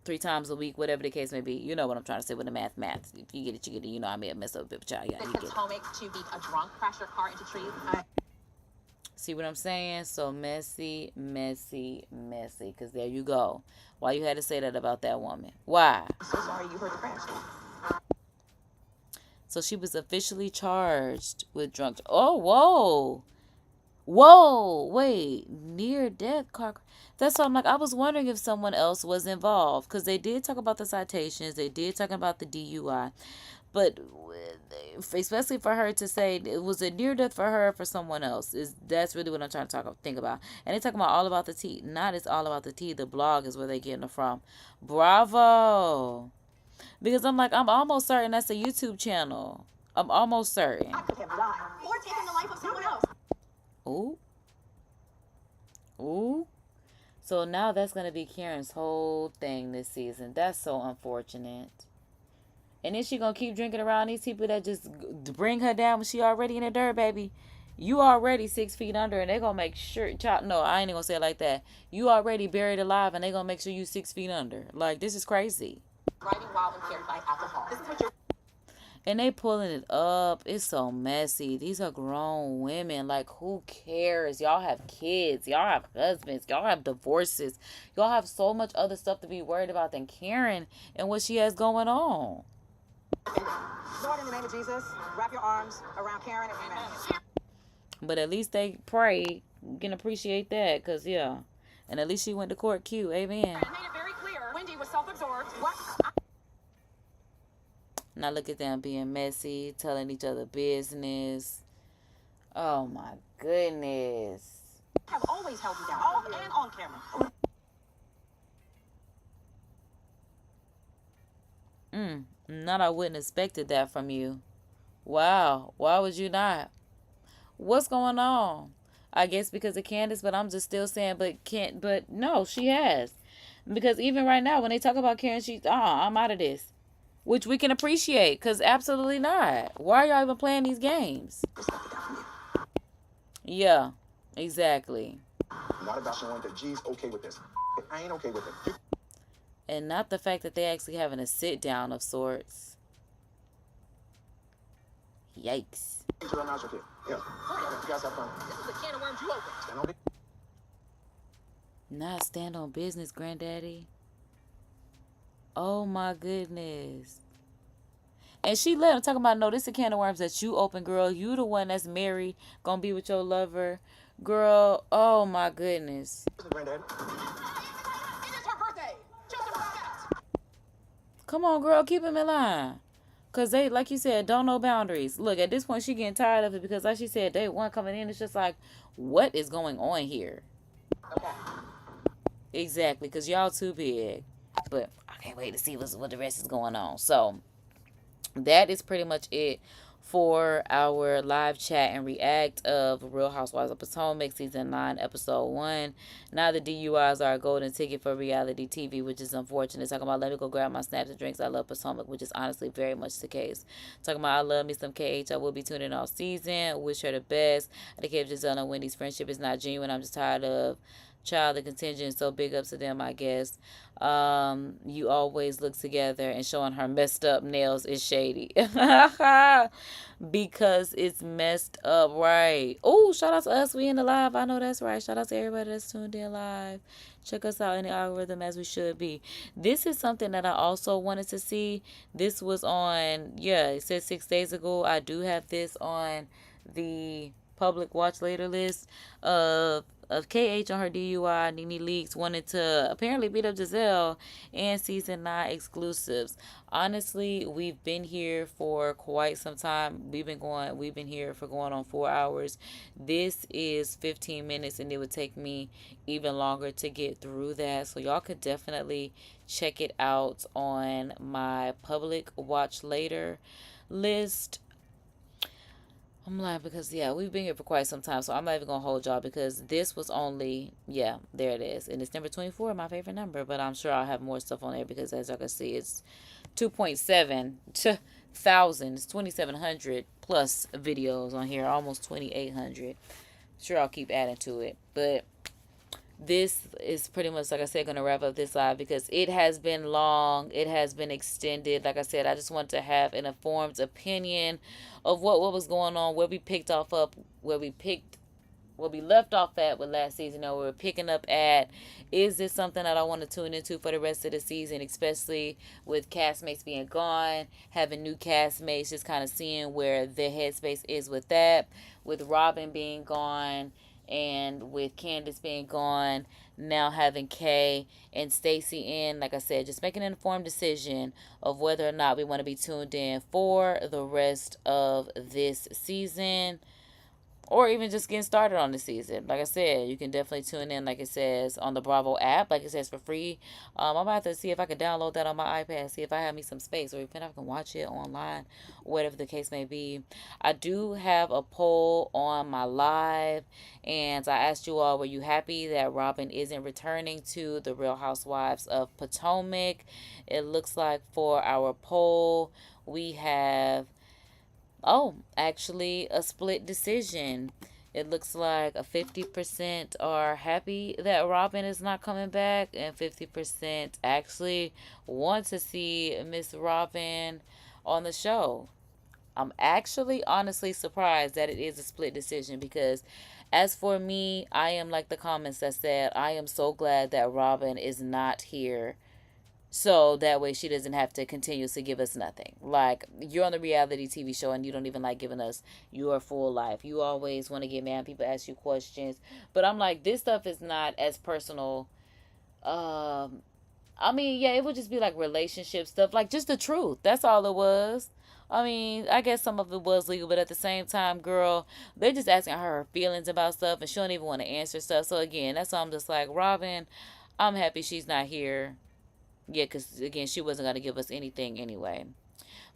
3 times a week, whatever the case may be. You know what I'm trying to say with the math. If you get it, you get it. I may have messed up a bit with y'all. Yeah, you get it. Potomac to be a drunk, crash your car into trees. See what I'm saying? So messy, messy, messy. Because there you go. Why you had to say that about that woman? Why? I'm so sorry you heard the crash. So she was officially charged with drunk. Oh, whoa. Whoa. Wait. Near death car. That's why I'm like, I was wondering if someone else was involved. Because they did talk about the citations. They did talk about the DUI. But especially for her to say it was a near death for her or for someone else, that's really what I'm trying to think about. And they talking about all about the tea. Not it's all about the tea. The blog is where they getting it from. Bravo. Because I'm like, I'm almost certain that's a YouTube channel. I'm almost certain. I could have died. Or taken the life of someone else. Ooh. Ooh. So now that's going to be Karen's whole thing this season. That's so unfortunate. And then she going to keep drinking around these people that just bring her down when she already in the dirt, baby. You already 6 feet under and they going to make sure. No, I ain't going to say it like that. You already buried alive and they going to make sure you 6 feet under. Like, this is crazy. Driving while impaired by alcohol. This is what you're. And they pulling it up. It's so messy. These are grown women. Like, who cares? Y'all have kids. Y'all have husbands. Y'all have divorces. Y'all have so much other stuff to be worried about than Karen and what she has going on. Lord, in the name of Jesus, wrap your arms around Karen and amen. But at least they pray. You can appreciate that. Because, yeah. And at least she went to court cute. Amen. Made it very clear Wendy was self-absorbed. What? Now look at them being messy, telling each other business. Oh my goodness. Have always held you down, off and on camera. Not I wouldn't expected that from you. Wow. Why would you not? What's going on? I guess because of Candace, but I'm just still saying, but no, she has. Because even right now, when they talk about Karen, I'm out of this. Which we can appreciate, because absolutely not. Why are y'all even playing these games? Yeah, exactly. Not about showing that G's okay with this. I ain't okay with it. And not the fact that they actually having a sit down of sorts. Yikes. Girl, now's your kid. Yeah. You guys have fun. This is a can of worms you open. Stand on it. Not stand on business, granddaddy. Oh my goodness. And she let him talk about, no, this is a can of worms that you open, girl. You the one that's married, gonna be with your lover. Girl, oh my goodness. Granddad. It is her birthday. Just respect. Come on, girl, keep him in line. Because they, like you said, don't know boundaries. Look, at this point, she getting tired of it because, like she said, day one coming in, it's just like, what is going on here? Okay. Exactly, because y'all too big. But I can't wait to see what the rest is going on. So, that is pretty much it for our live chat and react of Real Housewives of Potomac season 9 episode 1. Now the DUIs are a golden ticket for reality TV, which is unfortunate. Talking about let me go grab my snaps and drinks. I love Potomac, which is honestly very much the case. Talking about I love me some KH. I will be tuning in all season. Wish her the best. I think if Giselle and Wendy's friendship is not genuine, I'm just tired of child the contingent, so big ups to them, I guess. You always look together, and showing her messed up nails is shady. Because it's messed up, right? Oh, shout out to us, we in the live. I know that's right. Shout out to everybody that's tuned in live. Check us out in the algorithm as we should be. This is something that I also wanted to see. This was on, it said 6 days ago. I do have this on the public watch later list of KH on her DUI. Nene Leakes wanted to apparently beat up Giselle and season 9 exclusives. Honestly, we've been here for quite some time. We've been here for going on 4 hours. This is 15 minutes and it would take me even longer to get through that. So y'all could definitely check it out on my public watch later list. I'm lying because, we've been here for quite some time, so I'm not even going to hold y'all because this was only, there it is. And it's number 24, my favorite number, but I'm sure I'll have more stuff on there because, as y'all can see, it's 2.7 thousand. It's 2,700 plus videos on here, almost 2,800. Sure, I'll keep adding to it, but this is pretty much, like I said, going to wrap up this live because it has been long. It has been extended. Like I said, I just want to have an informed opinion of what was going on, where we picked where we left off at with last season. Or we're picking up at, is this something that I want to tune into for the rest of the season, especially with castmates being gone, having new castmates, just kind of seeing where their headspace is with that, with Robin being gone and with Candace being gone, now having Kay and Stacy in. Like I said, just making an informed decision of whether or not we want to be tuned in for the rest of this season, or even just getting started on the season. Like I said, you can definitely tune in, like it says, on the Bravo app, like it says, for free. I'm about to see if I can download that on my iPad, see if I have me some space, or if I can watch it online, whatever the case may be. I do have a poll on my live, and I asked you all, were you happy that Robin isn't returning to the Real Housewives of Potomac? It looks like for our poll, we have, actually a split decision. It looks like a 50% are happy that Robin is not coming back, and 50% actually want to see Miss Robin on the show. I'm actually honestly surprised that it is a split decision, because as for me, I am like the comments that said, I am so glad that Robin is not here, so that way she doesn't have to continuously give us nothing. Like, you're on the reality TV show and you don't even like giving us your full life. You always want to get mad. People ask you questions. But I'm like, this stuff is not as personal. I mean, yeah, it would just be like relationship stuff. Like, just the truth. That's all it was. I mean, I guess some of it was legal, but at the same time, girl, they're just asking her feelings about stuff and she don't even want to answer stuff. So again, that's why I'm just like, Robin, I'm happy she's not here. Yeah, because, again, she wasn't going to give us anything anyway.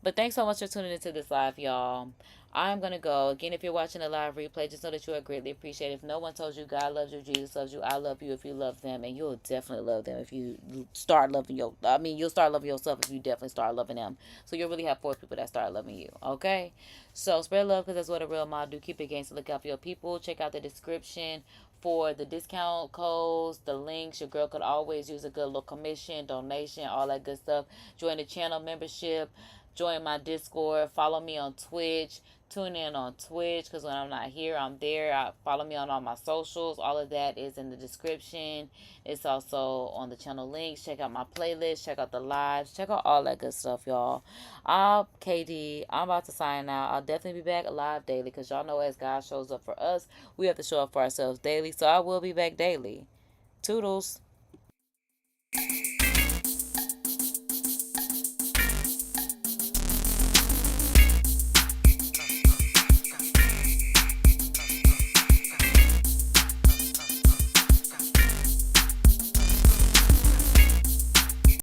But thanks so much for tuning into this live, y'all. I'm going to go. Again, if you're watching a live replay, just know that you are greatly appreciated. If no one told you God loves you, Jesus loves you, I love you if you love them. And you'll definitely love them if you start loving you'll start loving yourself if you definitely start loving them. So you'll really have 4 people that start loving you, okay? So spread love, because that's what a real mom do. Keep it gangster. Look out for your people. Check out the description for the discount codes, the links. Your girl could always use a good little commission, donation, all that good stuff. Join the channel membership. Join my Discord. Follow me on Twitch. Tune in on Twitch, because when I'm not here, I'm there. Follow me on all my socials. All of that is in the description. It's also on the channel links. Check out my playlist. Check out the lives. Check out all that good stuff, y'all. I'm KD. I'm about to sign out. I'll definitely be back live daily, because y'all know as God shows up for us, we have to show up for ourselves daily. So I will be back daily. Toodles.